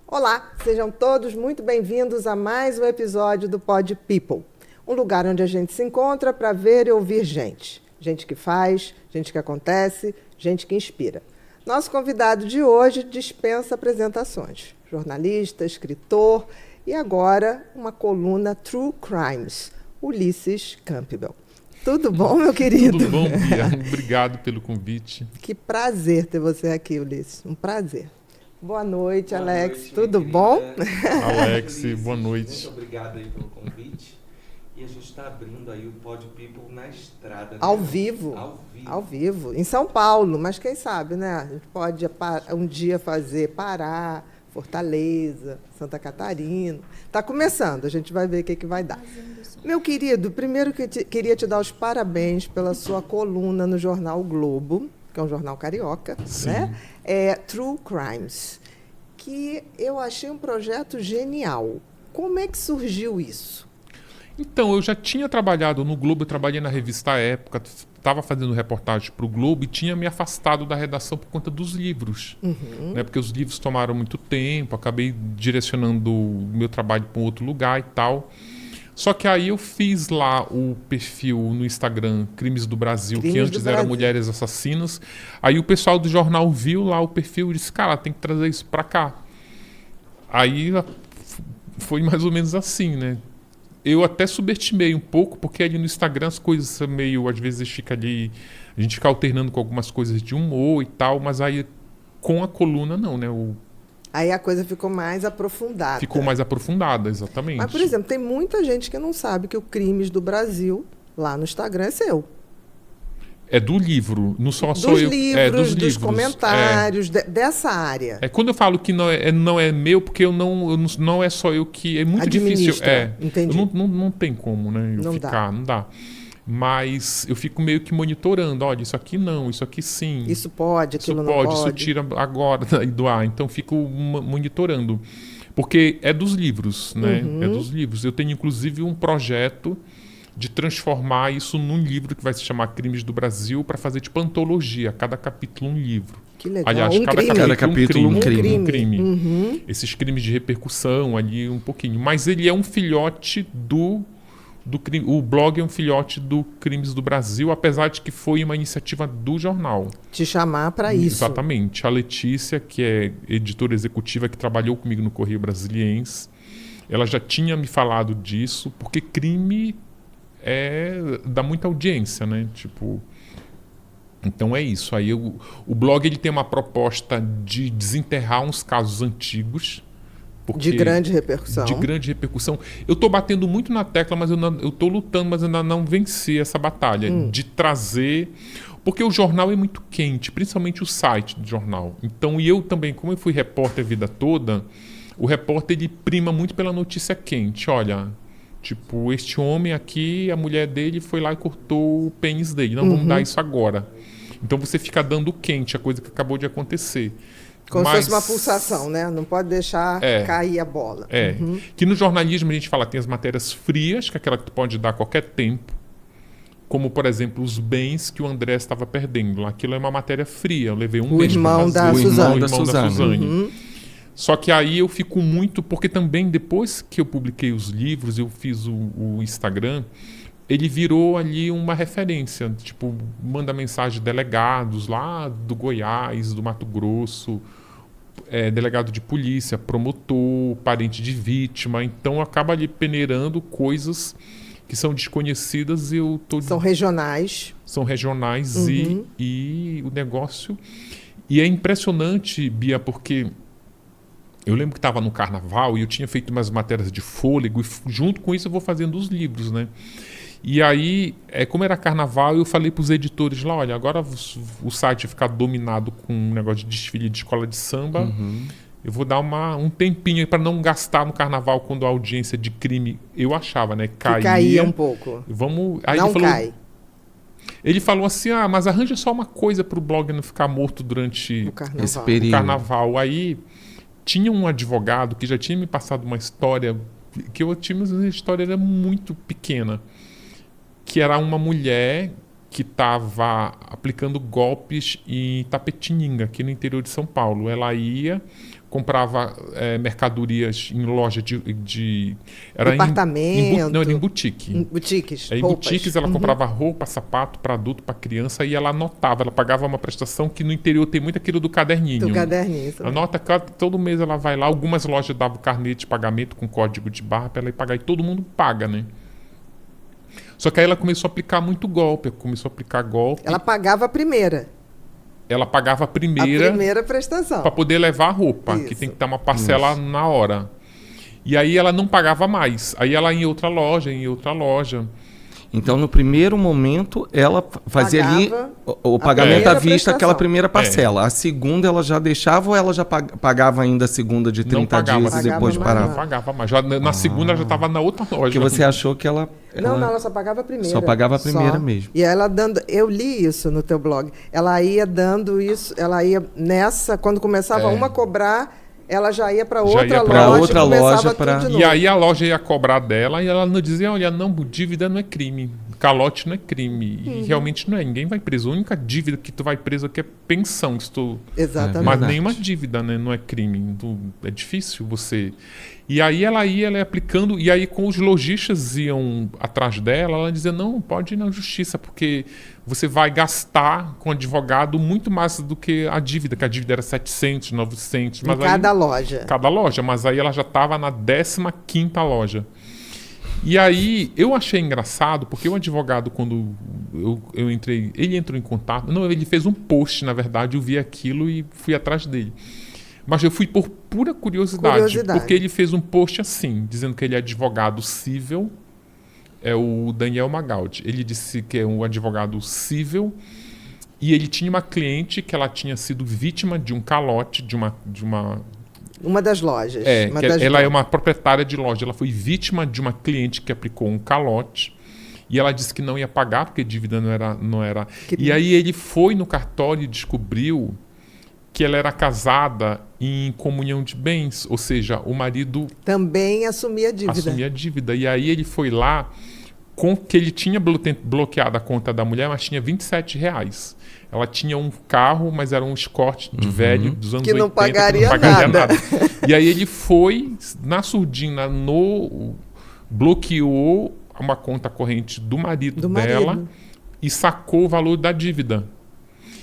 Olá, sejam todos muito bem-vindos a mais um episódio do Pod People, um lugar onde a gente se encontra para ver e ouvir gente. Gente que faz, gente que acontece, gente que inspira. Nosso convidado de hoje dispensa apresentações. Jornalista, escritor e agora uma coluna True Crimes, Ulisses Campbell. Tudo bom, meu querido? Tudo bom, Bia? Obrigado pelo convite. Que prazer ter você aqui, Ulisses. Um prazer. Boa noite, Boa Alex. noite, Tudo bom? Alex, Ulisses, boa noite. Muito obrigado aí pelo convite. E a gente está abrindo aí o Pod People na estrada. Né? Ao vivo. Ao vivo. Em São Paulo, mas quem sabe, né? A gente pode um dia fazer Pará, Fortaleza, Santa Catarina. Está começando, a gente vai ver o que vai dar. Meu querido, primeiro queria te dar os parabéns pela sua coluna no jornal o Globo, que é um jornal carioca, Sim. né? É True Crimes, que eu achei um projeto genial. Como é que surgiu isso? Então, eu já tinha trabalhado no Globo, eu trabalhei na revista Época, estava fazendo reportagem para o Globo e tinha me afastado da redação por conta dos livros. Né? Porque os livros tomaram muito tempo, acabei direcionando o meu trabalho para um outro lugar e tal. Só que aí eu fiz lá o perfil no Instagram Crimes do Brasil, que antes era Mulheres Assassinas. Aí o pessoal do jornal viu lá o perfil e disse, cara, tem que trazer isso para cá. Aí foi mais ou menos assim, né? Eu até subestimei um pouco, porque ali no Instagram as coisas são meio, às vezes fica ali, a gente fica alternando com algumas coisas de humor e tal, mas aí com a coluna não, né? Aí a coisa ficou mais aprofundada. Ficou mais aprofundada, exatamente. Mas, por exemplo, tem muita gente que não sabe que o Crimes do Brasil, lá no Instagram, é seu. É do livro, não só dos sou eu. Livros, dos comentários, dessa área. Quando eu falo que não é meu, porque não é só eu que... É muito difícil. Entendi. Não tem como, né? Não dá. Mas eu fico meio que monitorando. Olha, isso aqui não, isso aqui sim. Isso pode, aquilo isso não pode. Isso tira agora do ar. Então fico monitorando. Porque é dos livros, né? É dos livros. Eu tenho, inclusive, um projeto de transformar isso num livro que vai se chamar Crimes do Brasil, para fazer tipo antologia, cada capítulo um livro. Que legal. Aliás, cada capítulo um crime. Esses crimes de repercussão ali um pouquinho. Mas ele é um filhote do crime. O blog é um filhote do Crimes do Brasil, apesar de que foi uma iniciativa do jornal. Te chamar para isso. Exatamente. A Letícia, que é editora executiva, que trabalhou comigo no Correio Brasiliense, ela já tinha me falado disso, porque crime dá muita audiência, né? Tipo, então é isso. Aí o blog ele tem uma proposta de desenterrar uns casos antigos. De grande repercussão. De grande repercussão. Eu estou batendo muito na tecla, mas eu estou lutando, mas ainda não venci essa batalha. De trazer... Porque o jornal é muito quente, principalmente o site do jornal. Então, e eu também, como eu fui repórter a vida toda, o repórter ele prima muito pela notícia quente. Olha... Tipo, este homem aqui, a mulher dele foi lá e cortou o pênis dele. Não, vamos dar isso agora. Então você fica dando quente a coisa que acabou de acontecer. Como se fosse uma pulsação, né? Não pode deixar cair a bola. Que no jornalismo a gente fala, tem as matérias frias, que é aquela que tu pode dar a qualquer tempo. Como, por exemplo, os bens que o André estava perdendo. Aquilo é uma matéria fria. Eu levei um mês irmão para fazer. O irmão da Suzane. Só que aí eu fico muito... Porque também, depois que eu publiquei os livros, eu fiz o Instagram, ele virou ali uma referência. Tipo, manda mensagem de delegados lá do Goiás, do Mato Grosso, delegado de polícia, promotor, parente de vítima. Então, acaba ali peneirando coisas que são desconhecidas e eu tô... São regionais. São regionais e o negócio... E é impressionante, Bia, porque... Eu lembro que estava no carnaval e eu tinha feito umas matérias de fôlego e junto com isso eu vou fazendo os livros, né? E aí, como era carnaval, eu falei para os editores lá, olha, agora o site ficar dominado com um negócio de desfile de escola de samba, eu vou dar um tempinho para não gastar no carnaval quando a audiência de crime, eu achava, né? Caía um pouco. Aí não ele falou, cai. Ele falou assim, mas arranja só uma coisa para o blog não ficar morto durante esse período. O carnaval. Aí... Tinha um advogado que já tinha me passado uma história, que eu tinha, mas a história era muito pequena, que era uma mulher que estava aplicando golpes em Tapetininga, aqui no interior de São Paulo. Ela ia, comprava mercadorias em loja era departamento. Era em boutique. Em boutiques, Em roupas. boutiques ela comprava roupa, sapato para adulto, para criança, e ela anotava. Ela pagava uma prestação que no interior tem muito aquilo do caderninho. Do caderninho. Isso mesmo. Anota, todo mês ela vai lá. Algumas lojas davam carnê de pagamento com código de barra para ela ir pagar. E todo mundo paga, né? Só que aí ela começou a aplicar muito golpe. Ela pagava a primeira. Ela pagava a A primeira primeira prestação. para poder levar a roupa, que Isso. tem que dar uma parcela na hora. E aí ela não pagava mais. Aí ela ia em outra loja. Então, no primeiro momento, ela fazia ali Pagava o a pagamento primeira à vista, prestação. aquela primeira parcela. A segunda ela já deixava ou ela já pagava ainda a segunda de 30 Não pagava, dias e pagava depois mais parava? Não pagava mais. Na segunda ela já estava na outra loja. Porque você achou que ela... Não, ela só pagava a primeira. Só pagava a primeira Só. mesmo. E ela dando... Eu li isso no teu blog. Ela ia dando isso... Ela ia nessa... Quando começava uma a cobrar, ela já ia para outra ia loja. pra outra e começava loja tudo pra- de E novo. aí a loja ia cobrar dela e ela não dizia, olha, não, dívida não é crime. Calote não é crime. E realmente não é. Ninguém vai preso. A única dívida que tu vai preso aqui é pensão. Exatamente. Mas verdade. nenhuma dívida, né? Não é crime. É difícil você... E aí ela ia aplicando... E aí com os lojistas iam atrás dela, ela dizia, não, pode ir na justiça, porque você vai gastar com advogado muito mais do que a dívida, que a dívida era 700, 900. Em Mas aí, cada loja. cada loja, mas aí ela já estava na 15ª loja. E aí eu achei engraçado, porque o advogado, quando eu entrei, ele entrou em contato, não, ele fez um post, na verdade, eu vi aquilo e fui atrás dele. Mas eu fui por pura curiosidade, porque ele fez um post assim, dizendo que ele é advogado civil, é o Daniel Magaldi. Ele disse que é um advogado civil e ele tinha uma cliente que ela tinha sido vítima de um calote, de uma Uma das lojas. Uma que das ela é lojas. uma proprietária de loja. Ela foi vítima de uma cliente que aplicou um calote e ela disse que não ia pagar porque a dívida não era. E aí ele foi no cartório e descobriu que ela era casada em comunhão de bens, ou seja, o marido Também assumia a dívida. assumia a dívida. E aí ele foi lá com que ele tinha bloqueado a conta da mulher, mas tinha R$ 27. Ela tinha um carro, mas era um Escort de velho dos anos Que não 80, pagaria que não pagaria nada. E aí ele foi na surdina, bloqueou uma conta corrente do marido dela marido. e sacou o valor da dívida.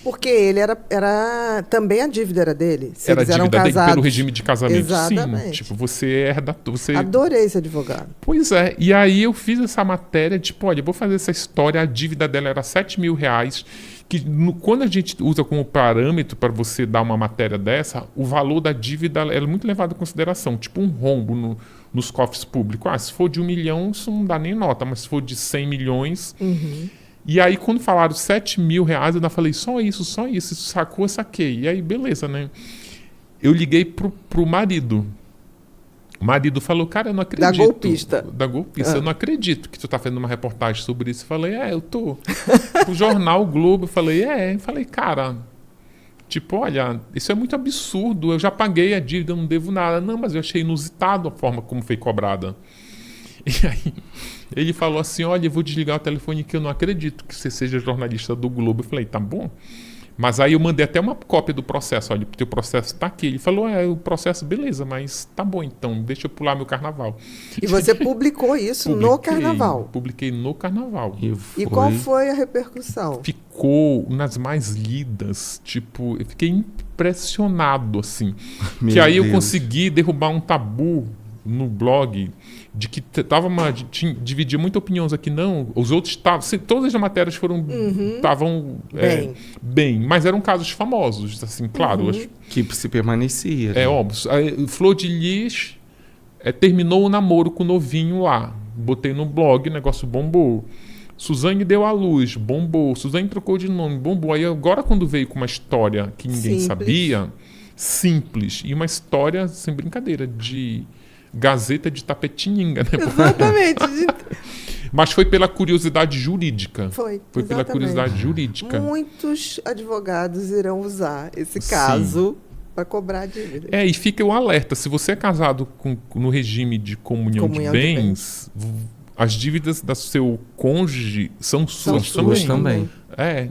Porque ele era também a dívida era dele. Se Era eles eram dívida dele casados. pelo regime de casamento. Exatamente. Sim, tipo, você herda... Você... Adorei esse advogado. Pois é, e aí eu fiz essa matéria, tipo, olha, eu vou fazer essa história, a dívida dela era R$ 7.000, que quando a gente usa como parâmetro para você dar uma matéria dessa, o valor da dívida é muito levado em consideração, tipo um rombo nos cofres públicos. Se for de 1 milhão, isso não dá nem nota, mas se for de 100 milhões... E aí, quando falaram R$ 7.000, eu ainda falei, só isso, isso sacou, eu saquei. E aí, beleza, né? Eu liguei pro marido. O marido falou, cara, eu não acredito. Da golpista. Eu não acredito que tu tá fazendo uma reportagem sobre isso. Eu falei, eu tô. O jornal o Globo, eu falei, Eu falei, cara, tipo, olha, isso é muito absurdo. Eu já paguei a dívida, eu não devo nada. Não, mas eu achei inusitado a forma como foi cobrada. E aí, ele falou assim, olha, eu vou desligar o telefone que eu não acredito que você seja jornalista do Globo. Eu falei, tá bom. Mas aí eu mandei até uma cópia do processo. Olha, o teu processo tá aqui. Ele falou, o processo, beleza, mas tá bom então, deixa eu pular meu carnaval. E você publicou isso no carnaval. Publiquei no carnaval. E qual foi a repercussão? Ficou nas mais lidas, tipo, eu fiquei impressionado, assim. Meu que aí eu Deus. consegui derrubar um tabu no blog de que dividia muita opiniões aqui, não, os outros estavam, todas as matérias foram estavam bem, mas eram casos famosos, assim, claro, Que se permanecia. é óbvio. A Flor de Lis terminou o namoro com o novinho lá, botei no blog, o negócio bombou. Suzane deu à luz, bombou. Suzane trocou de nome, bombou. Aí agora quando veio com uma história que ninguém sabia, simples, e uma história, sem brincadeira, de Gazeta de Tapetininga, né? Exatamente. Mas foi pela curiosidade jurídica. Foi pela exatamente. curiosidade jurídica. Muitos advogados irão usar esse caso para cobrar a dívida. E fica o alerta. Se você é casado no regime de comunhão de bens, as dívidas do seu cônjuge são suas suas também. É.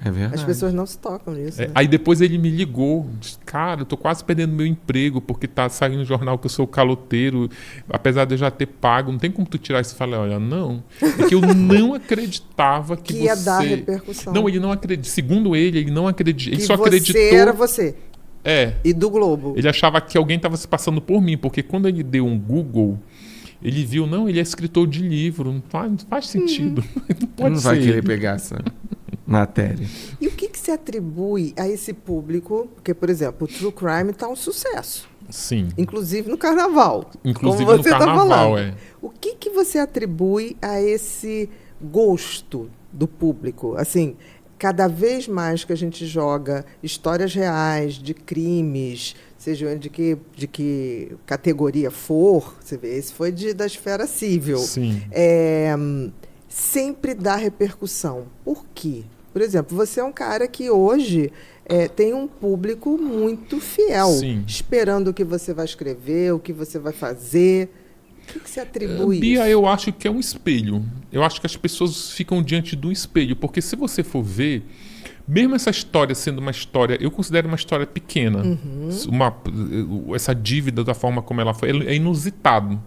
É verdade. As pessoas não se tocam nisso. Né? Aí depois ele me ligou, disse, cara, eu tô quase perdendo meu emprego porque tá saindo no jornal que eu sou caloteiro, apesar de eu já ter pago, não tem como tu tirar isso. Eu falei, olha, não. É que eu não acreditava que ia você... dar repercussão. Não, ele não acredita. Segundo ele não acredita. Ele que só acreditou... você era você. É. E do Globo. Ele achava que alguém estava se passando por mim, porque quando ele deu um Google, ele viu, não, ele é escritor de livro, não faz sentido. Não pode Não ser. vai querer pegar essa matéria. E o que se atribui a esse público? Porque, por exemplo, o True Crime está um sucesso. Sim. Inclusive no carnaval. Inclusive como no você tá carnaval, falando. é. O que você atribui a esse gosto do público? Assim, cada vez mais que a gente joga histórias reais de crimes, seja de que categoria for, você vê, esse foi da esfera civil. Sim. Sempre dá repercussão. Por quê? Por exemplo, você é um cara que hoje tem um público muito fiel, Sim. esperando o que você vai escrever, o que você vai fazer. O que se atribui Bia, isso? eu acho que é um espelho. Eu acho que as pessoas ficam diante do espelho, porque se você for ver, mesmo essa história sendo uma história, eu considero uma história pequena, essa dívida da forma como ela foi, é inusitado.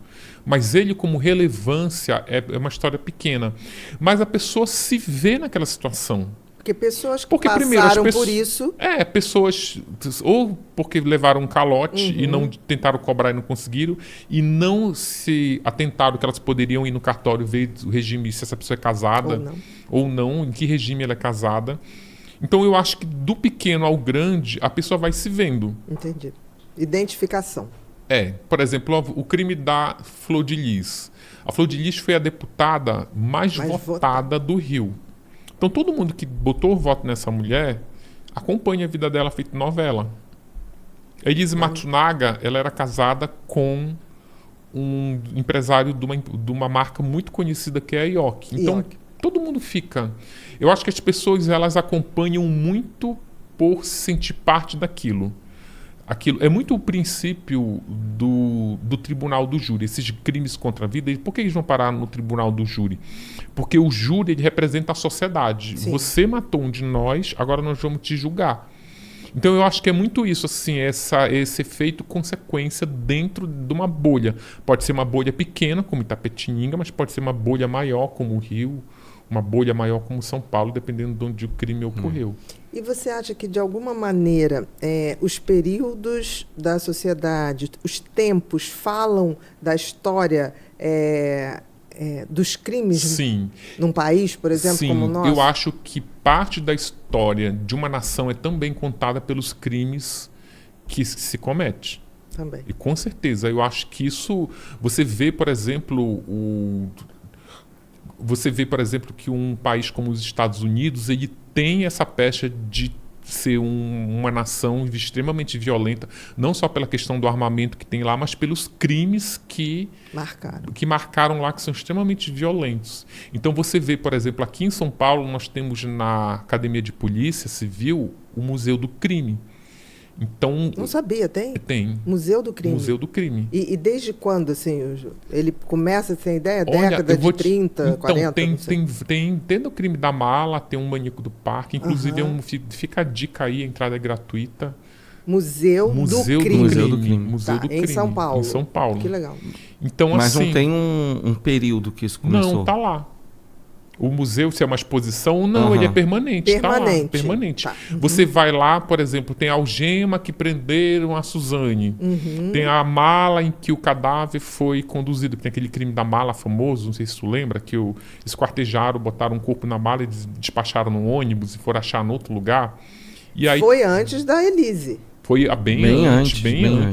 Mas ele, como relevância, é uma história pequena. Mas a pessoa se vê naquela situação. Porque pessoas que primeiro, passaram por isso... pessoas ou porque levaram um calote e não tentaram cobrar e não conseguiram, e não se atentaram que elas poderiam ir no cartório ver o regime, se essa pessoa é casada ou não, em que regime ela é casada. Então eu acho que do pequeno ao grande, a pessoa vai se vendo. Entendi. Identificação. Por exemplo, o crime da Flor de Lis. A Flor de Lis foi a deputada mais votada do Rio. Então todo mundo que botou o voto nessa mulher acompanha a vida dela feito novela. A Elise Matsunaga, ela era casada com um empresário de uma marca muito conhecida que é a Ioki. Então todo mundo fica... Eu acho que as pessoas elas acompanham muito por se sentir parte daquilo. Aquilo é muito o princípio do tribunal do júri. Esses crimes contra a vida, por que eles vão parar no tribunal do júri? Porque o júri ele representa a sociedade. Sim. Você matou um de nós, agora nós vamos te julgar. Então eu acho que é muito isso, assim, esse efeito consequência dentro de uma bolha. Pode ser uma bolha pequena, como Itapetininga, mas pode ser uma bolha maior, como o Rio, uma bolha maior como São Paulo, dependendo de onde o crime ocorreu. E você acha que, de alguma maneira, os períodos da sociedade, os tempos, falam da história dos crimes Sim. num país, por exemplo, Sim. como o nosso? Eu acho que parte da história de uma nação é também contada pelos crimes que se comete. Também. E com certeza, eu acho que isso... Você vê, por exemplo, que um país como os Estados Unidos, ele tem essa pecha de ser uma nação extremamente violenta, não só pela questão do armamento que tem lá, mas pelos crimes que marcaram lá, que são extremamente violentos. Então você vê, por exemplo, aqui em São Paulo, nós temos na Academia de Polícia Civil o Museu do Crime. Então, não sabia, tem? Tem. Museu do Crime. Museu do Crime. E desde quando, assim, ele começa, sem ideia? Década de 30, 40? Tem o crime da mala, tem um maníaco do parque, inclusive fica a dica aí, a entrada é gratuita. Museu do Crime. Museu do Crime. Museu do Crime. Em São Paulo. Em São Paulo. Que legal. Então, mas assim, não tem um período que isso começou? Não, tá lá. O museu, se é uma exposição, não, ele é permanente. Permanente. Tá lá, permanente. Tá. Você vai lá, por exemplo, tem a algema que prenderam a Suzane. Tem a mala em que o cadáver foi conduzido. Tem aquele crime da mala famoso, não sei se tu lembra, que esquartejaram, botaram um corpo na mala e despacharam no ônibus e foram achar em outro lugar. E aí, foi antes da Elise. Foi bem antes.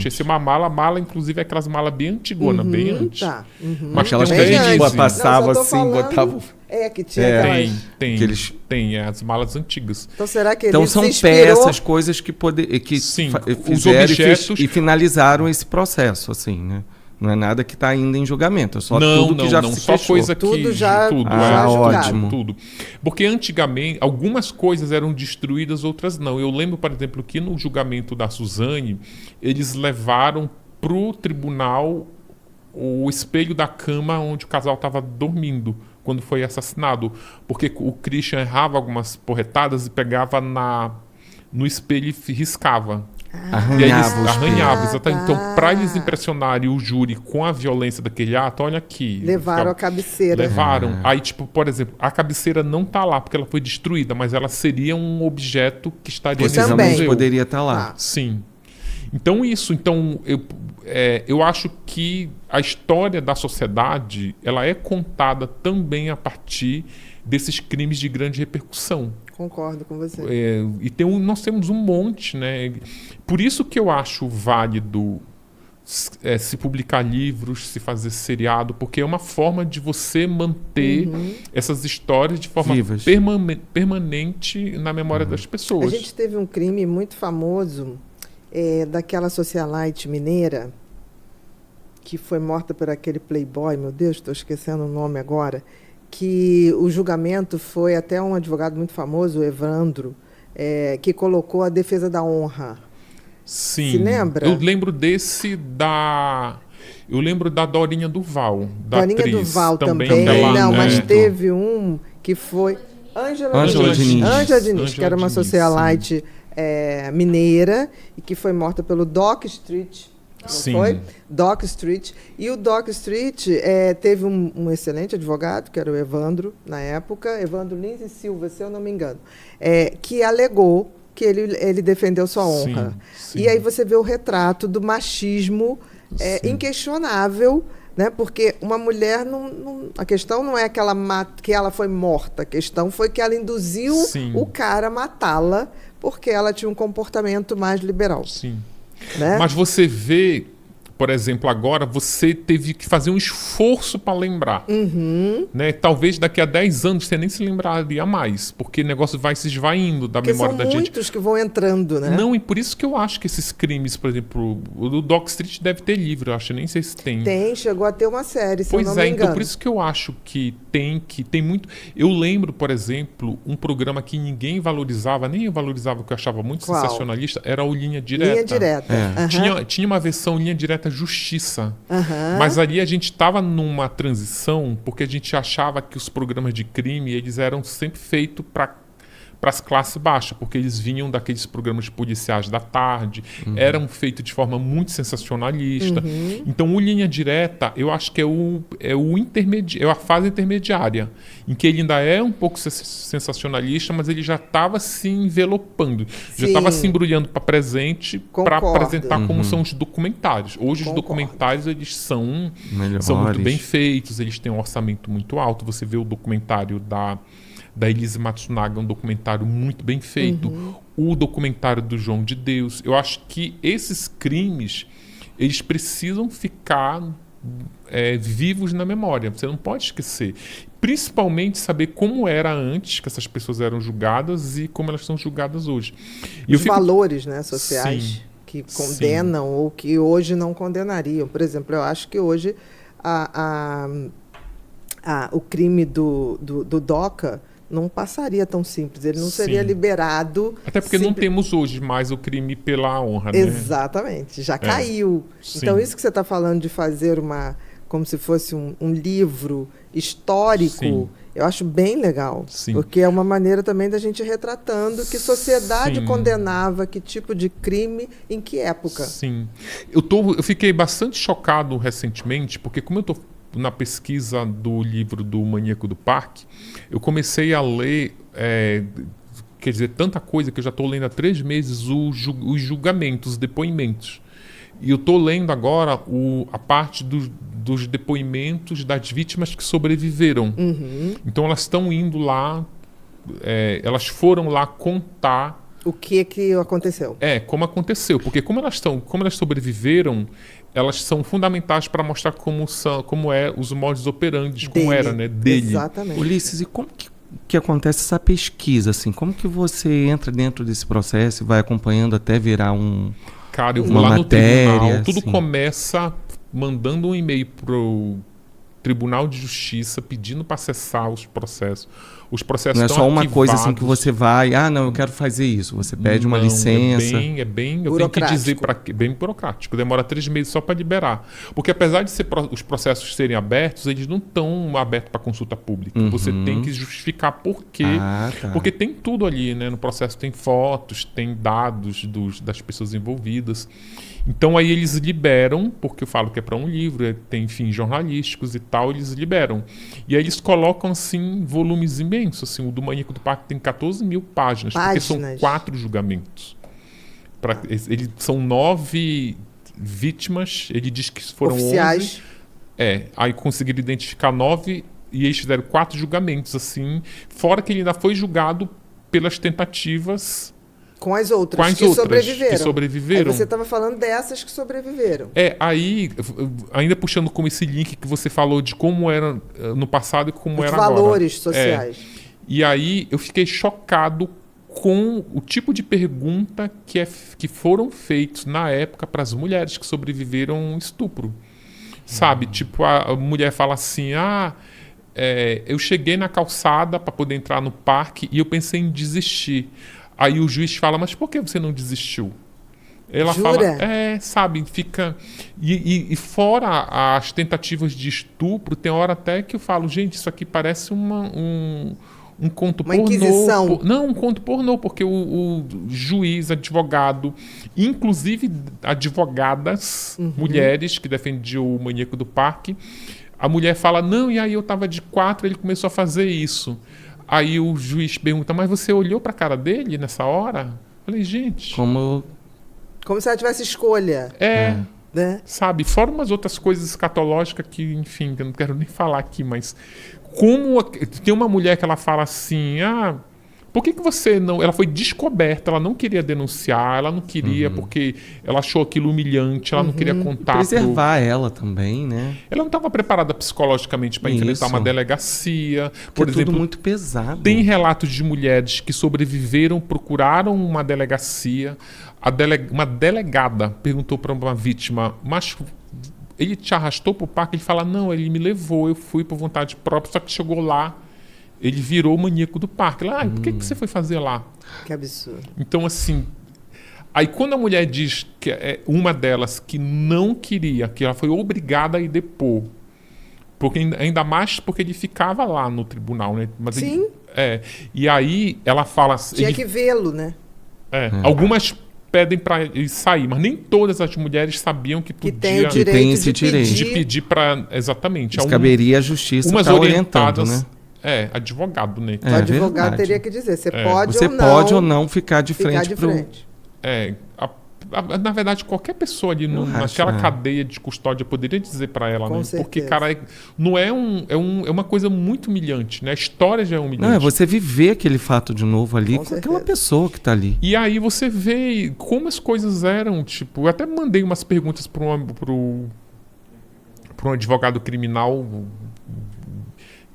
Essa é uma mala, inclusive, é aquelas malas bem antigonas, bem antes. Tá. Mas aquelas tem que antes. passava assim, botava... que tinha aquelas... Tem as malas antigas. Então será que então Elise são se inspirou... peças, coisas que fizeram os objetos... e finalizaram esse processo, assim, né? Não é nada que está ainda em julgamento, é só tudo que já se só fechou. coisa que... Tudo já... Tudo, ótimo. Tudo. Porque antigamente, algumas coisas eram destruídas, outras não. Eu lembro, por exemplo, que no julgamento da Suzane, eles levaram pro tribunal o espelho da cama onde o casal estava dormindo quando foi assassinado. Porque o Christian errava algumas porretadas e pegava no espelho e riscava. E aí eles arranhavam, exatamente. Tá. Então, para eles impressionarem o júri com a violência daquele ato, olha aqui. Levaram a cabeceira. Levaram. Aí, tipo, por exemplo, a cabeceira não tá lá porque ela foi destruída, mas ela seria um objeto que estaria nesse Também. museu. Poderia estar lá. Sim. Então, eu acho que a história da sociedade, ela é contada também a partir desses crimes de grande repercussão. Concordo com você. Nós temos um monte, né? Por isso que eu acho válido se publicar livros, se fazer seriado, porque é uma forma de você manter essas histórias de forma permanente na memória das pessoas. A gente teve um crime muito famoso daquela socialite mineira que foi morta por aquele playboy, meu Deus, estou esquecendo o nome agora, que o julgamento foi até um advogado muito famoso, o Evandro, que colocou a defesa da honra. Sim. Se lembra? Eu lembro eu lembro da Dorinha Duval, da Dorinha atriz. Duval também. Aquela, Mas teve um que foi Ângela Diniz, que era uma socialite mineira e que foi morta pelo Doc Street. Não foi? Doc Street. E o Doc Street teve um excelente advogado, que era o Evandro, na época, Evandro Lins e Silva, se eu não me engano, que alegou que ele defendeu sua honra. Sim. E aí você vê o retrato do machismo inquestionável, né? Porque uma mulher, a questão não é que ela foi morta, a questão foi que ela induziu o cara a matá-la porque ela tinha um comportamento mais liberal. Sim. Né? Mas você vê, por exemplo, agora você teve que fazer um esforço para lembrar. Né? Talvez daqui a 10 anos você nem se lembraria mais, porque o negócio vai se esvaindo da memória da gente. São muitos que vão entrando, né? Não, e por isso que eu acho que esses crimes, por exemplo, o do Doc Street deve ter livro, eu acho, nem sei se tem. Tem, chegou a ter uma série, se eu não me engano. Então por isso que eu acho que tem muito... Eu lembro, por exemplo, um programa que ninguém valorizava, nem eu valorizava, que eu achava muito sensacionalista, era o Linha Direta. Linha Direta. Tinha uma versão Linha Direta Justiça. Mas ali a gente estava numa transição porque a gente achava que os programas de crime eles eram sempre feitos para as classes baixas, porque eles vinham daqueles programas policiais da tarde, eram feitos de forma muito sensacionalista. Então, o Linha Direta, eu acho que é a fase intermediária, em que ele ainda é um pouco sensacionalista, mas ele já estava se envelopando, já estava se embrulhando para presente, para apresentar como são os documentários. Hoje, os documentários eles são muito bem feitos, eles têm um orçamento muito alto. Você vê o documentário da Elise Matsunaga, um documentário muito bem feito. O documentário do João de Deus. Eu acho que esses crimes, eles precisam ficar vivos na memória. Você não pode esquecer. Principalmente saber como era antes que essas pessoas eram julgadas e como elas são julgadas hoje. Os valores, né, sociais que condenam ou que hoje não condenariam. Por exemplo, eu acho que hoje o crime do DOCA não passaria tão simples, ele não seria liberado. Até porque não temos hoje mais o crime pela honra, né? Exatamente, já caiu. Então isso que você está falando de fazer como se fosse um livro histórico, eu acho bem legal. Porque é uma maneira também da gente retratando que sociedade condenava, que tipo de crime, em que época. Sim. Eu fiquei bastante chocado recentemente, porque como eu estou na pesquisa do livro do Maníaco do Parque, eu comecei a ler, quer dizer, tanta coisa que eu já estou lendo há 3 meses os julgamentos, os depoimentos. E eu estou lendo agora a parte dos depoimentos das vítimas que sobreviveram. Então elas estão indo lá, elas foram lá contar o que aconteceu. Como aconteceu. Porque como elas sobreviveram, elas são fundamentais para mostrar como os modus operandi, como era, né, dele. Exatamente. Ulisses, e como que acontece essa pesquisa, assim? Como que você entra dentro desse processo e vai acompanhando até virar Cara, eu vou lá no tribunal, tudo começa mandando um e-mail Tribunal de Justiça pedindo para acessar os processos. Os processos Não é estão só uma coisa assim que arquivados. você vai, não, eu quero fazer isso. Você pede uma licença. É bem, eu tenho que dizer bem burocrático. Demora 3 meses só para liberar. Porque apesar de os processos serem abertos, eles não estão abertos para consulta pública. Você tem que justificar por quê. Tá. Porque tem tudo ali, né? No processo tem fotos, tem dados das pessoas envolvidas. Então aí eles liberam, porque eu falo que é para um livro, tem fins jornalísticos e tal, eles liberam. E aí eles colocam assim volumes imensos, assim, o do Maníaco do Parque tem 14 mil páginas, porque são 4 julgamentos. São 9 vítimas, ele diz que foram oficiais. 11. Aí conseguiram identificar 9 e eles fizeram 4 julgamentos, assim, fora que ele ainda foi julgado pelas tentativas com as outras que sobreviveram. Aí você estava falando dessas que sobreviveram. Aí, ainda puxando como esse link que você falou de como era no passado e como era agora. Os valores sociais. E aí eu fiquei chocado com o tipo de pergunta que foram feitos na época para as mulheres que sobreviveram a um estupro. Sabe? Tipo, a mulher fala assim, eu cheguei na calçada para poder entrar no parque e eu pensei em desistir. Aí o juiz fala, mas por que você não desistiu? Ela Jura? fala, sabe, fica... E fora as tentativas de estupro, tem hora até que eu falo, gente, isso aqui parece um conto pornô. Uma inquisição. Não, um conto pornô, porque o juiz, advogado, inclusive advogadas, mulheres que defendiam o Maníaco do Parque, a mulher fala, não, e aí eu tava de 4, ele começou a fazer isso. Aí o juiz pergunta, mas você olhou para a cara dele nessa hora? Eu falei, gente... Como se ela tivesse escolha. Né? Sabe? Fora umas outras coisas escatológicas que, enfim, que eu não quero nem falar aqui, mas... Tem uma mulher que ela fala assim, por que você não... Ela foi descoberta, ela não queria denunciar, ela não queria porque ela achou aquilo humilhante, ela não queria contar... Preservar ela também, né? Ela não estava preparada psicologicamente para enfrentar uma delegacia. Por exemplo, tudo muito pesado. Tem relatos de mulheres que sobreviveram, procuraram uma delegacia. Uma delegada perguntou para uma vítima, mas ele te arrastou para o parque? Ele fala, não, ele me levou, eu fui por vontade própria, só que chegou lá, ele virou o maníaco do parque. Ela, por que você foi fazer lá? Que absurdo. Então, assim... Aí quando a mulher diz que é uma delas que não queria, que ela foi obrigada a ir depor, porque ainda mais porque ele ficava lá no tribunal, né? Mas sim. E aí ela fala... Tinha que vê-lo, né? Algumas pedem para ele sair, mas nem todas as mulheres sabiam que podia... tem o direito esse direito de pedir para... Exatamente. Mas caberia a justiça umas tá orientadas, orientando, né? Advogado, né? O advogado teria que dizer, você você pode ou não ficar de frente pro... Na verdade, qualquer pessoa ali naquela cadeia de custódia poderia dizer para ela, né? Porque, cara, não é uma coisa muito humilhante, né? A história já é humilhante. Não, é você viver aquele fato de novo ali com aquela pessoa que tá ali. E aí você vê como as coisas eram, tipo... Eu até mandei umas perguntas para um advogado criminal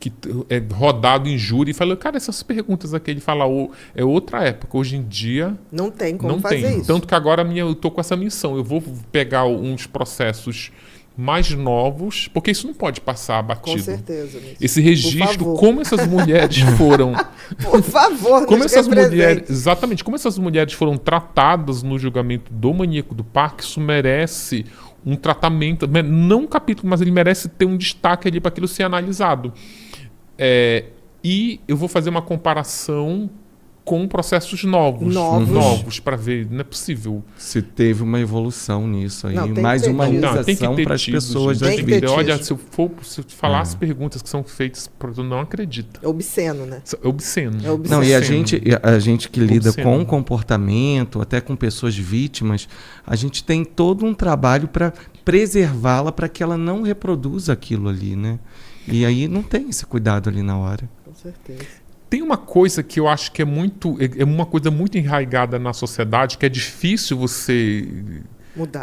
que é rodado em júri e falou, cara, essas perguntas aqui, ele fala, é outra época, hoje em dia não tem como fazer isso. Tanto que agora eu tô com essa missão, eu vou pegar uns processos mais novos, porque isso não pode passar batido. Com certeza. Esse registro, como essas mulheres foram... Por favor, como essas mulheres, exatamente, como essas mulheres foram tratadas no julgamento do Maníaco do Parque, isso merece um tratamento, não um capítulo, mas ele merece ter um destaque ali para aquilo ser analisado. E eu vou fazer uma comparação com processos novos para ver, não é possível. Se teve uma evolução nisso aí, não, mais humanização para as pessoas da vida. Olha, se eu falar as perguntas que são feitas, tu não acredita. É obsceno, né? É obsceno. Não, e a gente que lida com o comportamento, até com pessoas vítimas, a gente tem todo um trabalho para preservá-la para que ela não reproduza aquilo ali, né? E aí não tem esse cuidado ali na hora. Com certeza. Tem uma coisa que eu acho que é uma coisa muito enraizada na sociedade, que é difícil você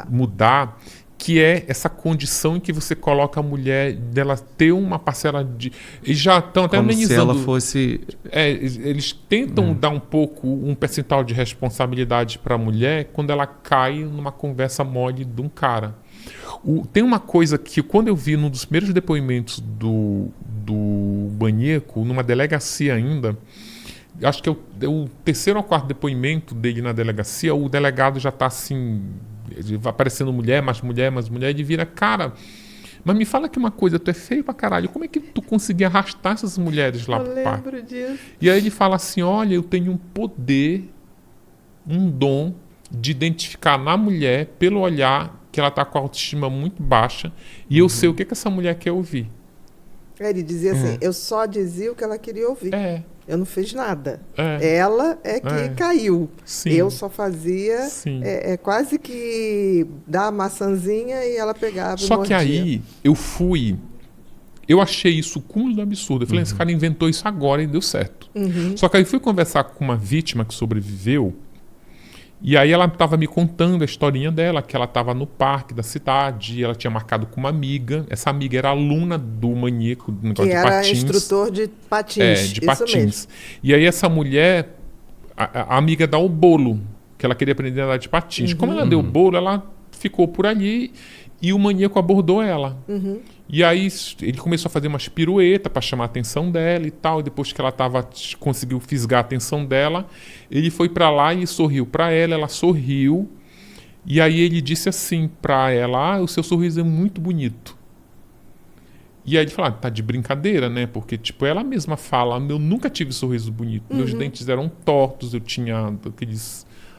mudar, que é essa condição em que você coloca a mulher dela ter uma parcela de... Eles já estão até amenizando. Como se ela fosse... eles tentam dar um pouco, um percentual de responsabilidade para a mulher quando ela cai numa conversa mole de um cara. Tem uma coisa que, quando eu vi num dos primeiros depoimentos do Maníaco, numa delegacia ainda, acho que é o terceiro ou quarto depoimento dele na delegacia, o delegado já está assim, vai aparecendo mulher, ele vira, cara, mas me fala aqui uma coisa, tu é feio pra caralho, como é que tu conseguia arrastar essas mulheres lá pro parque? Eu lembro disso. E aí ele fala assim, olha, eu tenho um poder, um dom de identificar na mulher, pelo olhar, que ela tá com a autoestima muito baixa, e eu sei o que essa mulher quer ouvir. Ele dizia assim, eu só dizia o que ela queria ouvir. Eu não fiz nada. Ela é que caiu. Sim. Eu só fazia quase que dar a maçãzinha e ela pegava e Só mordia. que aí eu achei isso o cúmulo do absurdo. Eu falei, esse cara inventou isso agora e deu certo. Só que aí fui conversar com uma vítima que sobreviveu, e aí ela estava me contando a historinha dela, que ela estava no parque da cidade, ela tinha marcado com uma amiga. Essa amiga era aluna do Maníaco, do negócio de patins. Que era instrutor de patins. De patins. Mesmo. E aí essa mulher, a amiga dá o bolo, que ela queria aprender a andar de patins. Como ela deu o bolo, ela ficou por ali e o Maníaco abordou ela. E aí ele começou a fazer umas piruetas para chamar a atenção dela e tal. E depois que ela conseguiu fisgar a atenção dela, ele foi para lá e sorriu para ela. Ela sorriu. E aí ele disse assim para ela, o seu sorriso é muito bonito. E aí ele falou, tá de brincadeira, né? Porque tipo, ela mesma fala, eu nunca tive sorriso bonito. Meus dentes eram tortos, eu tinha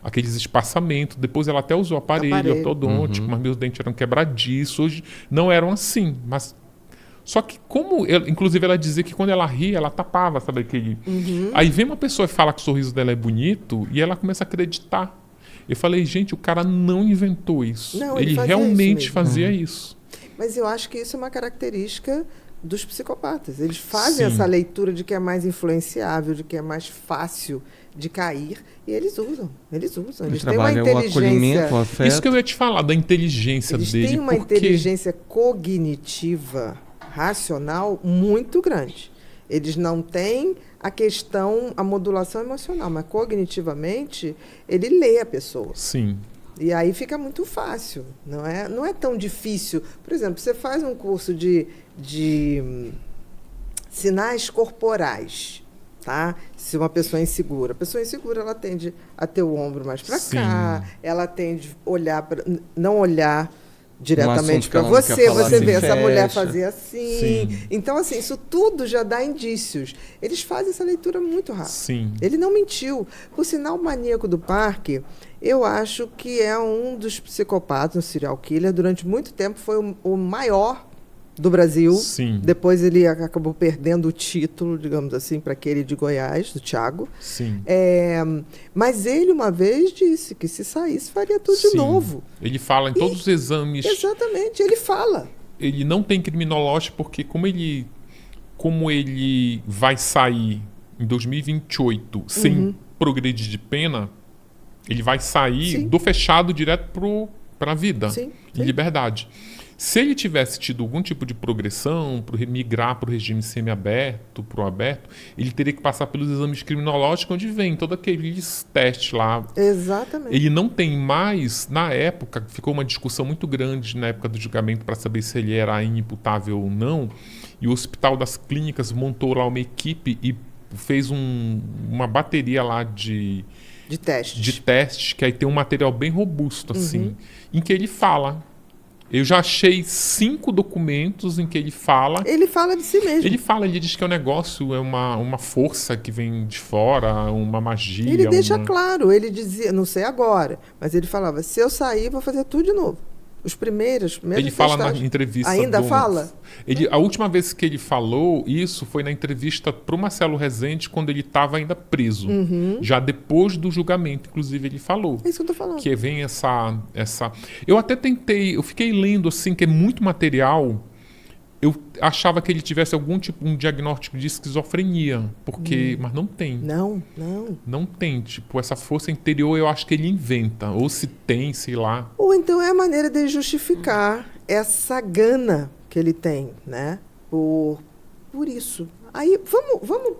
aqueles espaçamentos. Depois ela até usou aparelho ortodôntico, mas meus dentes eram quebradiços. Hoje não eram assim. Mas só que inclusive ela dizia que quando ela ria, ela tapava, sabe aquele... Aí vem uma pessoa e fala que o sorriso dela é bonito e ela começa a acreditar. Eu falei, gente, o cara não inventou isso. Não, ele realmente fazia isso. Mas eu acho que isso é uma característica dos psicopatas. Eles fazem essa leitura de que é mais influenciável, de que é mais fácil de cair, e eles usam. Eles têm uma inteligência... O afeto. Isso que eu ia te falar, da inteligência dele. Eles têm uma inteligência cognitiva, racional, muito grande. Eles não têm a modulação emocional, mas cognitivamente, ele lê a pessoa. Sim. E aí fica muito fácil, não é tão difícil. Por exemplo, você faz um curso de sinais corporais, tá? Se uma pessoa é insegura. A pessoa insegura, ela tende a ter o ombro mais para cá, ela tende a não olhar diretamente para você vê essa mulher fazer assim. Sim. Então, assim, isso tudo já dá indícios. Eles fazem essa leitura muito rápido. Sim. Ele não mentiu. Por sinal, o Maníaco do Parque, eu acho que é um dos psicopatas, um serial killer. Durante muito tempo foi o maior do Brasil. Sim. Depois ele acabou perdendo o título, digamos assim, para aquele de Goiás, do Thiago. Sim. Mas ele uma vez disse que se saísse faria tudo de novo. Ele fala em todos os exames. Exatamente, ele fala. Ele não tem criminológico porque como ele vai sair em 2028 sem progredir de pena, ele vai sair do fechado direto para a vida, em liberdade. Se ele tivesse tido algum tipo de progressão, migrar para o regime semiaberto, para o aberto, ele teria que passar pelos exames criminológicos, onde vem todos aqueles testes lá. Exatamente. Ele não tem mais, na época, ficou uma discussão muito grande na época do julgamento para saber se ele era inimputável ou não, e o Hospital das Clínicas montou lá uma equipe e fez uma bateria lá de testes, que aí tem um material bem robusto, assim, em que ele fala... Eu já achei 5 documentos em que ele fala... Ele fala de si mesmo. Ele diz que o negócio é uma força que vem de fora, uma magia. Ele deixa claro, ele dizia, não sei agora, mas ele falava, se eu sair, vou fazer tudo de novo. Os primeiros ele fala na entrevista... Ainda fala? A última vez que ele falou isso foi na entrevista para o Marcelo Rezende, quando ele estava ainda preso. Já depois do julgamento, inclusive, ele falou. É isso que eu tô falando. Que vem essa... Eu até tentei... Eu fiquei lendo, assim, que é muito material... Eu achava que ele tivesse algum tipo, um diagnóstico de esquizofrenia, porque, mas não tem. Não tem, tipo, essa força interior eu acho que ele inventa, ou se tem, sei lá. Ou então é a maneira de justificar essa gana que ele tem, né? Por isso. Aí, vamos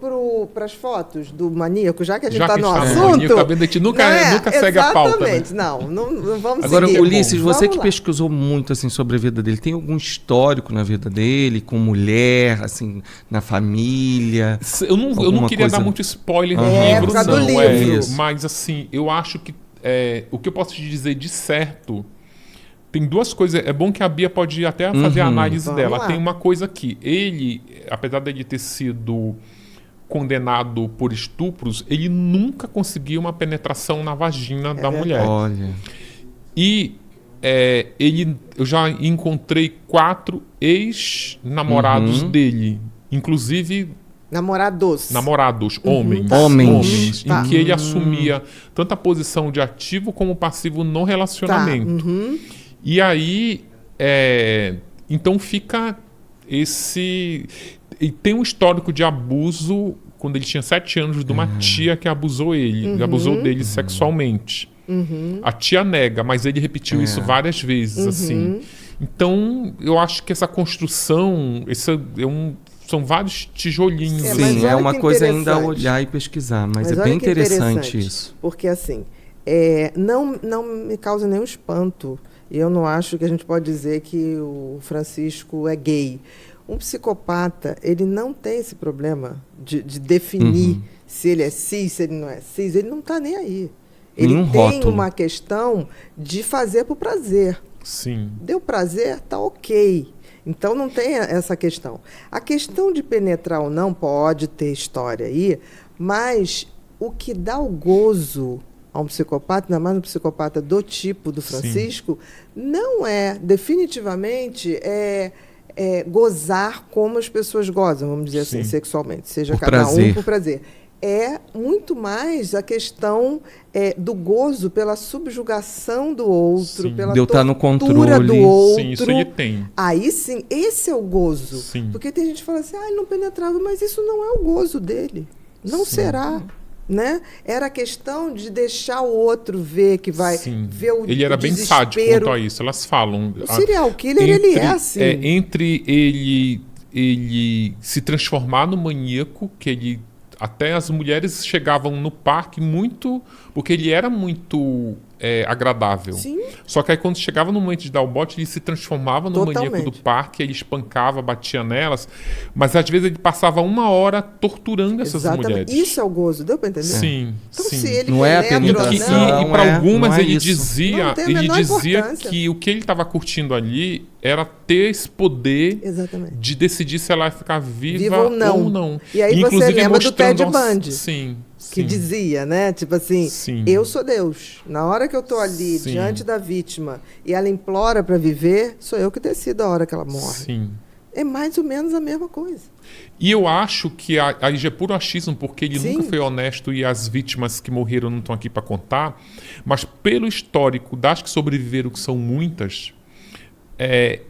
para as fotos do maníaco, já que a gente está no maníaco, assunto. tá vendo? A gente nunca segue a pauta. Exatamente, Né? não vamos Agora, seguir. Ulisses, você Vamos que lá. pesquisou muito assim, sobre a vida dele, tem algum histórico na vida dele, com mulher, assim, na família? Eu não queria dar muito spoiler no livro, por causa do não. livro. Mas, assim, eu acho que o que eu posso te dizer de certo... Tem duas coisas. É bom que a Bia pode até fazer a análise Vamos dela. lá. Tem uma coisa aqui. Ele, apesar dele ter sido condenado por estupros, ele nunca conseguiu uma penetração na vagina da mulher. Olha. E eu já encontrei 4 ex-namorados dele. Inclusive... Namorados, homens. Tá. Homens. Tá. Em que ele assumia tanto a posição de ativo como passivo no relacionamento. E aí, então fica esse... E tem um histórico de abuso, quando ele tinha 7 anos, de uma tia que abusou ele, abusou dele sexualmente. A tia nega, mas ele repetiu isso várias vezes, assim. Então, eu acho que essa construção, são vários tijolinhos. Sim, é uma coisa ainda a interessante. olhar e pesquisar, mas é olha bem que interessante isso. Porque, assim, não me causa nenhum espanto. E eu não acho que a gente pode dizer que o Francisco é gay. Um psicopata, ele não tem esse problema de definir se ele é cis, se ele não é cis. Ele não está nem aí. Ele Nenhum tem rótulo. uma questão de fazer por prazer. Sim. Deu prazer, tá ok. Então não tem essa questão. A questão de penetrar ou não pode ter história aí, mas o que dá o gozo a um psicopata, ainda mais um psicopata do tipo do Francisco, não é definitivamente gozar como as pessoas gozam, vamos dizer assim, sexualmente, seja Por cada prazer. um por prazer. É muito mais a questão do gozo pela subjugação do outro, Sim. pela De eu estar no tortura controle. do outro. Sim, isso ele tem. Aí sim, esse é o gozo. Sim. Porque tem gente que fala assim, ele não penetrava, mas isso não é o gozo dele. Não será. Né? Era a questão de deixar o outro ver que vai ver o Ele era bem sádico quanto a isso, elas falam. O serial killer, ele é assim. Entre ele se transformar no maníaco, que ele... Até as mulheres chegavam no parque muito... Porque ele era muito agradável. Sim. Só que aí quando chegava no momento de dar o bote, ele se transformava no maníaco do parque, ele espancava, batia nelas. Mas às vezes ele passava 1 hora torturando essas mulheres. Isso é o gozo, deu para entender? Sim, Então, sim. se ele Não é a penetra ou penetração, E para algumas não é ele isso. dizia, Não tem a menor importância. que o que ele estava curtindo ali era ter esse poder Exatamente. de decidir se ela ia ficar viva, Viva ou não. E aí inclusive, você lembra do Ted mostrando Bundy. Sim. Que dizia, né? Tipo assim, eu sou Deus. Na hora que eu estou ali diante da vítima e ela implora para viver, sou eu que decido a hora que ela morre. Sim. É mais ou menos a mesma coisa. E eu acho que aí já é puro achismo, porque ele Sim. nunca foi honesto e as vítimas que morreram não estão aqui para contar, mas pelo histórico das que sobreviveram, que são muitas,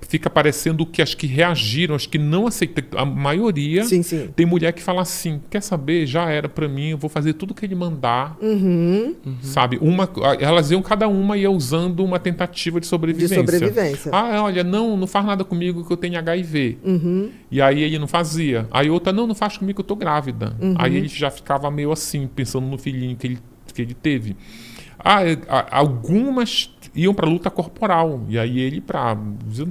fica parecendo que as que reagiram, as que não aceitaram, a maioria, Sim, sim. tem mulher que fala assim, quer saber, já era para mim, eu vou fazer tudo que ele mandar, sabe? Elas iam, cada uma ia usando uma tentativa de sobrevivência. Olha, não faz nada comigo que eu tenho HIV. E aí ele não fazia. Aí outra, não faz comigo que eu tô grávida. Aí ele já ficava meio assim, pensando no filhinho que ele teve. Algumas iam para luta corporal. E aí ele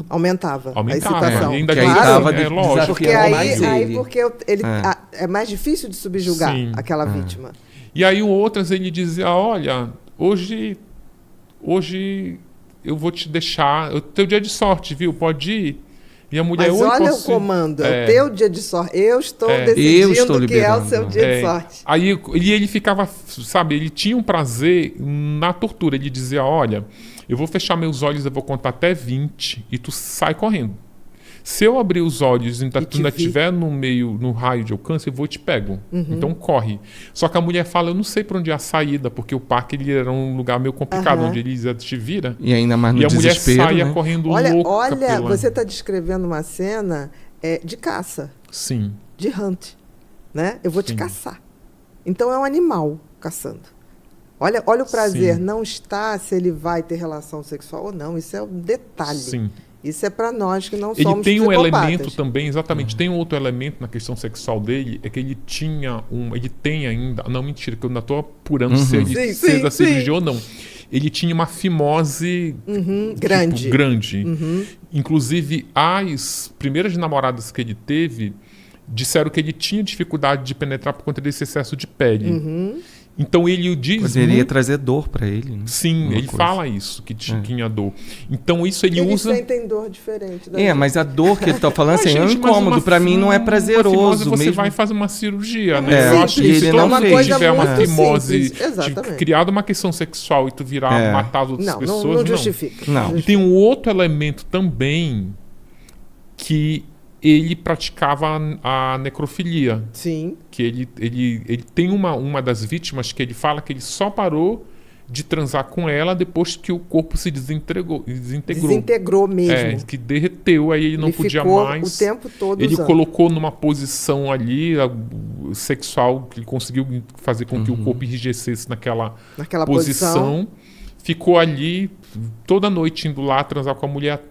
aumentava a excitação. excitação. Ainda que aí tava lógico. Porque ele é mais difícil de subjugar aquela vítima. E aí outras ele dizia, olha, hoje eu vou te deixar, o teu dia de sorte, viu? Pode ir. E a mulher, mas olha o comando, é o teu dia de sorte. Eu estou decidindo que é o seu dia de sorte. Aí ele ficava, sabe, ele tinha um prazer na tortura. Ele dizia, olha, eu vou fechar meus olhos, eu vou contar até 20 e tu sai correndo. Se eu abrir os olhos e tu ainda estiver no raio de alcance, eu vou e te pego. Então corre. Só que a mulher fala, eu não sei para onde é a saída, porque o parque ele era um lugar meio complicado, onde ele te vira. E ainda mais no desespero, e a mulher saia correndo louca. Olha, você está descrevendo uma cena de caça. Sim. De hunt. Né? Eu vou te caçar. Então é um animal caçando. Olha o prazer, Sim. não está se ele vai ter relação sexual ou não. Isso é um detalhe. Sim. Isso é para nós que não Ele somos tem um psicopatas. elemento também, exatamente, tem um outro elemento na questão sexual dele, é que ele tem ainda, não, mentira, que eu ainda estou apurando se ele fez a cirurgia ou não. Ele tinha uma fimose grande. Inclusive, as primeiras namoradas que ele teve disseram que ele tinha dificuldade de penetrar por conta desse excesso de pele. Então ele diz... Poderia trazer dor para ele. Né? Sim, Uma ele coisa. fala isso, que tinha dor. Então isso ele Eles usa... sentem dor diferente. Da gente. Mas a dor que ele tá falando assim, é um Gente, mas incômodo. Para mim não é uma prazeroso fimose, você mesmo. vai fazer uma cirurgia, né? É, Eu acho que e se ele todo não mundo fez. tiver uma Muito fimose, simples, exatamente. criado uma questão sexual e tu virar matar as outras pessoas, não justifica. Não. E tem um outro elemento também que ele praticava a necrofilia. Sim. Que ele tem uma das vítimas que ele fala que ele só parou de transar com ela depois que o corpo se desintegrou. Desintegrou mesmo. Que derreteu, aí ele não podia ficou mais. o tempo todo Ele usando. colocou numa posição ali sexual que ele conseguiu fazer com que o corpo enrijecesse naquela posição. Ficou ali toda noite indo lá transar com a mulher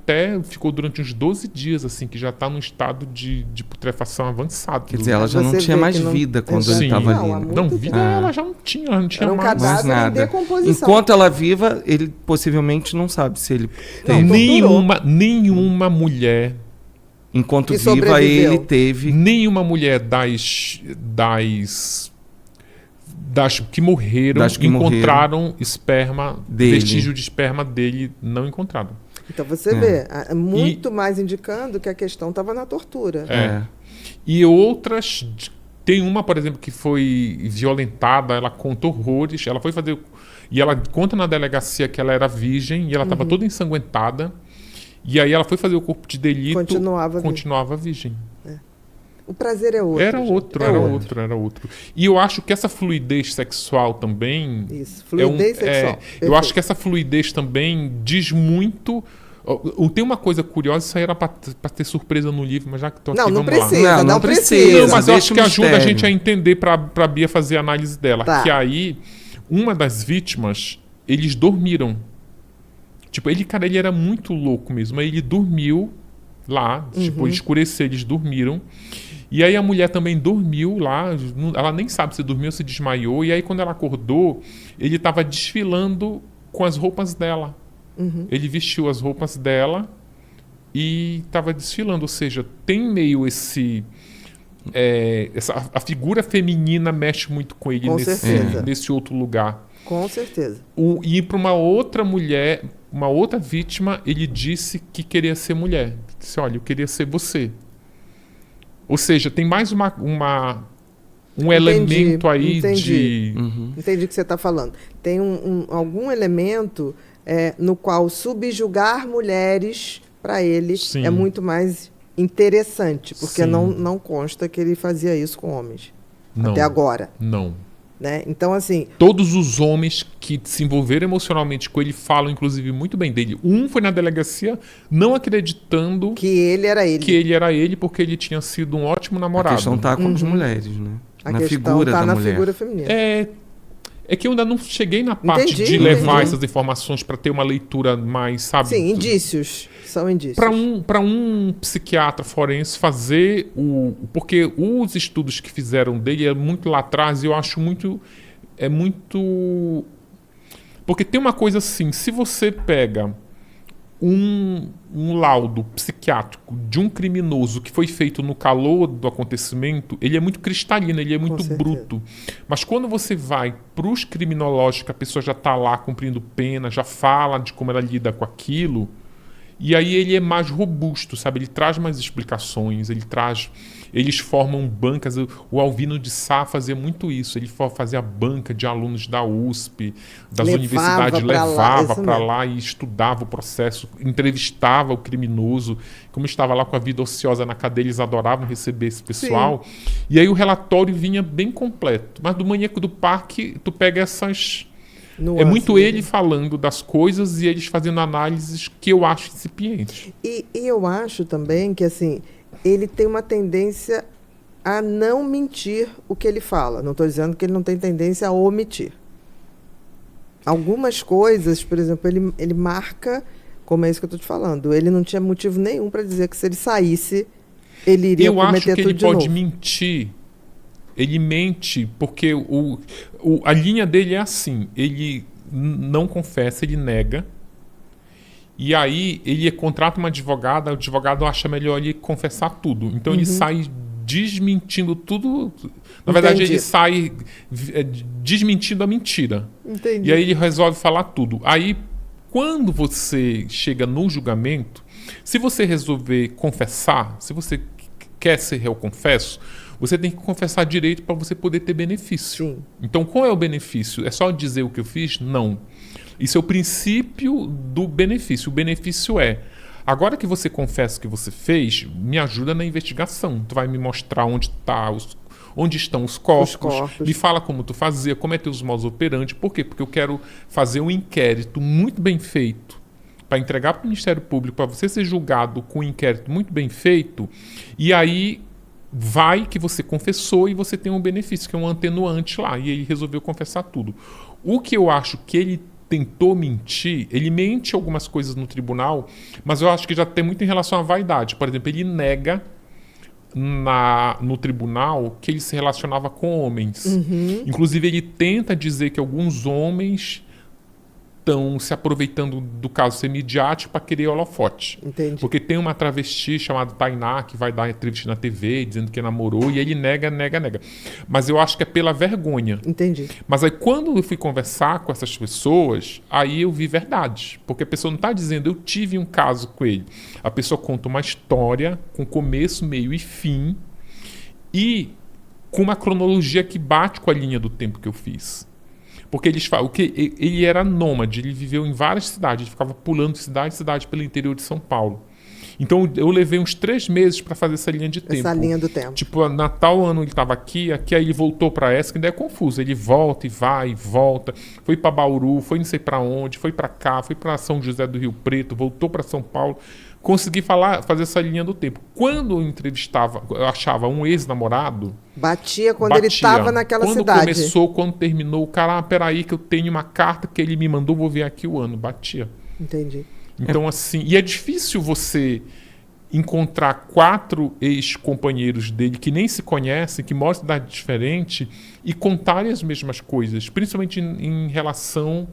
ficou durante uns 12 dias, assim, que já está num estado de putrefação avançado. Quer dizer, ela já não Você tinha vê mais que não- vida quando Exato. ele estava Não, há ali. muito Não, tempo. vida ela já não tinha Era um mais. Mais cadáver em nada. decomposição. Enquanto ela viva, ele possivelmente não sabe se ele teve. Nenhuma mulher, Enquanto Que viva, sobreviveu. ele teve. nenhuma mulher das que morreram Das que encontraram esperma, Dele. vestígio de esperma dele não encontrado. Então você vê, é muito mais indicando que a questão estava na tortura. E outras, tem uma, por exemplo, que foi violentada, ela conta horrores, ela foi fazer, e ela conta na delegacia que ela era virgem e ela estava toda ensanguentada, e aí ela foi fazer o corpo de delito, continuava virgem. O prazer é outro. Era gente. outro. E eu acho que essa fluidez sexual também... Isso, fluidez sexual. Eu acho que essa fluidez também diz muito... Tem uma coisa curiosa, isso aí era para ter surpresa no livro, mas já que estou aqui, Não vamos lá. precisa, não precisa. Não, mas eu deixa acho que o ajuda a mistério. gente a entender para a Bia fazer a análise dela. Tá. Que aí, uma das vítimas, eles dormiram. Tipo, ele era muito louco mesmo. Aí ele dormiu lá, tipo, escureceu, eles dormiram. E aí a mulher também dormiu lá, ela nem sabe se dormiu ou se desmaiou. E aí quando ela acordou, ele estava desfilando com as roupas dela. Ele vestiu as roupas dela e estava desfilando. Ou seja, tem meio a figura feminina mexe muito com ele Com certeza. nesse outro lugar. Com certeza. E para uma outra mulher, uma outra vítima, ele disse que queria ser mulher. Ele disse, olha, eu queria ser você. Ou seja, tem mais um elemento aí entendi. de... Entendi o que você está falando. Tem algum elemento no qual subjugar mulheres, para ele, Sim. é muito mais interessante, porque Sim. não consta que ele fazia isso com homens. Não, Até agora. Não. Né? Então, assim... Todos os homens que se envolveram emocionalmente com ele falam, inclusive, muito bem dele. Um foi na delegacia não acreditando que ele era ele. Porque ele tinha sido um ótimo A namorado. questão está com as mulheres, né? A na questão figura tá da na mulher. figura feminina. É que eu ainda não cheguei na parte Entendi, de levar entendi. essas informações para ter uma leitura mais, sabe? Sim, indícios. São indícios. Para um psiquiatra forense fazer porque os estudos que fizeram dele é muito lá atrás e eu acho muito... Porque tem uma coisa assim, se você pega um laudo psiquiátrico de um criminoso que foi feito no calor do acontecimento, ele é muito cristalino, ele é muito certeza. bruto. Mas quando você vai para os criminológicos, a pessoa já está lá cumprindo pena, já fala de como ela lida com aquilo, e aí ele é mais robusto, sabe? Ele traz mais explicações, eles formam bancas. O Alvino de Sá fazia muito isso. Ele fazia banca de alunos da USP, das universidades, levava para lá e estudava o processo, entrevistava o criminoso. Como estava lá com a vida ociosa na cadeia, eles adoravam receber esse pessoal. Sim. E aí o relatório vinha bem completo. Mas do Maníaco do Parque, tu pega essas... Nuance, é muito ele falando das coisas e eles fazendo análises que eu acho incipientes. E eu acho também que, assim, ele tem uma tendência a não mentir o que ele fala. Não estou dizendo que ele não tem tendência a omitir. Algumas coisas, por exemplo, ele marca, como é isso que eu estou te falando, ele não tinha motivo nenhum para dizer que se ele saísse, ele iria cometer tudo de novo. Eu acho que ele pode mentir. Ele mente porque a linha dele é assim, ele não confessa, ele nega, e aí ele contrata uma advogada, o advogado acha melhor ele confessar tudo. Então ele sai desmentindo tudo. Na verdade, ele sai desmentindo a mentira. Entendi. E aí ele resolve falar tudo. Aí, quando você chega no julgamento, se você resolver confessar, se você quer ser réu confesso, você tem que confessar direito para você poder ter benefício. Sim. Então, qual é o benefício? É só dizer o que eu fiz? Não. Isso é o princípio do benefício. O benefício é: agora que você confessa o que você fez, me ajuda na investigação. Tu vai me mostrar onde estão os corpos, me fala como tu fazia, como é teus modus operandi. Por quê? Porque eu quero fazer um inquérito muito bem feito para entregar para o Ministério Público, para você ser julgado com um inquérito muito bem feito, e aí vai que você confessou e você tem um benefício, que é um atenuante lá, e ele resolveu confessar tudo. O que eu acho que ele tentou mentir, ele mente algumas coisas no tribunal, mas eu acho que já tem muito em relação à vaidade. Por exemplo, ele nega no tribunal que ele se relacionava com homens. Inclusive, ele tenta dizer que alguns homens estão se aproveitando do caso ser midiático para querer holofote. Entendi. Porque tem uma travesti chamada Tainá que vai dar entrevista na TV dizendo que namorou, e ele nega. Mas eu acho que é pela vergonha. Entendi. Mas aí quando eu fui conversar com essas pessoas, aí eu vi verdade. Porque a pessoa não está dizendo eu tive um caso com ele. A pessoa conta uma história com começo, meio e fim, e com uma cronologia que bate com a linha do tempo que eu fiz. Porque eles falam que ele era nômade, ele viveu em várias cidades, ele ficava pulando de cidade em cidade pelo interior de São Paulo. Então eu levei uns 3 meses para fazer essa linha de tempo. Essa linha do tempo. Tipo, Natal, ano ele estava aqui, aí ele voltou para essa, que ainda é confuso. Ele volta e vai e volta. Foi para Bauru, foi não sei para onde, foi para cá, foi para São José do Rio Preto, voltou para São Paulo. Consegui fazer essa linha do tempo. Quando eu entrevistava, eu achava um ex-namorado... Batia quando ele estava naquela cidade. Quando começou, quando terminou, o cara, peraí que eu tenho uma carta que ele me mandou, vou ver aqui o ano. Batia. Entendi. Então, assim... E é difícil você encontrar 4 ex-companheiros dele que nem se conhecem, que moram em cidade diferente, e contarem as mesmas coisas. Principalmente em relação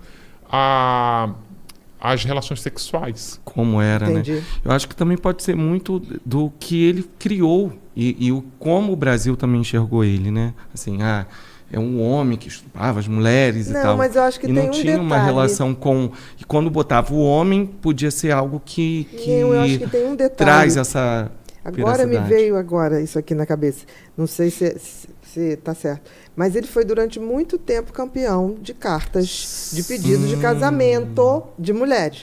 às relações sexuais. Como era, Entendi. né? Eu acho que também pode ser muito do que ele criou e como o Brasil também enxergou ele, né? Assim, é um homem que estuprava as mulheres e tal. Não, mas eu acho que e tem não um tinha uma detalhe. relação com... E quando botava o homem, podia ser algo que Eu acho que tem um detalhe. traz essa Agora me veracidade. veio isso aqui na cabeça. Não sei se está certo. Mas ele foi durante muito tempo campeão de cartas de pedido de casamento de mulheres.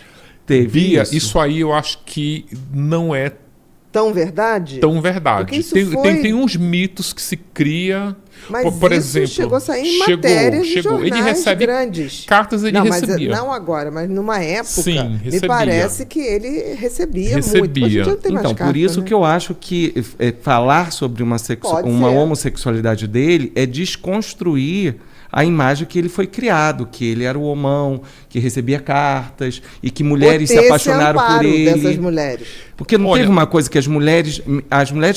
Teve Bia, isso aí eu acho que não é Tão verdade? tão verdade. Porque isso Tem uns mitos que se cria. Mas por isso exemplo, chegou a sair em matérias de jornais ele recebe grandes. cartas, ele recebia. Não agora, mas numa época, Sim, me recebia. parece que ele recebia muito. Hoje em dia não tem mais Então, carta, por isso né? que eu acho que falar sobre uma Pode ser. homossexualidade dele é desconstruir a imagem que ele foi criado, que ele era o homão, que recebia cartas e que mulheres se apaixonaram por ele. Dessas mulheres. Porque não teve uma coisa que as mulheres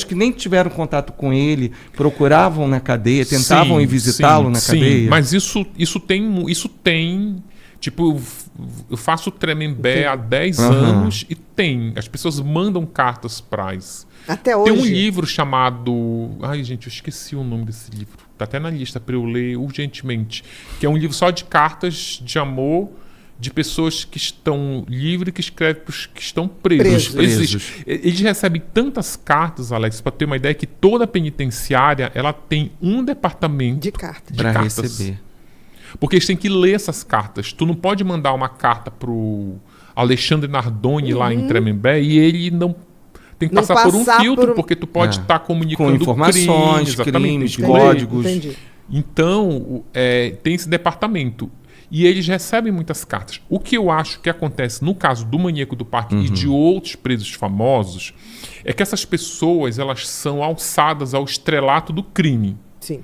que nem tiveram contato com ele procuravam na cadeia, tentavam ir visitá-lo na cadeia. Sim, mas isso tem tipo, eu faço Tremembé há 10 anos e as pessoas mandam cartas para isso. Até hoje. Tem um livro chamado... Ai, gente, eu esqueci o nome desse livro. Tá até na lista para eu ler urgentemente. Que é um livro só de cartas de amor de pessoas que estão livres, que escrevem para os que estão presos. Eles recebem tantas cartas, Alex, para ter uma ideia, que toda penitenciária ela tem um departamento de cartas. Para receber. Porque eles têm que ler essas cartas. Tu não pode mandar uma carta pro Alexandre Nardoni lá em Tremembé e ele não... Tem que passar por um filtro, porque tu pode estar comunicando com informações, crimes, códigos. Entendi. Então, tem esse departamento. E eles recebem muitas cartas. O que eu acho que acontece no caso do Maníaco do Parque e de outros presos famosos é que essas pessoas elas são alçadas ao estrelato do crime. Sim.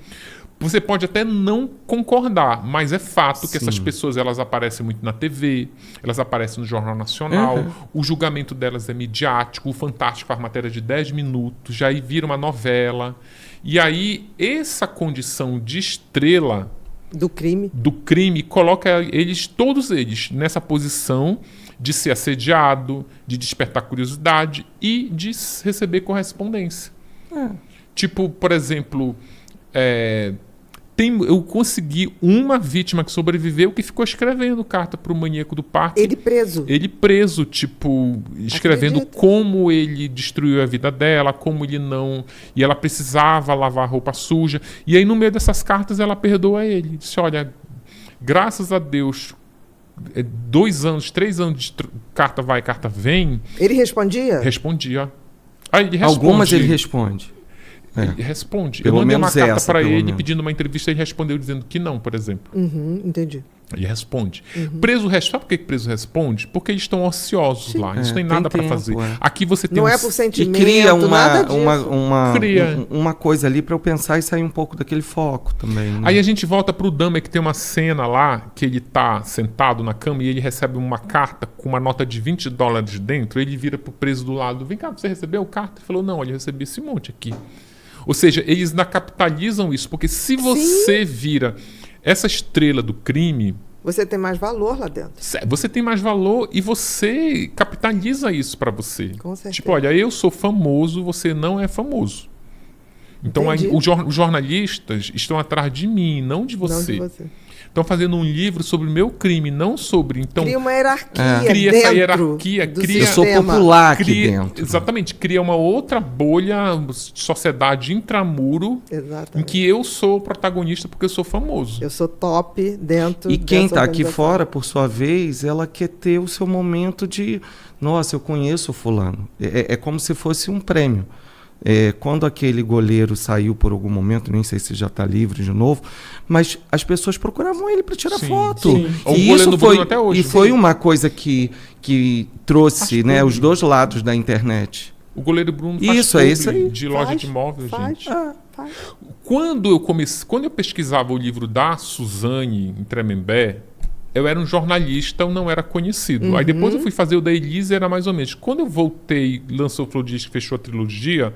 Você pode até não concordar, mas é fato que essas pessoas elas aparecem muito na TV, elas aparecem no Jornal Nacional, o julgamento delas é midiático, o Fantástico faz matéria de 10 minutos, já aí vira uma novela. E aí, essa condição de estrela do crime coloca todos eles, nessa posição de ser assediado, de despertar curiosidade e de receber correspondência. Tipo, por exemplo, eu consegui uma vítima que sobreviveu que ficou escrevendo carta pro maníaco do parque. Ele preso, tipo, escrevendo como ele destruiu a vida dela, como ele não... E ela precisava lavar roupa suja. E aí, no meio dessas cartas, ela perdoa ele. Disse, olha, graças a Deus, 2 anos, 3 anos de carta vai, carta vem... Ele respondia? Respondia. Aí ele responde. Algumas ele responde. Ele responde. Pelo eu mandei menos uma carta essa, para ele menos. pedindo uma entrevista e ele respondeu dizendo que não, por exemplo. Entendi. Ele responde. Preso responde. Sabe por que preso responde? Porque eles estão ociosos lá. Eles não têm nada para fazer. Aqui você tem não é por sentimento, e cria nada uma coisa ali para eu pensar e sair um pouco daquele foco também. Né? Aí a gente volta pro Dahmer, que tem uma cena lá que ele tá sentado na cama e ele recebe uma carta com uma nota de $20 dentro. Ele vira pro preso do lado. Vem cá, você recebeu a carta? Ele falou, não, eu recebi esse monte aqui. Ou seja, eles ainda capitalizam isso, porque se você vira essa estrela do crime... Você tem mais valor lá dentro. Você tem mais valor e você capitaliza isso para você. Com certeza. Tipo, olha, eu sou famoso, você não é famoso. Então, os jornalistas estão atrás de mim, não de você. Não de você. Estão fazendo um livro sobre o meu crime, não sobre... Então, cria uma hierarquia cria essa hierarquia. Eu sou popular aqui dentro. Exatamente. Cria uma outra bolha, sociedade intramuro, exatamente. em que eu sou o protagonista porque eu sou famoso. Eu sou top dentro E quem está aqui organização. fora, por sua vez, ela quer ter o seu momento de... Nossa, eu conheço o fulano. É como se fosse um prêmio. Quando aquele goleiro saiu por algum momento, nem sei se já está livre de novo, mas as pessoas procuravam ele para tirar foto. Sim. E isso foi, até hoje, foi uma coisa que trouxe, né, os dois lados da internet. O goleiro Bruno faz isso aí. De loja de imóveis, gente. Faz. Quando eu pesquisava o livro da Suzane em Tremembé, eu era um jornalista, eu não era conhecido. Aí depois eu fui fazer o da Elise, era mais ou menos. Quando eu voltei, lançou o Flodis, que fechou a trilogia,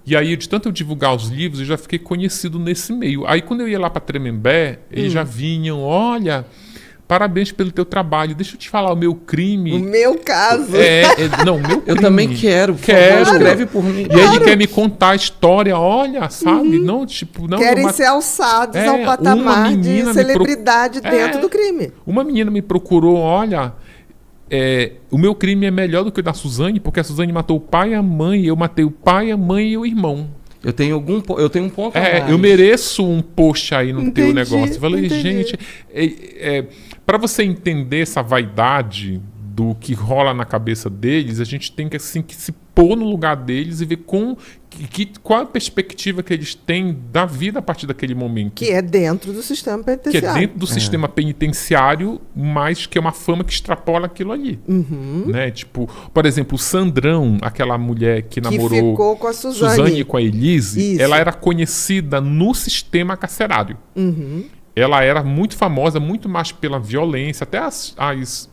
e aí de tanto eu divulgar os livros, eu já fiquei conhecido nesse meio. Aí quando eu ia lá para Tremembé, eles já vinham, olha, parabéns pelo teu trabalho, deixa eu te falar, o meu crime... O meu caso. Não, meu crime. Eu também quero. Escreve por mim. E ele quer me contar a história, olha, sabe? Não, tipo, não. Querem ser alçados ao patamar de celebridade dentro do crime. Uma menina me procurou, olha, o meu crime é melhor do que o da Suzane, porque a Suzane matou o pai e a mãe, eu matei o pai, a mãe e o irmão. Eu tenho um ponto a mais. Eu mereço um post aí no teu negócio. Eu falei, gente, para você entender essa vaidade do que rola na cabeça deles, a gente tem que, assim, que se pôr no lugar deles e ver qual a perspectiva que eles têm da vida a partir daquele momento. Que é dentro do sistema penitenciário. Que é dentro do sistema penitenciário, mas que é uma fama que extrapola aquilo ali. Né? Tipo, por exemplo, o Sandrão, aquela mulher que namorou ficou com a Suzane e com a Elise, ela era conhecida no sistema carcerário. Ela era muito famosa, muito mais pela violência, até as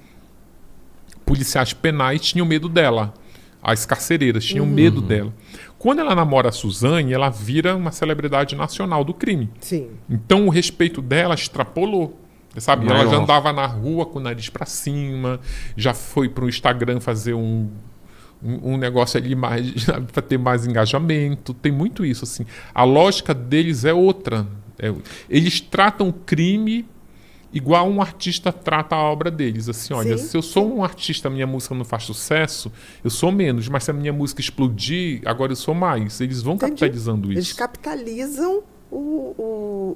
policiais penais tinham medo dela. As carcereiras tinham medo dela. Quando ela namora a Suzane, ela vira uma celebridade nacional do crime. Sim. Então o respeito dela extrapolou. Sabe? Maior. Ela já andava na rua com o nariz pra cima, já foi pro Instagram fazer um negócio ali mais para ter mais engajamento. Tem muito isso, assim. A lógica deles é outra. Eles tratam o crime igual um artista trata a obra deles. Assim, olha, se eu sou um artista, a minha música não faz sucesso, eu sou menos. Mas se a minha música explodir, agora eu sou mais. Eles vão capitalizando isso. Eles capitalizam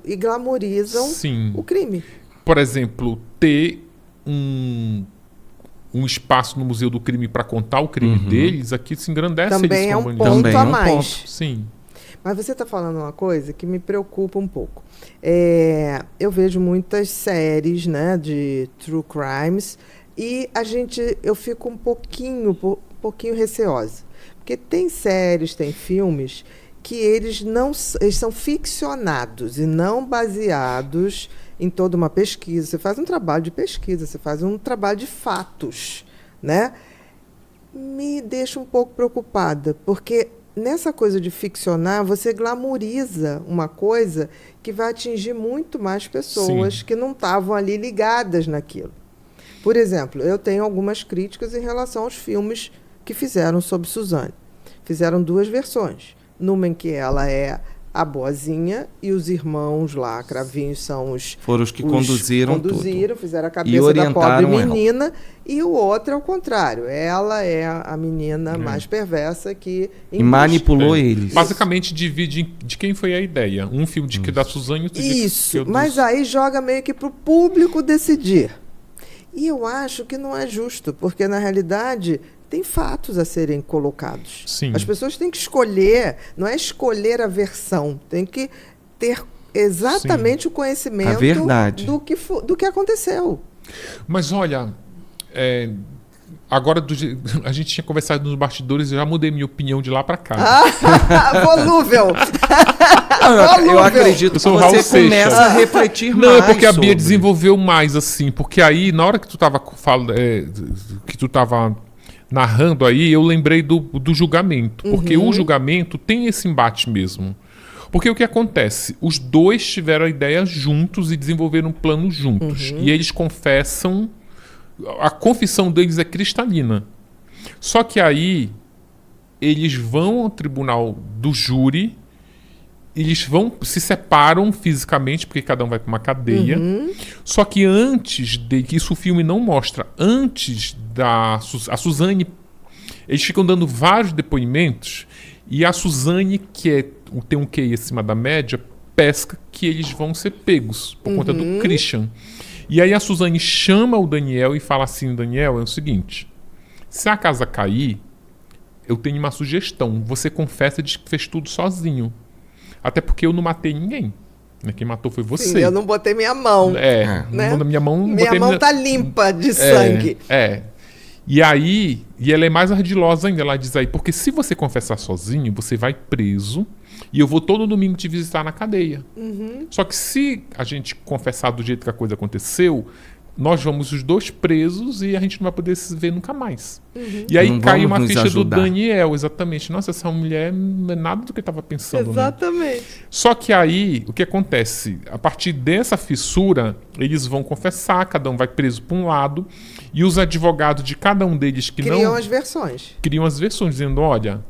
e glamorizam o crime. Por exemplo, ter um espaço no Museu do Crime para contar o crime deles, aqui se engrandece. Também eles é um ponto a mais. Sim. Mas você está falando uma coisa que me preocupa um pouco. Eu vejo muitas séries, né, de true crimes e eu fico um pouquinho receosa. Porque tem séries, tem filmes que eles são ficcionados e não baseados em toda uma pesquisa. Você faz um trabalho de pesquisa, você faz um trabalho de fatos, né? Me deixa um pouco preocupada, porque nessa coisa de ficcionar, você glamoriza uma coisa que vai atingir muito mais pessoas que não estavam ali ligadas naquilo. Por exemplo, eu tenho algumas críticas em relação aos filmes que fizeram sobre Suzane. Fizeram 2 versões. Numa em que ela é a boazinha e os irmãos lá, cravinhos, são os... Foram os que conduziram tudo. Fizeram a cabeça da pobre menina. E o outro é o contrário. Ela é a menina mais perversa que... E manipulou eles. Basicamente divide de quem foi a ideia. Um filme da Suzane e outro Isso, mas aí joga meio que para o público decidir. E eu acho que não é justo, porque na realidade tem fatos a serem colocados. Sim. As pessoas têm que escolher, não é escolher a versão, tem que ter exatamente o conhecimento a verdade do que aconteceu. Mas olha, agora a gente tinha conversado nos bastidores, eu já mudei minha opinião de lá para cá. Volúvel! Eu acredito que você começa a refletir mais. Não, é porque a Bia desenvolveu mais, assim, porque aí, na hora que tu tava narrando aí, eu lembrei do julgamento. Porque o julgamento tem esse embate mesmo. Porque o que acontece? Os dois tiveram a ideia juntos e desenvolveram um plano juntos. E eles confessam... A confissão deles é cristalina. Só que aí, eles vão ao tribunal do júri, eles se separam fisicamente, porque cada um vai para uma cadeia. Só que antes que isso o filme não mostra, antes a Suzane, eles ficam dando vários depoimentos, e a Suzane, que tem um QI acima da média, pesca que eles vão ser pegos por conta do Christian. E aí a Suzane chama o Daniel e fala assim: Daniel, é o seguinte, se a casa cair, eu tenho uma sugestão, você confessa de que fez tudo sozinho. Até porque eu não matei ninguém. Quem matou foi você. Sim, eu não botei minha mão. Né? Minha mão tá limpa de sangue. E aí, ela é mais ardilosa ainda. Ela diz aí, porque se você confessar sozinho, você vai preso e eu vou todo domingo te visitar na cadeia. Só que se a gente confessar do jeito que a coisa aconteceu, nós vamos os dois presos e a gente não vai poder se ver nunca mais. E aí cai uma ficha do Daniel, exatamente. Nossa, essa mulher não é nada do que eu estava pensando. Exatamente. Né? Só que aí, o que acontece? A partir dessa fissura, eles vão confessar, cada um vai preso para um lado, e os advogados de cada um deles criam as versões. Criam as versões, dizendo, olha,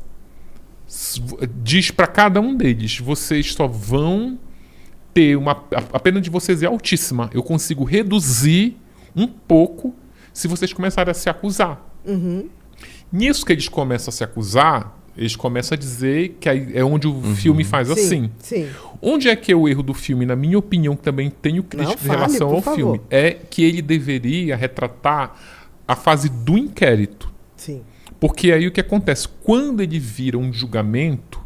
diz para cada um deles, vocês só vão... a pena de vocês é altíssima. Eu consigo reduzir um pouco se vocês começarem a se acusar. Nisso que eles começam a se acusar, eles começam a dizer que é onde o filme faz assim. Sim. Onde é que é o erro do filme, na minha opinião, que também tenho crítica em relação ao filme, é que ele deveria retratar a fase do inquérito. Sim. Porque aí o que acontece? Quando ele vira um julgamento,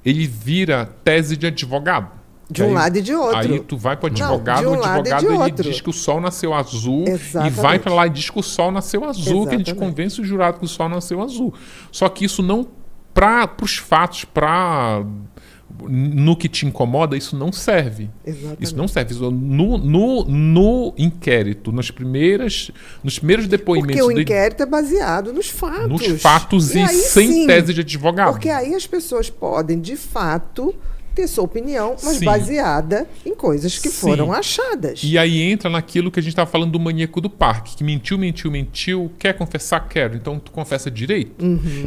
ele vira tese de advogado. De um lado e de outro. Aí tu vai para o advogado, o advogado ele diz que o sol nasceu azul. Exatamente. E vai para lá e diz que o sol nasceu azul, Exatamente. que a gente convence o jurado que o sol nasceu azul. Só que isso não, para os fatos, no que te incomoda, isso não serve. Exatamente. Isso não serve. No inquérito, nos primeiros depoimentos... Porque o inquérito é baseado nos fatos. Nos fatos e sem tese de advogado. Porque aí as pessoas podem, de fato... ter sua opinião, mas Sim. baseada em coisas que Sim. foram achadas. E aí entra naquilo que a gente estava falando do maníaco do parque, que mentiu, quer confessar? Quero. Então tu confessa direito.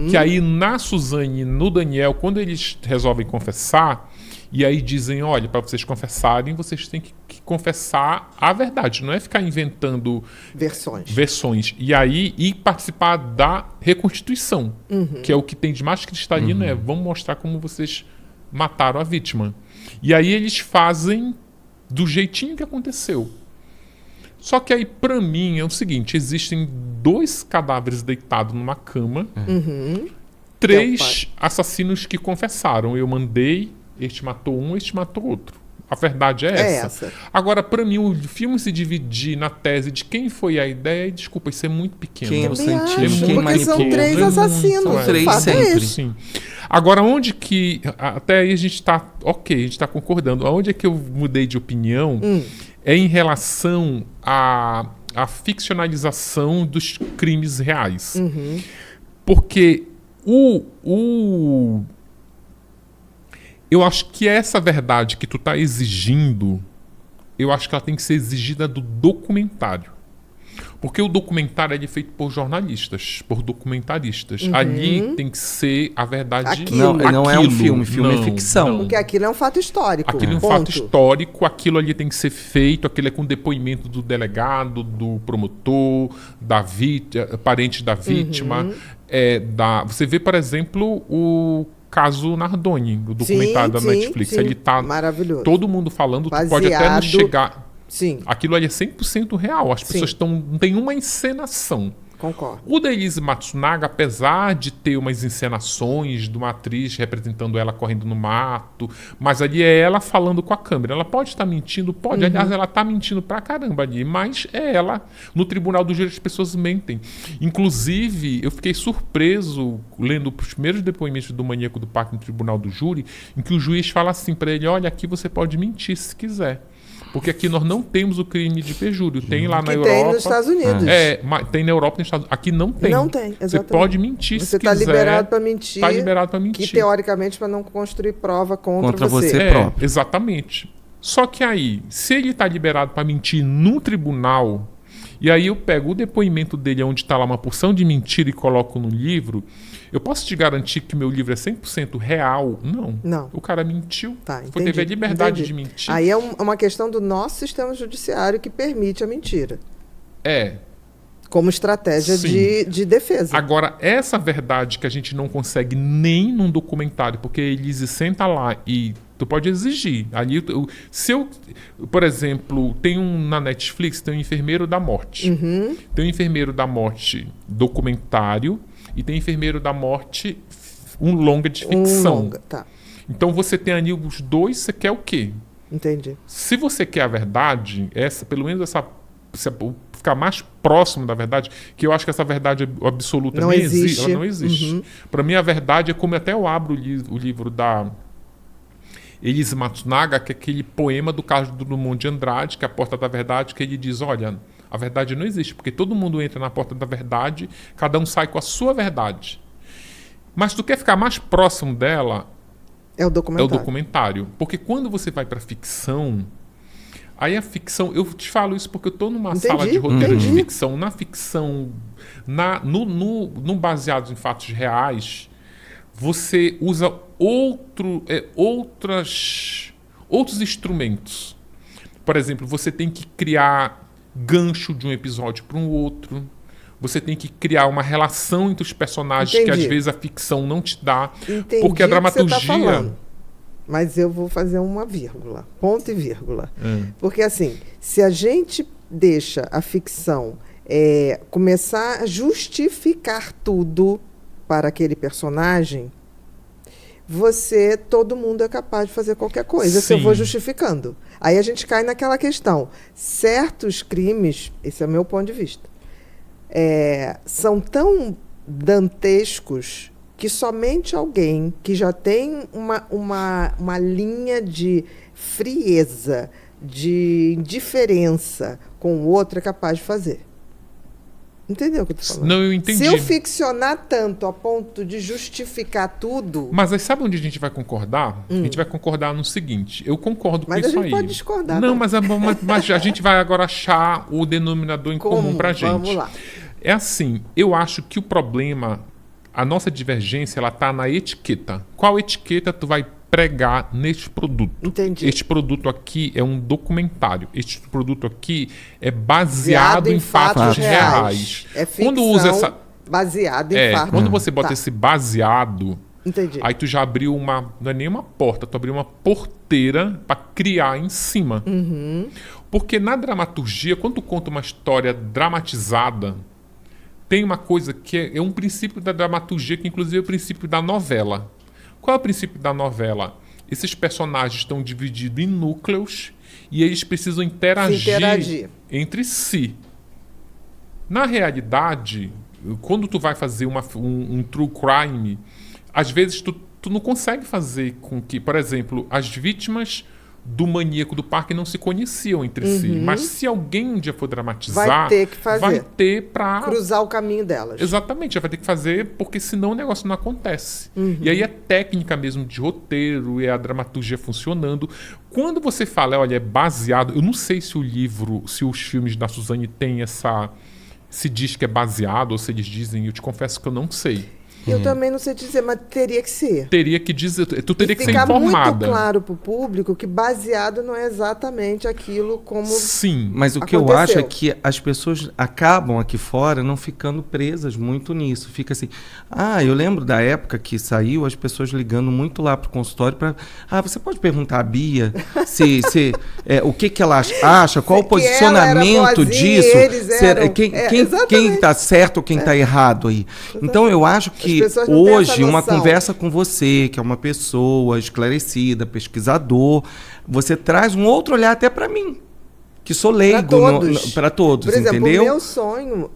Que aí na Suzane e no Daniel, quando eles resolvem confessar, e aí dizem, olha, para vocês confessarem, vocês têm que confessar a verdade, não é ficar inventando versões. E aí participar da reconstituição, que é o que tem de mais cristalino, vamos mostrar como vocês mataram a vítima. E aí eles fazem do jeitinho que aconteceu. Só que aí, pra mim, é o seguinte, existem 2 cadáveres deitados numa cama, 3 assassinos que confessaram. Eu mandei, este matou um, este matou outro. A verdade é essa. Agora, pra mim, o filme se dividir na tese de quem foi a ideia, desculpa, isso é muito pequeno. Quem eu senti, porque são 3 assassinos. 3 sempre. Sim. Agora, onde que... Até aí a gente está... Ok, a gente está concordando. Onde é que eu mudei de opinião é em relação à ficcionalização dos crimes reais. Porque eu acho que essa verdade que tu está exigindo, eu acho que ela tem que ser exigida do documentário. Porque o documentário é feito por jornalistas, por documentaristas. Ali tem que ser a verdade. Não é um filme, é ficção. Porque aquilo é um fato histórico. Aquilo é um fato histórico, aquilo ali tem que ser feito, aquilo é com depoimento do delegado, do promotor, parente da vítima. Você vê, por exemplo, o caso Nardoni, o documentário da Netflix. Ele tá maravilhoso. Todo mundo falando, tu pode até não chegar... Sim. Aquilo ali é 100% real. As pessoas não tem uma encenação. Concordo. O da Elise Matsunaga, apesar de ter umas encenações de uma atriz representando ela correndo no mato, mas ali é ela falando com a câmera. Ela pode estar mentindo? Pode. Aliás, ela está mentindo pra caramba ali, mas é ela. No tribunal do júri as pessoas mentem. Inclusive, eu fiquei surpreso lendo os primeiros depoimentos do Maníaco do Parque no tribunal do júri, em que o juiz fala assim para ele, olha, aqui você pode mentir se quiser. Porque aqui nós não temos o crime de perjúrio. Tem lá na Europa. Tem nos Estados Unidos. Tem na Europa e nos Estados Unidos. Aqui não tem. Não tem, exatamente. Você pode mentir se quiser. Você está liberado para mentir. Está liberado para mentir. Que, teoricamente, para não construir prova contra você próprio. Exatamente. Só que aí, se ele está liberado para mentir num tribunal, e aí eu pego o depoimento dele, onde está lá uma porção de mentira e coloco no livro, eu posso te garantir que meu livro é 100% real? Não. O cara mentiu. Teve a liberdade de mentir. Aí é uma questão do nosso sistema judiciário que permite a mentira. Como estratégia de defesa. Agora, essa verdade que a gente não consegue nem num documentário, porque a Elise senta lá e tu pode exigir. Ali, por exemplo, na Netflix tem um Enfermeiro da Morte. Tem um Enfermeiro da Morte documentário e tem Enfermeiro da Morte um longa de ficção. Então você tem ali os dois, você quer o quê? Entendi. Se você quer a verdade, pelo menos ficar mais próximo da verdade, que eu acho que essa verdade absoluta não nem existe. Ela não existe. Para mim, a verdade é como até eu abro o livro da Elise Matsunaga, que é aquele poema do Carlos Drummond de Andrade, que é a Porta da Verdade, que ele diz, olha, a verdade não existe, porque todo mundo entra na porta da verdade, cada um sai com a sua verdade. Mas tu quer ficar mais próximo dela, é o documentário. Porque quando você vai para ficção, aí a ficção... Eu te falo isso porque eu estou numa sala de roteiro de ficção. Na ficção, no baseado em fatos reais, você usa outros instrumentos. Por exemplo, você tem que criar gancho de um episódio para um outro. Você tem que criar uma relação entre os personagens que às vezes a ficção não te dá. Porque a dramaturgia... Você tá falando. Mas eu vou fazer uma vírgula, ponto e vírgula. Porque assim, se a gente deixa a ficção começar a justificar tudo para aquele personagem, todo mundo é capaz de fazer qualquer coisa. Se eu vou justificando. Aí a gente cai naquela questão. Certos crimes, esse é o meu ponto de vista, são tão dantescos que somente alguém que já tem uma linha de frieza, de indiferença com o outro é capaz de fazer. Entendeu o que eu tô falando? Não, eu entendi. Se eu ficcionar tanto a ponto de justificar tudo... Mas aí sabe onde a gente vai concordar? A gente vai concordar no seguinte. Eu concordo com isso aí. Mas a gente pode discordar. Não, mas a gente vai agora achar o denominador em comum pra gente. Vamos lá. É assim, eu acho que o problema, a nossa divergência, ela tá na etiqueta. Qual etiqueta tu vai pregar neste produto? Entendi. Este produto aqui é um documentário. Este produto aqui é baseado em fatos reais. É ficção quando usa essa baseado em fatos. Quando você bota esse baseado, entendi, aí tu já abriu não é nem uma porta, tu abriu uma porteira para criar em cima. Porque na dramaturgia, quando tu conta uma história dramatizada, tem uma coisa que é um princípio da dramaturgia, que inclusive é o princípio da novela. Qual é o princípio da novela? Esses personagens estão divididos em núcleos e eles precisam interagir entre si. Na realidade, quando tu vai fazer um true crime, às vezes tu tu não consegue fazer com que, por exemplo, as vítimas do maníaco do parque não se conheciam entre si. Mas se alguém um dia for dramatizar, Vai ter que fazer. vai ter pra... Cruzar o caminho delas. Exatamente, vai ter que fazer, porque senão o negócio não acontece. E aí é técnica mesmo de roteiro, é a dramaturgia funcionando. Quando você fala, olha, é baseado... Eu não sei se o livro, se os filmes da Suzane têm essa... Se diz que é baseado, ou se eles dizem, eu te confesso que eu não sei. Eu também não sei dizer, mas teria que ser. Teria que dizer, tu teria que ser ficar informada. muito claro para o público que baseado não é exatamente aquilo como... Sim. Mas o que eu acho é que as pessoas acabam aqui fora não ficando presas muito nisso. Fica assim, eu lembro da época que saiu as pessoas ligando muito lá pro consultório para... você pode perguntar à Bia o que ela acha, qual o posicionamento disso, quem está certo ou quem está errado aí. Exatamente. Então eu acho que hoje uma conversa com você, que é uma pessoa esclarecida, pesquisador, você traz um outro olhar até para mim, que sou leigo, para todos, por exemplo, entendeu? O meu sonho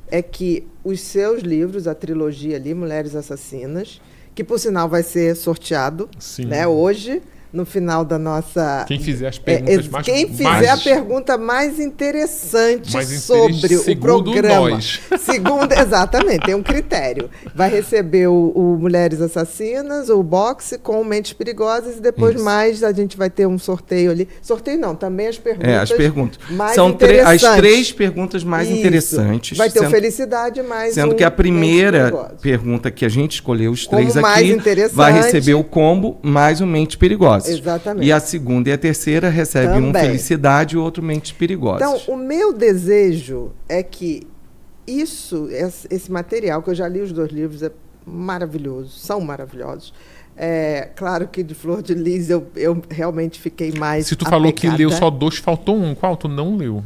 é que os seus livros, a trilogia ali, Mulheres Assassinas, que por sinal vai ser sorteado, né, hoje, no final da nossa... Quem fizer as perguntas mais... Quem fizer a pergunta mais interessante sobre o programa. Segundo, exatamente, tem um critério. Vai receber o Mulheres Assassinas, o boxe com Mentes Perigosas e depois mais a gente vai ter um sorteio ali. Sorteio não, também as perguntas. As perguntas. Mais são as 3 perguntas mais interessantes. Vai ter o Felicidade mais sendo que a primeira pergunta que a gente escolheu, os 3 aqui, vai receber o combo mais o Mente Perigosa. Exatamente. E a segunda e a terceira recebem um Felicidade e o outro Mentes Perigosas. Então, o meu desejo é que esse material, que eu já li os 2 livros, é maravilhoso, são maravilhosos. Claro que de Flor de Lis eu realmente fiquei mais Se tu falou que leu só 2, faltou um. Qual tu não leu?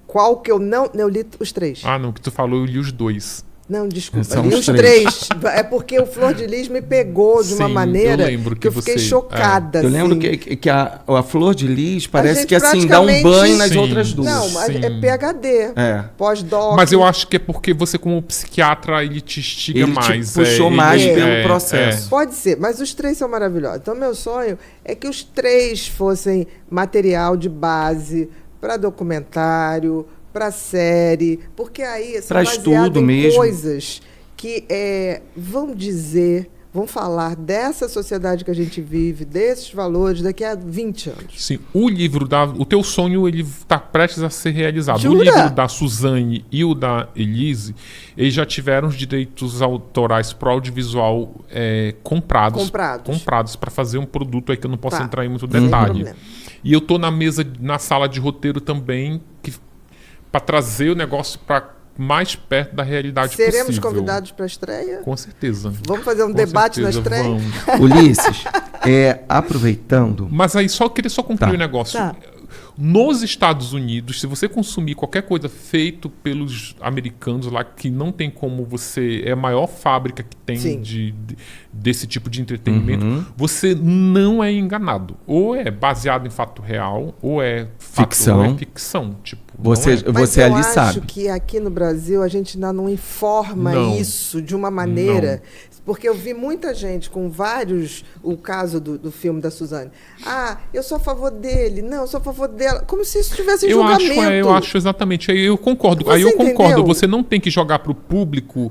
Qual que eu não... Eu li os 3. Não, que tu falou, eu li os 2. Não, desculpa, li os 3. É porque o Flor de Lis me pegou de uma maneira que eu fiquei chocada. Eu lembro que a Flor de Lis parece que assim dá um banho nas outras 2. Não, mas é PhD, pós-doc. Mas eu acho que é porque você, como psiquiatra, ele te instiga mais. Te puxou mais pelo processo. Pode ser, mas os 3 são maravilhosos. Então, meu sonho é que os 3 fossem material de base para documentário, para série, porque aí são baseadas em coisas que vão falar dessa sociedade que a gente vive, desses valores daqui a 20 anos. Sim, o teu sonho ele está prestes a ser realizado. Jura? O livro da Suzane e o da Elise, eles já tiveram os direitos autorais para o audiovisual comprados para fazer um produto aí que eu não posso entrar em muito detalhe. E eu estou na sala de roteiro também, para trazer o negócio para mais perto da realidade possível. Seremos convidados para a estreia? Com certeza. Vamos fazer um debate na estreia? Vamos. Ulisses, aproveitando... Mas aí queria concluir o negócio. Nos Estados Unidos, se você consumir qualquer coisa feito pelos americanos lá, que não tem como você... É a maior fábrica que tem desse tipo de entretenimento, você não é enganado. Ou é baseado em fato real, ou é ficção. Ou é ficção. Tipo, você ali sabe. Eu acho que aqui no Brasil a gente ainda não informa isso de uma maneira... Porque eu vi muita gente com vários... O caso do filme da Suzane. Eu sou a favor dele. Não, eu sou a favor dela. Como se isso tivesse em julgamento. Eu acho exatamente. Eu concordo. Você não tem que jogar para o público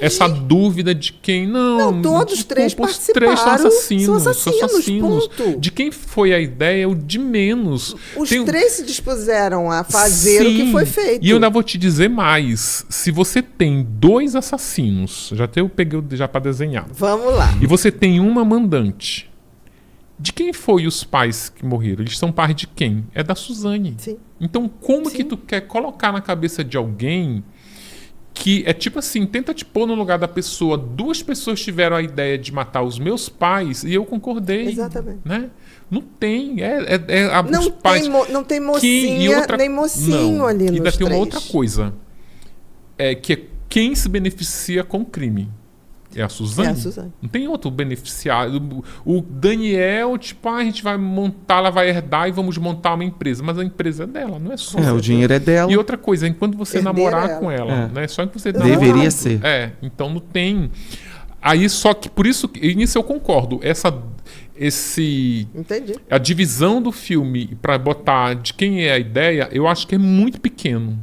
essa dúvida de quem... Não, todos 3 participaram. Os 3 são assassinos. Ponto. De quem foi a ideia, o de menos. Os 3 se dispuseram a fazer o que foi feito. E eu ainda vou te dizer mais. Se você tem 2 assassinos... Eu peguei já para desenhar. Vamos lá. E você tem uma mandante. De quem foi os pais que morreram? Eles são pais de quem? É da Suzane. Sim. Então, como que tu quer colocar na cabeça de alguém que é tipo assim, tenta te pôr no lugar da pessoa. 2 pessoas tiveram a ideia de matar os meus pais e eu concordei. Exatamente. Né? Não tem. Não tem mocinha nem mocinho ali nos 3. E ainda tem uma outra coisa. Que é quem se beneficia com o crime. É a Suzane? Não tem outro beneficiário. O Daniel, a gente vai montar, ela vai herdar e vamos montar uma empresa. Mas a empresa é dela, não é só. O dinheiro é dela. E outra coisa, enquanto você namorar com ela, né? Só que você deveria ser. Então não tem. Aí só que por isso, nisso eu concordo. Entendi. A divisão do filme para botar de quem é a ideia, eu acho que é muito pequeno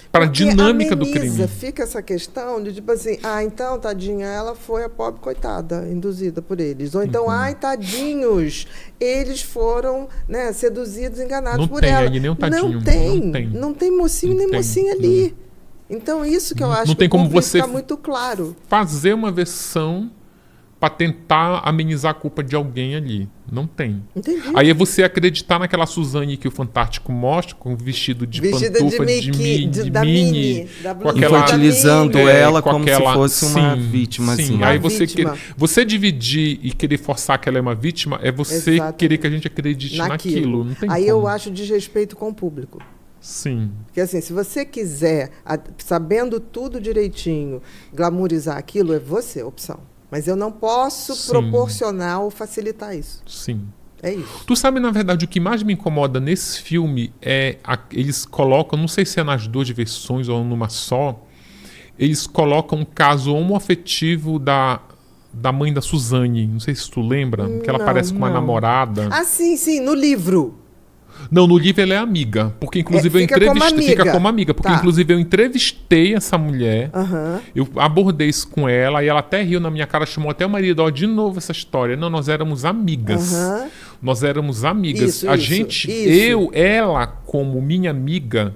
para a dinâmica do crime. Fica essa questão de tipo assim, então, tadinha, ela foi a pobre coitada, induzida por eles. Ou então, tadinhos, eles foram, né, seduzidos, enganados por ela. Não tem nem um tadinho. Não tem mocinho nem mocinha ali. Então, isso que eu acho que como você fica muito claro. Fazer uma versão para tentar amenizar a culpa de alguém ali. Não tem. Entendi. Aí é você acreditar naquela Suzane que o Fantástico mostra, com vestido de pantufa de mini, com aquela, infantilizando ela como se fosse uma vítima. Sim. Assim. Aí você dividir e querer forçar que ela é uma vítima, é você querer que a gente acredite naquilo. Não tem Aí como. eu acho desrespeito com o público. Sim. Porque assim, se você quiser, sabendo tudo direitinho, glamourizar aquilo, é você a opção. Mas eu não posso proporcionar ou facilitar isso. Sim. É isso. Tu sabe, na verdade, o que mais me incomoda nesse filme é... eles colocam, não sei se é nas duas versões ou numa só, eles colocam um caso homoafetivo da mãe da Suzane. Não sei se tu lembra, que ela parece com uma namorada. Sim, no livro. Não, no livro ela é amiga. Porque, inclusive, fica como amiga. Porque, inclusive, eu entrevistei essa mulher. Eu abordei isso com ela. E ela até riu na minha cara. Chamou até o marido. De novo essa história. Não, nós éramos amigas. Nós éramos amigas. Ela, como minha amiga,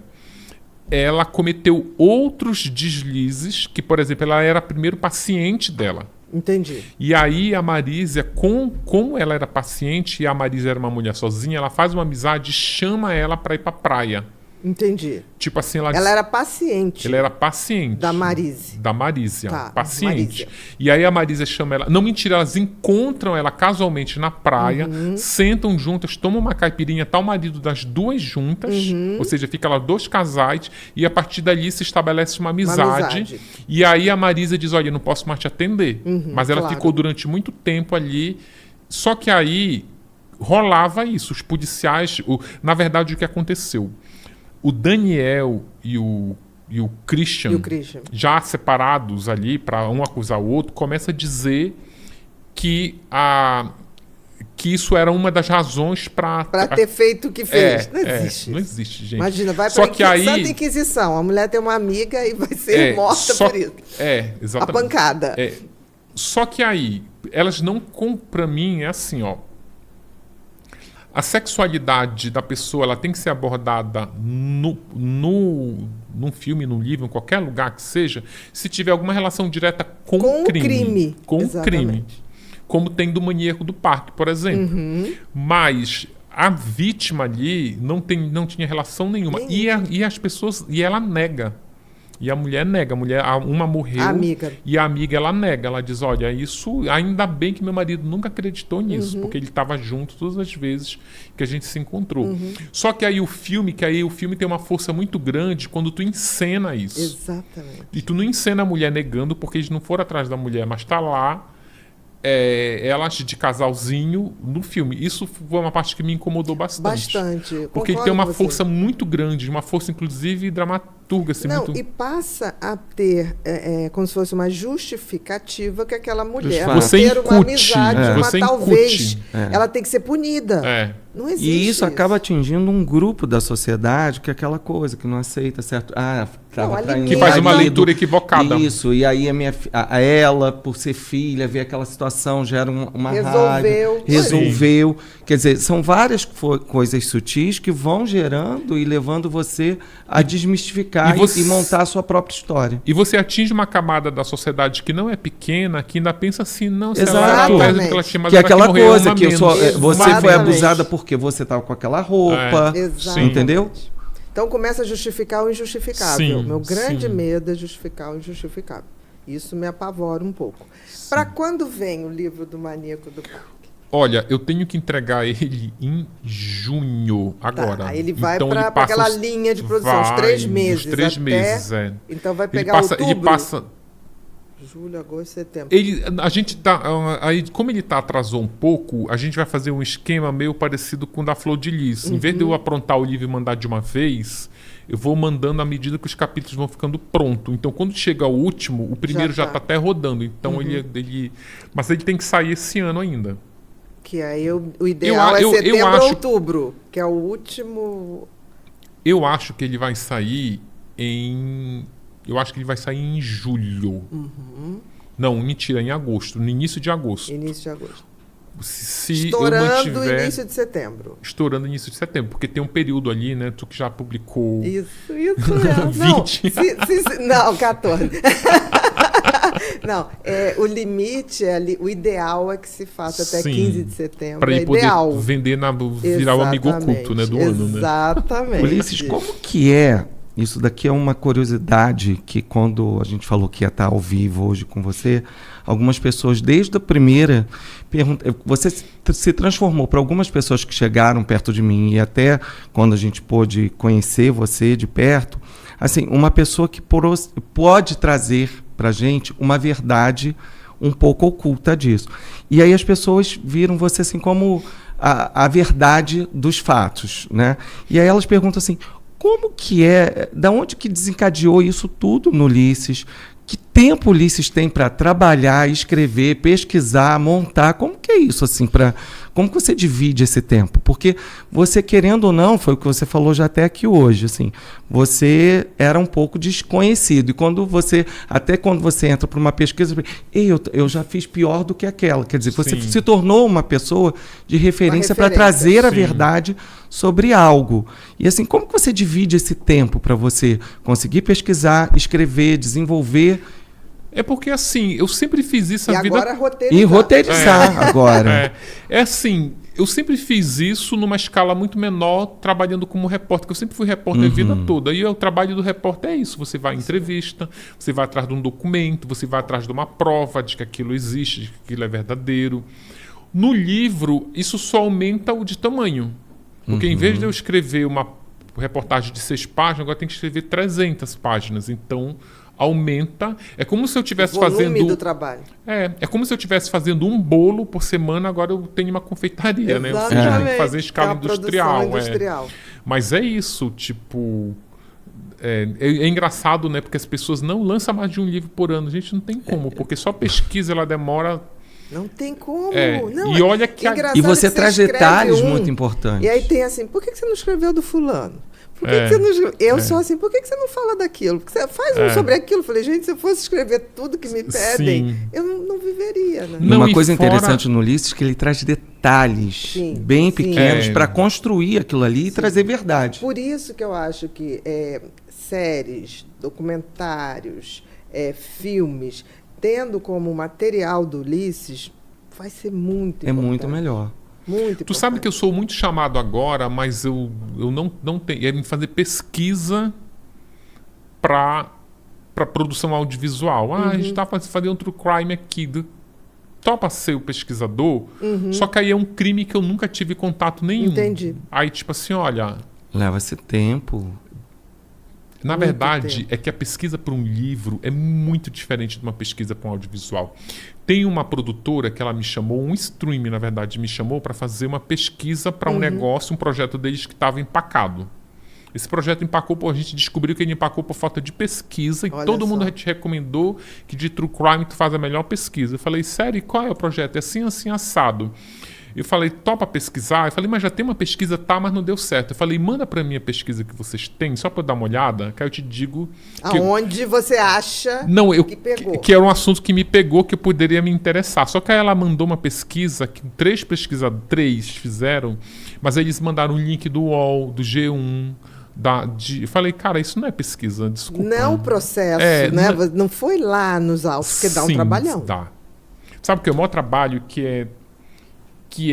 ela cometeu outros deslizes. Que, por exemplo, ela era primeiro paciente dela. Entendi. E aí a Marísia, como ela era paciente e a Marísia era uma mulher sozinha, ela faz uma amizade e chama ela para ir pra praia. Entendi. Tipo assim, ela era paciente. Ela era paciente. Da Marísia. Da Marísia. Paciente. E aí a Marísia chama ela... Não, mentira, elas encontram ela casualmente na praia, sentam juntas, tomam uma caipirinha, tá o marido das duas juntas, ou seja, fica lá dois casais, e a partir dali se estabelece uma amizade. E aí a Marísia diz, olha, eu não posso mais te atender. Mas ela ficou durante muito tempo ali. Só que aí rolava isso. Os policiais... Na verdade, o que aconteceu? O Daniel e o Christian, já separados ali para um acusar o outro, começa a dizer que isso era uma das razões para ter feito o que fez. Não existe. Não existe, gente. Imagina, vai para Santa Inquisição. A mulher tem uma amiga e vai ser morta por isso. Exatamente. A pancada. Só que aí, elas não... Para mim, é assim, ó. A sexualidade da pessoa, ela tem que ser abordada num filme, num livro, em qualquer lugar que seja, se tiver alguma relação direta com o crime. Com o crime. Como tem do Maníaco do Parque, por exemplo. Mas a vítima ali não tinha relação nenhuma. E as pessoas... E ela nega. E a mulher nega. Uma morreu. E a amiga, ela nega. Ela diz, olha, isso... Ainda bem que meu marido nunca acreditou nisso. Porque ele estava junto todas as vezes que a gente se encontrou. Só que aí o filme tem uma força muito grande quando tu encena isso. Exatamente. E tu não encena a mulher negando porque eles não foram atrás da mulher. Mas tá lá... elas de casalzinho no filme. Isso foi uma parte que me incomodou bastante. Porque ele tem uma força muito grande, uma força inclusive dramaturga. Assim, e passa a ter como se fosse uma justificativa que aquela mulher ter uma amizade, mas talvez ela tem que ser punida. Não existe e isso acaba atingindo um grupo da sociedade que é aquela coisa que não aceita, certo? Que faz uma leitura equivocada. Isso, e aí ela, por ser filha, vê aquela situação, gera uma raiva. Resolveu. Quer dizer, são várias coisas sutis que vão gerando e levando você a desmistificar e montar a sua própria história. E você atinge uma camada da sociedade que não é pequena, que ainda pensa assim, não, se ela era que ela tinha, mas que é aquela que morreu, coisa que você foi abusada porque você estava com aquela roupa, entendeu? Então começa a justificar o injustificável. Meu grande medo é justificar o injustificável. Isso me apavora um pouco. Para quando vem o livro do Maníaco do Parque? Olha, eu tenho que entregar ele em junho, agora. Ele vai para aquela linha de produção, os 3 meses. 3 meses, Então vai pegar outubro. Ele passa... Julho, agosto, setembro. A gente aí, como ele atrasou um pouco, a gente vai fazer um esquema meio parecido com o da Flor de Lis. Em vez de eu aprontar o livro e mandar de uma vez, eu vou mandando à medida que os capítulos vão ficando prontos. Então, quando chega o último, o primeiro já está até rodando. Então, mas ele tem que sair esse ano ainda. Que aí o ideal é setembro ou outubro, que é o último... Eu acho que ele vai sair em... Eu acho que ele vai sair em julho. Não, mentira, em agosto. No início de agosto. Início de agosto. Se estourando o início de setembro. Estourando o início de setembro. Porque tem um período ali, né? Tu que já publicou... Isso mesmo. 20. Não, 14. Não, o limite, o ideal é que se faça até 15 de setembro. Para ele poder vender, virar o amigo oculto, né, do ano. Né? Exatamente. Ulisses, como que é? Isso daqui é uma curiosidade que quando a gente falou que ia estar ao vivo hoje com você, algumas pessoas desde a primeira pergunta, você se transformou para algumas pessoas que chegaram perto de mim e até quando a gente pôde conhecer você de perto, assim, uma pessoa que pode trazer para a gente uma verdade um pouco oculta disso. E aí as pessoas viram você assim como a verdade dos fatos, né? E aí elas perguntam assim, como que é, da onde que desencadeou isso tudo no Ulisses? Que tempo o Ulisses tem para trabalhar, escrever, pesquisar, montar? Como que é isso, assim, como que você divide esse tempo? Porque você, querendo ou não, foi o que você falou já até aqui hoje, assim, você era um pouco desconhecido. E quando você entra para uma pesquisa, eu já fiz pior do que aquela. Quer dizer, você se tornou uma pessoa de referência para trazer a verdade sobre algo. E assim, como que você divide esse tempo para você conseguir pesquisar, escrever, desenvolver? É porque, assim, eu sempre fiz isso a vida... agora roteirizar agora. É assim, eu sempre fiz isso numa escala muito menor, trabalhando como repórter, porque eu sempre fui repórter a vida toda. E o trabalho do repórter é isso. Você vai em entrevista, você vai atrás de um documento, você vai atrás de uma prova de que aquilo existe, de que aquilo é verdadeiro. No livro, isso só aumenta o de tamanho. Porque em vez de eu escrever uma reportagem de 6 páginas, agora tem que escrever 300 páginas. Então... aumenta, é como se eu estivesse fazendo do trabalho. É como se eu estivesse fazendo um bolo por semana, agora eu tenho uma confeitaria, né? Ou seja, tem que fazer escala industrial. Mas é isso, tipo, é engraçado, né? Porque as pessoas não lançam mais de um livro por ano. A gente não tem como, porque só pesquisa ela demora. Não tem como. Não, e olha que e você traz detalhes muito importantes. E aí tem assim, por que você não escreveu do fulano? Por que você não... Eu sou assim, por que você não fala daquilo? Porque você faz sobre aquilo. Eu falei, gente, se eu fosse escrever tudo que me pedem, eu não viveria. Né? Uma coisa interessante no Ulisses é que ele traz detalhes bem pequenos para construir aquilo ali e trazer verdade. Por isso que eu acho que séries, documentários, filmes, tendo como material do Ulisses, vai ser muito importante. Muito melhor. Tu sabe que eu sou muito chamado agora, mas eu não tenho. É me fazer pesquisa para produção audiovisual. A gente tá fazendo um true crime aqui. Topa ser o pesquisador, só que aí é um crime que eu nunca tive contato nenhum. Entendi. Aí, tipo assim, olha... Leva-se tempo. Na verdade, é que a pesquisa para um livro é muito diferente de uma pesquisa para um audiovisual. Tem uma produtora que ela me chamou, um stream, na verdade, me chamou para fazer uma pesquisa para um negócio, um projeto deles que estava empacado. Esse projeto empacou, a gente descobriu que ele empacou por falta de pesquisa e todo mundo te recomendou que de True Crime tu faz a melhor pesquisa. Eu falei, sério, e qual é o projeto? É assim, assim, assado. Eu falei, topa pesquisar? Eu falei, mas já tem uma pesquisa, mas não deu certo. Eu falei, manda pra mim a pesquisa que vocês têm, só pra eu dar uma olhada, que aí eu te digo... Aonde você acha que pegou. Que era um assunto que me pegou, que eu poderia me interessar. Só que aí ela mandou uma pesquisa, que 3 pesquisadores fizeram, mas aí eles mandaram um link do UOL, do G1... Eu falei, cara, isso não é pesquisa, desculpa. Não o processo, né? Não foi lá nos autos, porque dá um trabalhão. Dá. Sabe o que é o maior trabalho que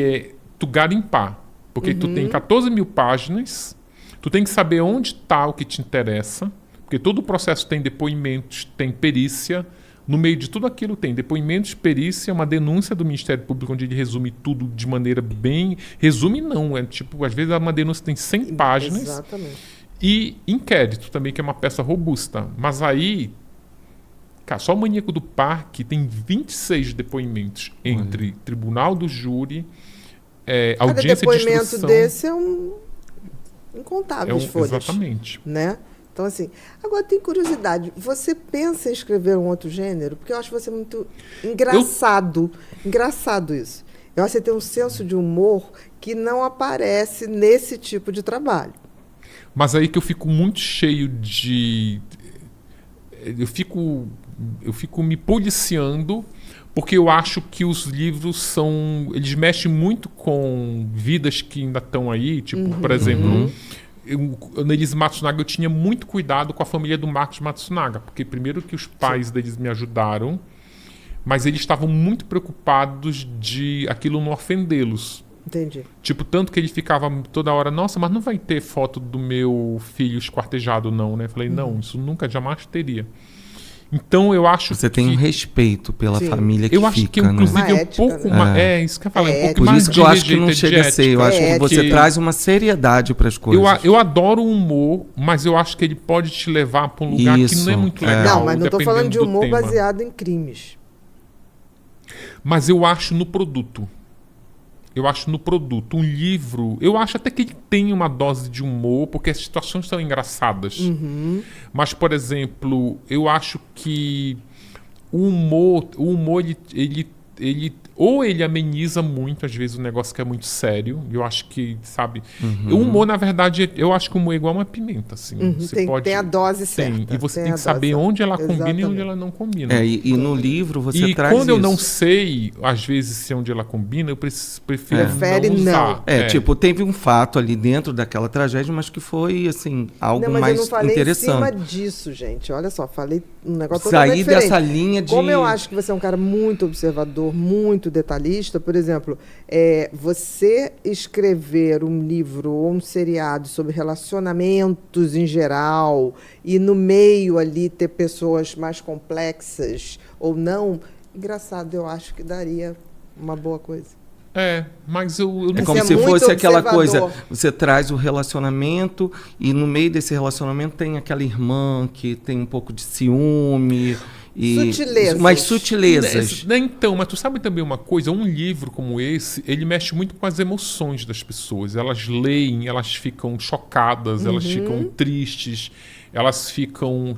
é tu garimpar. Porque tu tem 14 mil páginas, tu tem que saber onde está o que te interessa, porque todo o processo tem depoimentos, tem perícia. No meio de tudo aquilo tem depoimentos, perícia, uma denúncia do Ministério Público, onde ele resume tudo de maneira bem... Resume não, é tipo, às vezes uma denúncia tem 100 páginas. Exatamente. E inquérito também, que é uma peça robusta. Mas aí, cara, só o Maníaco do Parque tem 26 depoimentos entre tribunal do júri, audiência de instrução. Cada depoimento desse é um... incontáveis folhas. Exatamente. Né? Então, assim, agora tem curiosidade. Você pensa em escrever um outro gênero? Porque eu acho você muito engraçado. Engraçado isso. Eu acho que você tem um senso de humor que não aparece nesse tipo de trabalho. Mas aí que eu fico muito cheio de... Eu fico me policiando, porque eu acho que os livros são... Eles mexem muito com vidas que ainda estão aí. Tipo, por exemplo, na Elise Matsunaga eu tinha muito cuidado com a família do Marcos Matsunaga, porque primeiro que os pais deles me ajudaram, mas eles estavam muito preocupados de aquilo não ofendê-los. Entendi. Tipo, tanto que ele ficava toda hora, nossa, mas não vai ter foto do meu filho esquartejado, não, né? Eu falei, não, isso nunca, jamais teria. Então, eu acho Você tem um respeito pela família que eu fica, acho que, inclusive, né? um pouco mais... isso que eu falei, um pouco Por mais isso que eu acho que não de chega a ser. Eu acho que você traz uma seriedade para as coisas. Eu adoro o humor, mas eu acho que ele pode te levar para um lugar que não é muito legal. Não, mas não estou falando de humor baseado em crimes. Mas eu acho no produto. Um livro... Eu acho até que ele tem uma dose de humor, porque as situações são engraçadas. Mas, por exemplo, eu acho que o humor ou ele ameniza muito, às vezes, um negócio que é muito sério. Eu acho que, sabe... O humor, na verdade, eu acho que o humor é igual uma pimenta, assim. Você tem a dose certa. E você tem que saber onde ela combina e onde ela não combina. E no livro você traz isso. E quando eu não isso. sei, às vezes, se onde ela combina, eu prefiro não usar. Tipo, teve um fato ali dentro daquela tragédia, mas que foi, assim, algo mais eu não falei interessante. Em cima disso, gente. Olha só, falei um negócio Sair totalmente diferente. dessa linha de... Como eu acho que você é um cara muito observador, muito detalhista, por exemplo, você escrever um livro ou um seriado sobre relacionamentos em geral e no meio ali ter pessoas mais complexas ou não, engraçado, eu acho que daria uma boa coisa. Mas eu não... É como se fosse aquela coisa, você traz o relacionamento e no meio desse relacionamento tem aquela irmã que tem um pouco de ciúme... Sutilezas. Mas sutilezas. Então, mas tu sabe também uma coisa? Um livro como esse, ele mexe muito com as emoções das pessoas. Elas leem, elas ficam chocadas, elas ficam tristes, elas ficam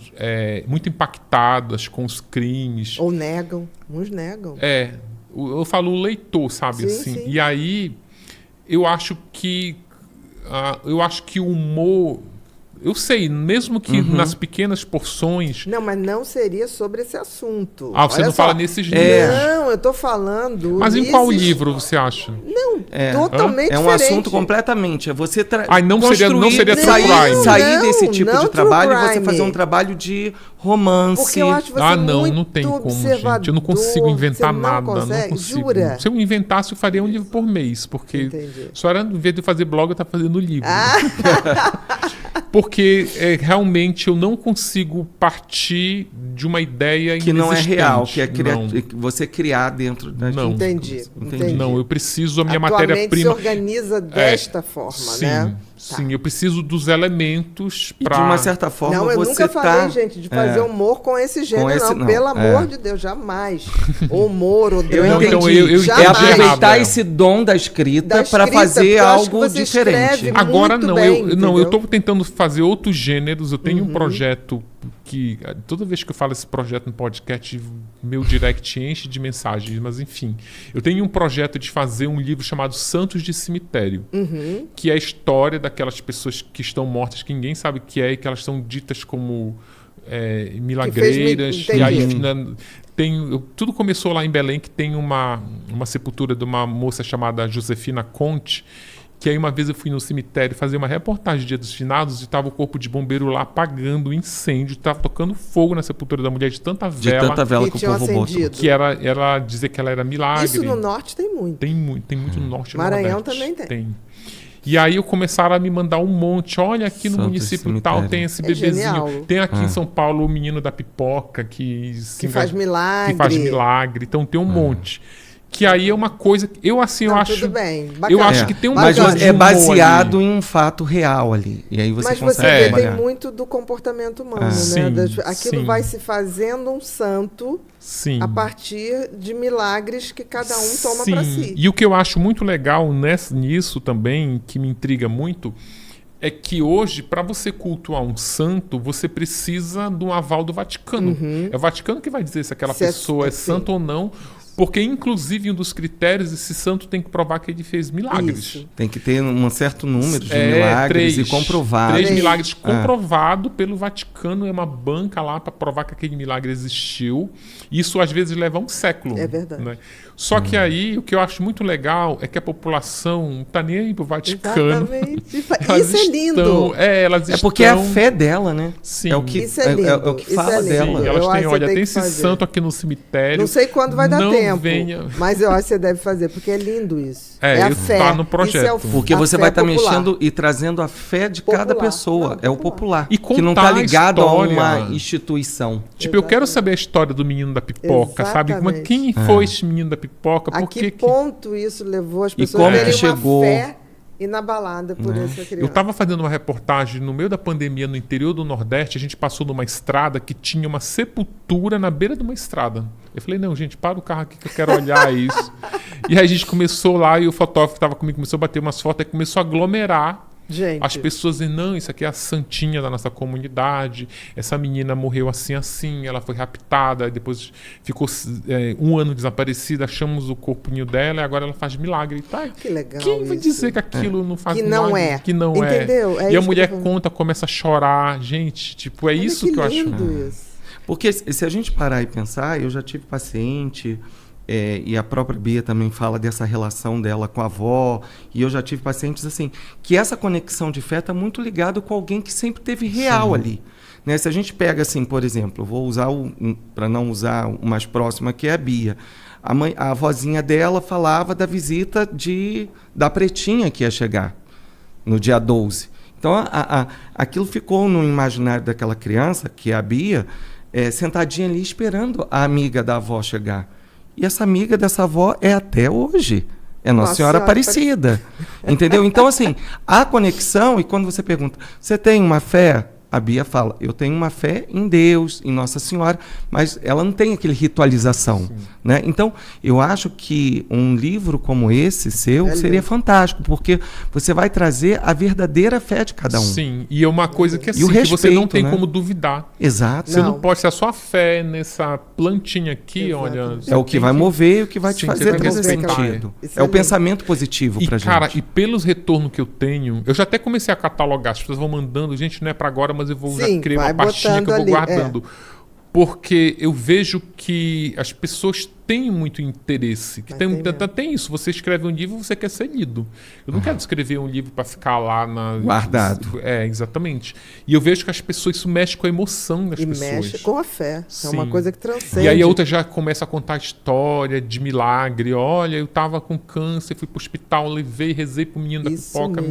muito impactadas com os crimes. Ou negam. Uns negam. Eu falo o leitor, sabe? Sim, assim. sim. E aí, eu acho que o humor... Eu sei, mesmo que nas pequenas porções... Não, mas não seria sobre esse assunto. Você não fala nesses livros. Não, eu estou falando... Mas em qual livro você acha? Não, totalmente diferente. É um assunto completamente... Você não seria true crime. Sair desse tipo de trabalho e você crime. fazer um trabalho de romance. Porque eu acho você não tem como, gente. Eu não consigo inventar nada. Consegue? Não consigo. Jura? Se eu inventasse, eu faria um livro por mês. Porque só era, em vez de fazer blog, eu estava fazendo livro. Porque realmente eu não consigo partir de uma ideia que não é real, que é não. você criar dentro da Não. Entendi. Não, eu preciso a minha A tua mente matéria-prima. se organiza desta forma, sim, né? Sim, eu preciso dos elementos para... E de uma certa forma não, eu você nunca falei, gente, de fazer humor com esse gênero, não. Pelo amor de Deus, jamais. Humor, ou drama. Eu entendi. É aproveitar esse dom da escrita para fazer algo diferente. Agora não, bem, eu estou tentando fazer outros gêneros. Eu tenho um projeto que toda vez que eu falo esse projeto no podcast, meu direct enche de mensagens, mas enfim. Eu tenho um projeto de fazer um livro chamado Santos de Cemitério, que é a história daquelas pessoas que estão mortas, que ninguém sabe o que é, e que elas são ditas como milagreiras. E aí tudo começou lá em Belém, que tem uma sepultura de uma moça chamada Josefina Conte, que aí uma vez eu fui no cemitério fazer uma reportagem de Dia dos Finados e estava o corpo de bombeiro lá apagando o incêndio, estava tocando fogo na sepultura da mulher de tanta vela. De tanta vela que o povo botou. Que ela dizer que ela era milagre. Isso no norte tem muito. Tem muito no norte e no Maranhão Nordeste. também tem. E aí começaram a me mandar um monte. Olha, aqui no Santos município cemitério. tal tem esse bebezinho. Genial. Tem aqui em São Paulo o menino da pipoca que faz milagre. Que faz milagre. Então tem um monte. Que aí é uma coisa que eu acho. Tudo bem. Bacana. Eu acho que tem um Mas de é humor baseado ali. em um fato real ali. E aí você Mas consegue você vê, trabalhar. tem muito do comportamento humano, né? Sim, Aquilo vai se fazendo um santo a partir de milagres que cada um toma para si. E o que eu acho muito legal nisso também, que me intriga muito, é que hoje, para você cultuar um santo, você precisa de um aval do Vaticano. É o Vaticano que vai dizer se aquela pessoa é santa ou não, porque, inclusive, um dos critérios, esse santo tem que provar que ele fez milagres. Isso. Tem que ter um certo número de milagres e comprovados. 3 milagres comprovados pelo Vaticano, é uma banca lá para provar que aquele milagre existiu. Isso, às vezes, leva um século. É verdade. Né? Só que aí, o que eu acho muito legal é que a população não está nem aí pro Vaticano. Exatamente. Isso é lindo. Elas estão... porque é a fé dela, né? Sim. É o que, Isso é lindo. é o que fala dela. Sim, elas têm, olha, tem esse fazer. santo aqui no cemitério. Não sei quando vai dar tempo, venha... mas eu acho que você deve fazer, porque é lindo isso. É a fé. Tá no projeto. Isso é porque você vai estar popular. mexendo e trazendo a fé de cada pessoa. É o popular. E que não está ligado a história. uma instituição. Tipo, eu quero saber a história do menino da pipoca, sabe? Quem foi esse menino da pipoca? A que ponto isso levou as pessoas como a terem chegou... uma fé inabalada por essa criança? Eu estava fazendo uma reportagem no meio da pandemia no interior do Nordeste, a gente passou numa estrada que tinha uma sepultura na beira de uma estrada. Eu falei, não, gente, para o carro aqui que eu quero olhar isso. E aí a gente começou lá e o fotógrafo que estava comigo começou a bater umas fotos e começou a aglomerar. Gente. As pessoas dizem, não, isso aqui é a santinha da nossa comunidade, essa menina morreu assim, ela foi raptada, depois ficou 1 ano desaparecida, achamos o corpinho dela e agora ela faz milagre. Tá? Que legal. Quem vai isso. dizer que aquilo não faz que milagre? Não é. Que não Entendeu? é. E a mulher conta, começa a chorar. Gente, tipo, é isso que eu acho. Isso. Porque se a gente parar e pensar, eu já tive paciente... e a própria Bia também fala dessa relação dela com a avó, e eu já tive pacientes assim, que essa conexão de fé está muito ligado com alguém que sempre teve real ali. Né? Se a gente pega assim, por exemplo, eu vou usar, para não usar o mais próximo, que é a Bia. A avózinha dela falava da visita da pretinha que ia chegar no dia 12. Então, aquilo ficou no imaginário daquela criança, que é a Bia, sentadinha ali esperando a amiga da avó chegar. E essa amiga dessa avó é até hoje. É Nossa Senhora Aparecida. Entendeu? Então, assim, a conexão, e quando você pergunta, você tem uma fé? A Bia fala, eu tenho uma fé em Deus, em Nossa Senhora, mas ela não tem aquele ritualização. Né? Então, eu acho que um livro como esse seu seria fantástico, porque você vai trazer a verdadeira fé de cada um. Sim, e é uma coisa que, assim, respeito, que você não tem né? como duvidar. Exato. Você não pode ser a sua fé nessa plantinha aqui, olha... É o que vai mover e o que vai te fazer ter sentido. É o pensamento positivo pra gente. Cara, e pelos retornos que eu tenho, eu já até comecei a catalogar, as pessoas vão mandando, gente, não é pra agora, mas eu vou já criar uma pastinha que eu vou guardando. Porque eu vejo que as pessoas têm muito interesse. Que tem isso. Você escreve um livro, você quer ser lido. Eu não quero escrever um livro para ficar lá guardado. Exatamente. E eu vejo que as pessoas, isso mexe com a emoção das pessoas. E mexe com a fé. Sim. É uma coisa que transcende. E aí a outra já começa a contar a história de milagre. Olha, eu estava com câncer, fui para o hospital, levei, rezei para o menino da pipoca.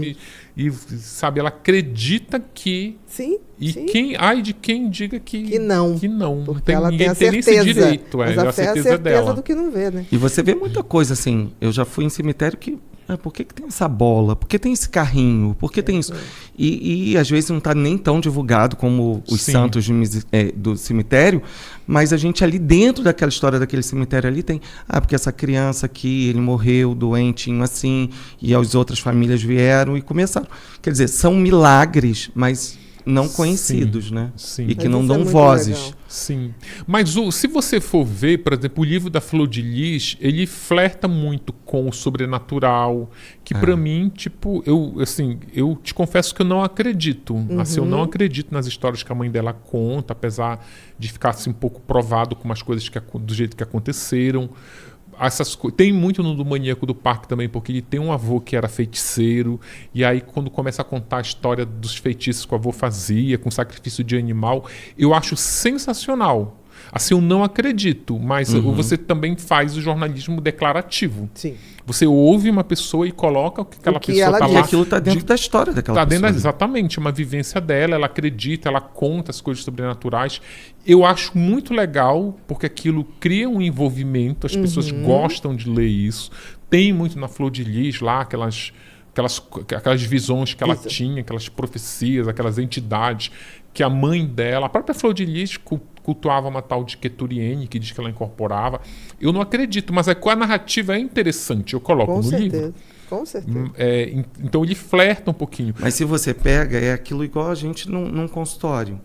E, sabe, ela acredita que... Sim. E sim. Ai de quem diga que não. Que não. Porque ela ninguém tem nem esse direito. Mas a fé é a certeza dela. Do que não vê, né? E você vê muita coisa assim. Eu já fui em cemitério que... por que tem essa bola? Por que tem esse carrinho? Por que tem isso? E às vezes não está nem tão divulgado como os santos do cemitério, mas a gente ali dentro daquela história daquele cemitério ali tem... porque essa criança aqui, ele morreu doentinho assim, e as outras famílias vieram e começaram. Quer dizer, são milagres, mas... não conhecidos, né? Sim. E que não dão vozes. Legal. Sim. Mas se você for ver, por exemplo, o livro da Flor de Lis, ele flerta muito com o sobrenatural, que para mim, tipo, eu te confesso que eu não acredito. Assim, eu não acredito nas histórias que a mãe dela conta, apesar de ficar assim, um pouco provado com umas coisas do jeito que aconteceram. Tem muito no do Maníaco do Parque também, porque ele tem um avô que era feiticeiro, e aí quando começa a contar a história dos feitiços que o avô fazia, com sacrifício de animal, eu acho sensacional. Assim, eu não acredito, mas você também faz o jornalismo declarativo. Sim. Você ouve uma pessoa e coloca o que aquela pessoa está lá. E aquilo está dentro da história daquela pessoa. Exatamente, uma vivência dela, ela acredita, ela conta as coisas sobrenaturais. Eu acho muito legal, porque aquilo cria um envolvimento, as pessoas gostam de ler isso. Tem muito na Flor de Lis lá, aquelas visões que ela tinha, aquelas profecias, aquelas entidades que a mãe dela, a própria Flor de Lis cultuava uma tal de Keturiene, que diz que ela incorporava. Eu não acredito, mas a narrativa é interessante, eu coloco no livro. Com certeza. Então ele flerta um pouquinho. Mas se você pega, é aquilo igual a gente num consultório.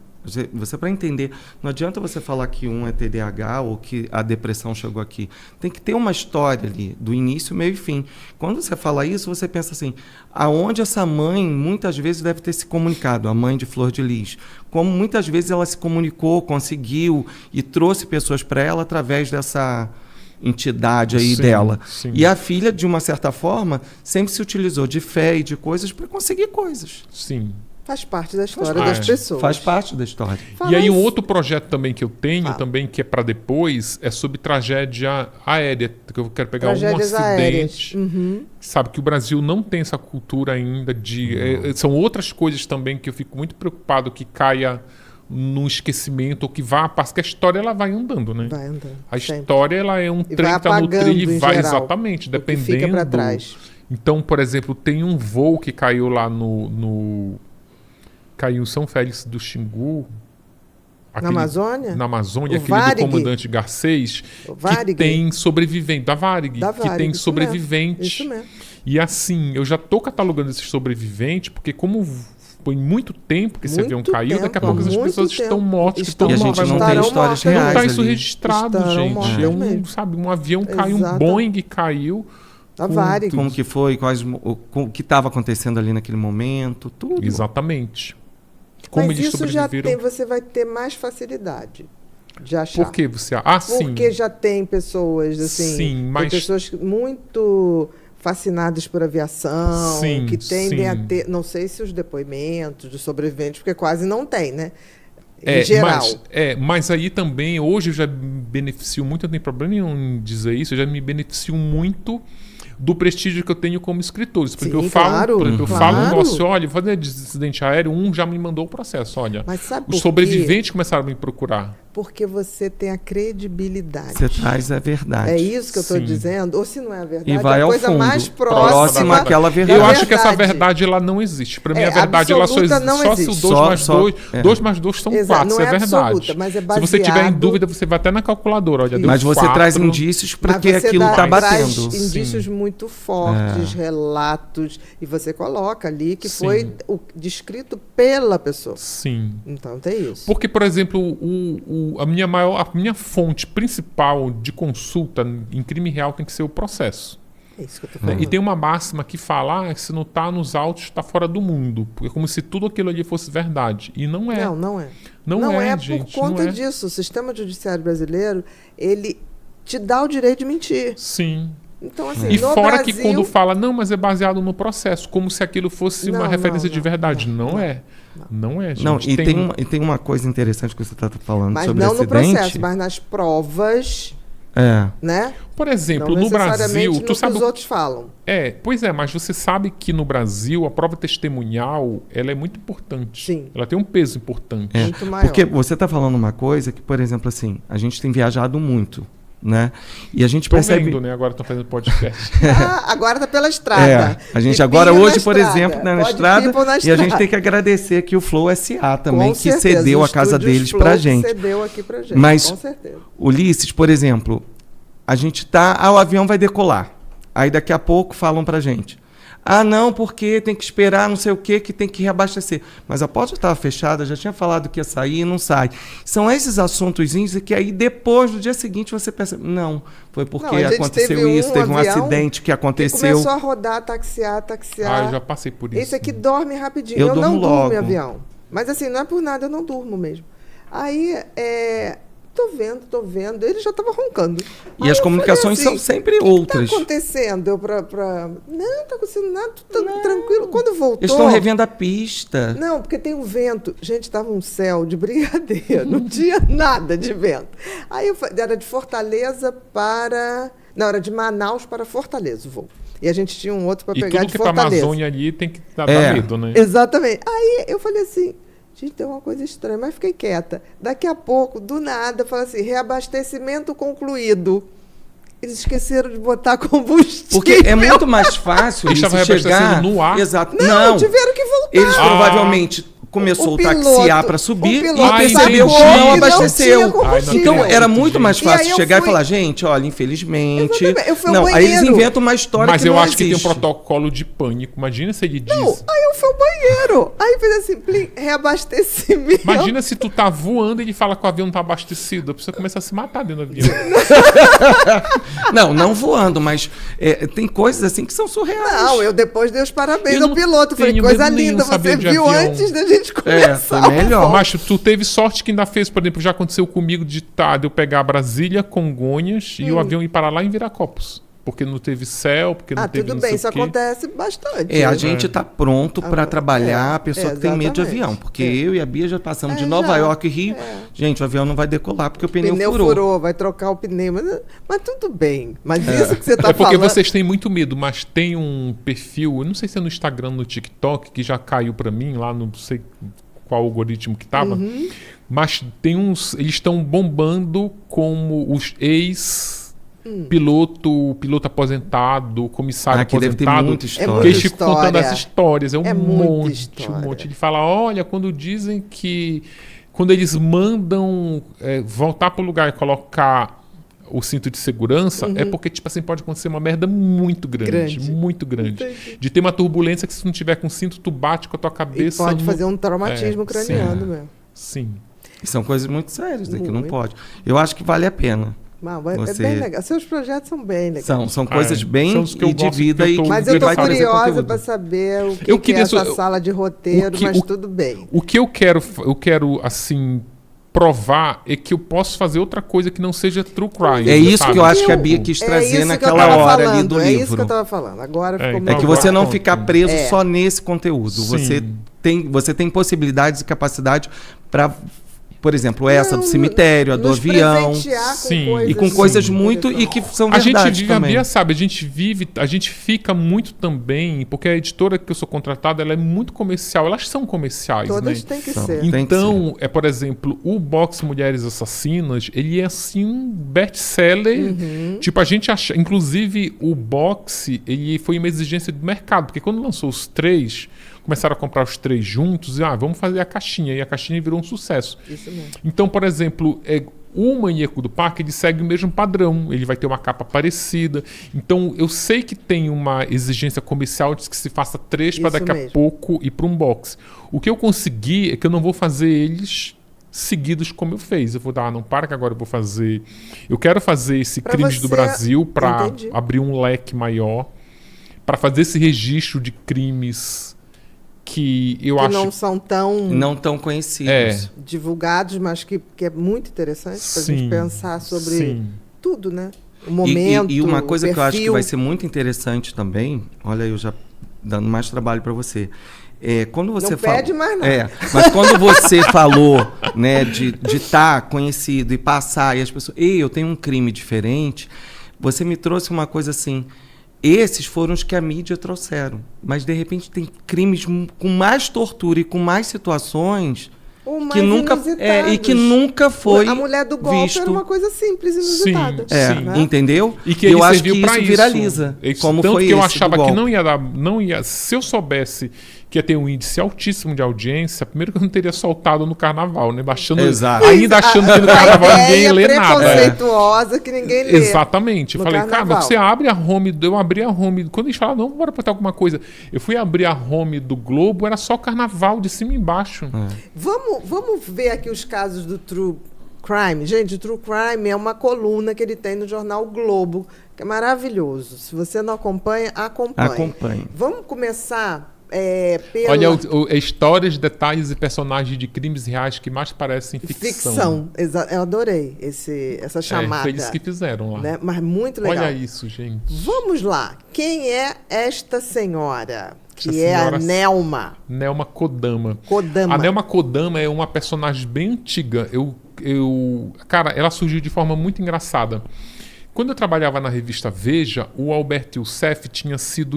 Você para entender, não adianta você falar que um é TDAH ou que a depressão chegou aqui. Tem que ter uma história ali, do início, meio e fim. Quando você fala isso, você pensa assim, aonde essa mãe muitas vezes deve ter se comunicado, a mãe de Flor de Lis, como muitas vezes ela se comunicou, conseguiu e trouxe pessoas para ela através dessa entidade aí dela. Sim. E a filha, de uma certa forma, sempre se utilizou de fé e de coisas para conseguir coisas. Sim. Faz parte da história das pessoas. Faz parte da história. E aí um outro projeto também que eu tenho, também que é para depois, é sobre tragédia aérea. Que eu quero pegar Tragédias um acidente. Uhum. Sabe que o Brasil não tem essa cultura ainda de... são outras coisas também que eu fico muito preocupado que caia no esquecimento ou que vá... Porque a história ela vai andando, né? Vai andando. A sempre. História ela é um E trem vai que tá no trilho e vai geral, exatamente, o que dependendo. fica para trás. Então, por exemplo, tem um voo que caiu lá caiu em São Félix do Xingu. Na Amazônia? Na Amazônia, O aquele Varig? do comandante Garcês, O Varig? que tem sobrevivente, da Varig, Da que Varig, tem isso sobrevivente. mesmo, isso mesmo. E assim, eu já tô catalogando esses sobreviventes, porque como foi muito tempo que esse Muito avião caiu, daqui a tempo, pouco as muito pessoas tempo. estão mortas, que Estão todo E a mundo gente vai não morrer. tem Estarão histórias mortas. Não reais tá isso ali. registrado, Estarão gente. mortas É mesmo. sabe, um avião caiu, um Exato. Boeing caiu. Da Varig. Como que foi, o que estava acontecendo ali naquele momento, tudo. Exatamente. Como Mas eles isso já sobreviveram. você vai ter mais facilidade de achar. Por que você... Ah, sim. Porque já tem pessoas assim, Sim, mas- tem pessoas muito fascinadas por aviação, Sim, que tendem a sim. ter, não sei se os depoimentos dos sobreviventes, porque quase não tem, né? É, Em geral. mas aí também, hoje eu já me beneficio muito, não tem problema nenhum em dizer isso, eu já me beneficio muito do prestígio que eu tenho como escritor. Porque Sim, eu falo, claro, por exemplo, eu claro. falo um negócio, olha, vou fazer acidente aéreo, já me mandou o processo, olha. Mas sabe por Os quê? sobreviventes começaram a me procurar. Porque você tem a credibilidade. Você traz a verdade. É isso que eu estou Sim. dizendo? Ou se não é a verdade, E vai a ao coisa fundo. mais Próxima próxima àquela verdade. Eu acho que essa verdade ela não existe. Para mim, É, a verdade ela só absoluta existe. não Só se o existe. 2 mais Só- 2, é. 2 mais 2 são Exato, 4, não isso é é verdade. absoluta, mas é Se você tiver em baseado- dúvida, você vai até na calculadora. Olha, deu Mas você 4. traz indícios para Mas que você aquilo dá- está traz batendo. indícios muito fortes, relatos, e você coloca ali que Sim. foi descrito pela pessoa. Sim. Então tem isso. Porque, por exemplo, a minha fonte principal de consulta em crime real tem que ser o processo. É isso que eu tô Né? falando. E tem uma máxima que fala, se não está nos autos, está fora do mundo. Porque é como se tudo aquilo ali fosse verdade. E não é. Não é. Não é, por gente, conta não é. disso. O sistema judiciário brasileiro, ele te dá o direito de mentir. Sim. Então, assim, E no fora Brasil, que quando fala, não, mas é baseado no processo, como se aquilo fosse uma Não, referência de não, verdade. não, Não é. Não é, gente. Não, e tem uma coisa interessante que você está falando mas sobre não no acidente. processo, mas nas provas, É. né? Por exemplo, Não no necessariamente Brasil, no tu que sabe os outros falam. Pois é, mas você sabe que no Brasil a prova testemunhal, ela é muito importante. Sim. Ela tem um peso importante. Muito maior. Porque você está falando uma coisa que, por exemplo, assim, a gente tem viajado muito, né? E a gente Tô percebe... vendo, né? Agora estão fazendo podcast. Agora tá pela estrada. A gente E agora pinga hoje, na por estrada. exemplo, na Pode estrada, people na e a estrada. gente tem que agradecer aqui o Flow SA também, Com que certeza, cedeu o a casa Estúdios deles Flow pra que gente. cedeu aqui pra gente, Mas- com certeza. Ulisses, por exemplo, a gente tá... o avião vai decolar. Aí daqui a pouco falam pra gente. Não, porque tem que esperar não sei o que tem que reabastecer. Mas a porta estava fechada, já tinha falado que ia sair e não sai. São esses assuntozinhos que aí depois, no dia seguinte, você pensa, não, foi porque Não, a gente aconteceu teve isso, teve um avião acidente que Que aconteceu. começou a rodar, taxiar. Eu já passei por isso. Esse aqui dorme rapidinho. Eu Eu não durmo durmo logo. em avião. Mas assim, não é por nada, eu não durmo mesmo. Aí, tô vendo. Ele já estava roncando. E as comunicações são sempre outras. O que tá acontecendo? Não, não tá acontecendo nada, tudo tranquilo. Quando voltou... Eles estão revendo a pista. Não, porque tem um vento. Gente, tava um céu de brigadeiro. Não tinha nada de vento. Aí era de Fortaleza para... Não, era de Manaus para Fortaleza o voo. E a gente tinha um outro para E pegar tudo de que tá Fortaleza. Amazônia ali tem que dar É. medo, né? Exatamente. Aí eu falei assim, gente, tem uma coisa estranha, mas fiquei quieta. Daqui a pouco, do nada, fala assim, reabastecimento concluído. Eles esqueceram de botar combustível. Porque é muito mais fácil Eles isso estavam chegar... reabastecendo no ar? Exato. Não, tiveram que voltar. Eles provavelmente começou O o taxiar piloto- para subir o e piloto percebeu que sacou não e não abasteceu. tinha combustível. Então era muito mais E aí fácil eu chegar fui- e falar, gente, olha, infelizmente... Exatamente, eu fui ao Não, aí eles banheiro. inventam uma história Mas que eu não acho que tem um existe. protocolo de pânico. Imagina se ele diz. Não, aí eu fui ao banheiro. Aí fez assim, plim, reabastecimento. Imagina se tu tá voando e ele fala que o avião não tá abastecido. A pessoa começa a se matar dentro do avião. Não voando, mas tem coisas assim que são surreais. Não, eu depois dei os parabéns Eu ao não piloto. Falei, tenho coisa medo nenhum linda, saber você de viu avião. antes da gente começar. foi melhor. Mas tu teve sorte que ainda fez, por exemplo, já aconteceu comigo de eu pegar Brasília, Congonhas e o avião ir parar lá em Viracopos. Porque não teve céu, porque não teve Tudo não bem, sei isso o quê. acontece bastante. A gente tá pronto para trabalhar a pessoa que tem medo de exatamente. avião. Porque eu e a Bia já passamos de É, Nova já. York e Rio. Gente, o avião não vai decolar porque o pneu, Pneu furou. furou, vai trocar o pneu. Mas tudo bem. Mas isso que você tá É porque falando... vocês têm muito medo, mas tem um perfil, eu não sei se é no Instagram, no TikTok, que já caiu pra mim, lá não sei qual algoritmo que tava, mas tem eles estão bombando como os piloto aposentado, comissário Aqui deve ter aposentado, muita história. que eles ficam contando história. as histórias, é um muita monte, história. um monte. Ele fala, olha, quando dizem que quando eles mandam voltar pro lugar e colocar o cinto de segurança, é porque, tipo assim, pode acontecer uma merda muito grande. Muito grande. Entendi. De ter uma turbulência que se não tiver com cinto, tu bate com a tua E cabeça. pode no- fazer um traumatismo É, craniano mesmo. Sim. E são coisas muito sérias, né, que não Muito. pode. Eu acho que vale a pena. Não, é Você- bem legal. Seus projetos são bem legais. São coisas bem São os que eu e de gosto, vida que eu e tô- que Mas eu tô vai trazer curiosa conteúdo. para saber o Eu que é queria essa só- sala de roteiro, o que- mas o- tudo bem. O que eu quero, assim, provar é que eu posso fazer outra coisa que não seja true crime. É isso sabe? que eu acho que a Bia quis É trazer isso que eu naquela tava hora falando, ali do é livro. isso que eu tava falando. Agora ficou então É que muito você não Pronto. ficar preso É. só nesse conteúdo. Sim. Você tem possibilidades e capacidade para, por exemplo, essa do Não, cemitério, a do nos avião. presentear com Sim. coisas, E com coisas muito e interessantes. que são A gente verdade vive, a também. Bia sabe, a gente fica muito também, porque a editora que eu sou contratada, ela é muito comercial, elas são comerciais, Todas né? têm que São. ser. Tem que Então, por exemplo, o box Mulheres Assassinas, ele é assim um best-seller. Tipo, a gente acha, inclusive o box, ele foi uma exigência do mercado, porque quando lançou os 3, começaram a comprar os 3 juntos e vamos fazer a caixinha, e a caixinha virou um sucesso. Isso mesmo. Então, por exemplo, o Maníaco do Parque, ele segue o mesmo padrão. Ele vai ter uma capa parecida. Então, eu sei que tem uma exigência comercial de que se faça 3 para Isso daqui a mesmo. pouco ir para um box. O que eu consegui é que eu não vou fazer eles seguidos como eu fiz. Eu vou dar, não para que agora eu vou fazer. Eu quero fazer esse Pra Crimes do você- Brasil para Entendi. abrir um leque maior, para fazer esse registro de crimes que eu Que acho não são tão Não tão conhecidos. É. divulgados, mas que é muito interessante para a gente Sim, pensar sobre sim. tudo, né? O momento, E uma coisa o que eu acho que perfil. vai ser muito interessante também, olha, eu já dando mais trabalho para você. Quando você Não fala, pede mais nada. mas quando você falou, né, de estar conhecido e passar e as pessoas, ei, eu tenho um crime diferente, você me trouxe uma coisa assim. Esses foram os que a mídia trouxeram, mas de repente tem crimes com mais tortura e com mais situações Ou mais que nunca inusitados. e que nunca foi A mulher do golpe visto. era uma coisa simples, inusitada. Sim. né? Entendeu? E que eu ele acho serviu que pra isso isso. viraliza. Como Tanto foi que eu esse achava do que golpe. não ia. Se eu soubesse que ia ter um índice altíssimo de audiência, primeiro que eu não teria soltado no carnaval, né? Exato. Ainda achando que no carnaval A ninguém ideia lê nada. preconceituosa que ninguém lê. Exatamente. Eu no falei, cara, carnaval. você abre a home, eu abri a home. Quando a gente fala, não, bora botar alguma coisa. Eu fui abrir a home do Globo, era só carnaval de cima e embaixo. Vamos ver aqui os casos do True Crime. Gente, o True Crime é uma coluna que ele tem no jornal o Globo, que é maravilhoso. Se você não acompanha, acompanhe. Acompanhe. Vamos começar pela Olha, histórias, detalhes e personagens de crimes reais que mais parecem ficção. Eu adorei essa chamada. Foi eles que fizeram lá. Né? Mas muito legal. Olha isso, gente. Vamos lá. Quem é esta senhora? Que Essa é a senhora- Nelma Nelma Kodama. Kodama. A Nelma Kodama é uma personagem bem antiga. Cara, ela surgiu de forma muito engraçada. Quando eu trabalhava na revista Veja, o Alberto Youssef tinha sido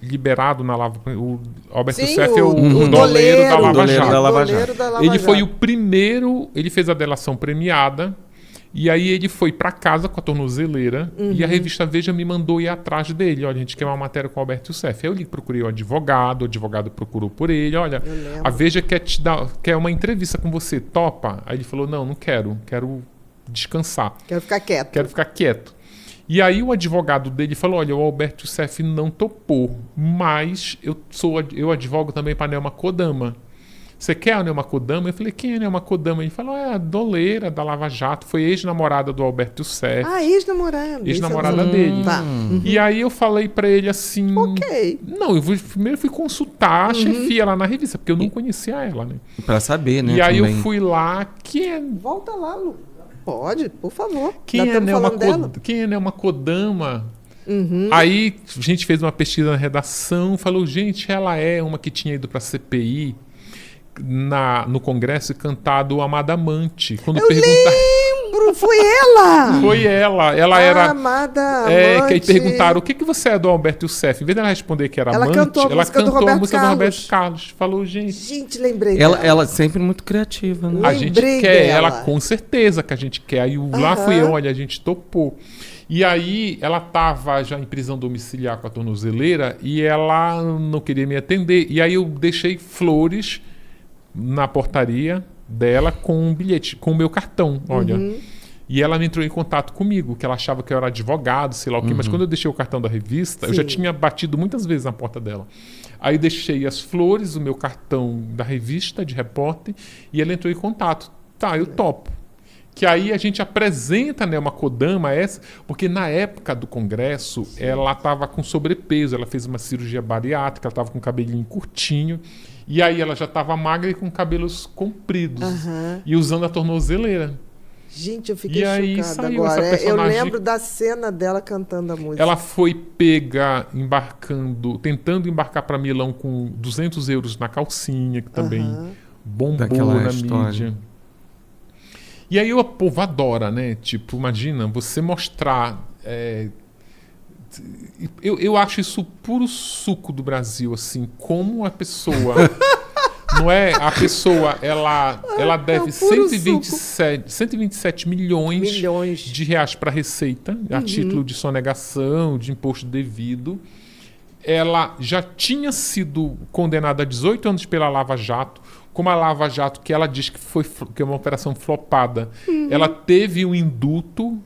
liberado na Lava... O Alberto Sim, Youssef é o o doleiro da Lava doleiro Jato. da Lava doleiro Jato. da Lava Ele foi Jato. o primeiro... Ele fez a delação premiada E aí ele foi para casa com a tornozeleira e a revista Veja me mandou ir atrás dele. Olha, a gente quer uma matéria com o Alberto Youssef. Eu procurei o advogado procurou por ele. Olha, a Veja quer uma entrevista com você, topa? Aí ele falou, não quero descansar. Quero ficar quieto. E aí o advogado dele falou, olha, o Alberto Youssef não topou, mas eu advogo também para a Nelma Kodama. Você quer a Nelma Kodama? Eu falei, quem é a Nelma Kodama? Ele falou, a doleira da Lava Jato, foi ex-namorada do Alberto Youssef. Ex-namorada. Ex-namorada dele. Tá. E aí eu falei pra ele assim... Ok. Não, primeiro fui consultar a chefia lá na revista, porque eu não conhecia ela, né? Pra saber, né? E aí também. eu fui lá, Volta lá, Lu. Pode, por favor. Quem é Nelma Kodama? Aí a gente fez uma pesquisa na redação, falou, gente, ela é uma que tinha ido pra CPI... no Congresso e cantado Amada Amante. Quando lembro, foi ela! Foi ela. Ela era... Amada Amante. Que aí perguntaram, o que você é do Alberto Youssef? Em vez dela responder que era ela amante, cantou ela cantou a música do Roberto Carlos. Carlos. Falou, gente... Gente, lembrei Ela sempre muito criativa, né? A gente quer ela, com certeza que a gente quer. Aí lá fui eu, olha, a gente topou. E aí ela estava já em prisão domiciliar com a tornozeleira e ela não queria me atender. E aí eu deixei flores na portaria dela com um bilhete, com o meu cartão, olha. E ela entrou em contato comigo, que ela achava que eu era advogado, sei lá o quê. Mas quando eu deixei o cartão da revista, eu já tinha batido muitas vezes na porta dela. Aí deixei as flores, o meu cartão da revista de repórter, e ela entrou em contato. Tá, eu topo. Que aí a gente apresenta, né, uma Kodama porque na época do Congresso ela estava com sobrepeso, ela fez uma cirurgia bariátrica, ela estava com o cabelinho curtinho, e aí ela já estava magra e com cabelos compridos, e usando a tornozeleira. Gente, eu fiquei e aí chocada saiu agora. essa personagem. Eu lembro da cena dela cantando a música. Ela foi pega tentando embarcar para Milão com 200 euros na calcinha, que também bombou Daquela na história. mídia. E aí o povo adora, né? Tipo, imagina, você mostrar... Eu acho isso puro suco do Brasil, assim, como a pessoa... não é? A pessoa, ela deve 127 milhões de reais para a Receita, a título de sonegação, de imposto devido. Ela já tinha sido condenada a 18 anos pela Lava Jato, como a Lava Jato, que ela diz que é uma operação flopada, ela teve um indulto,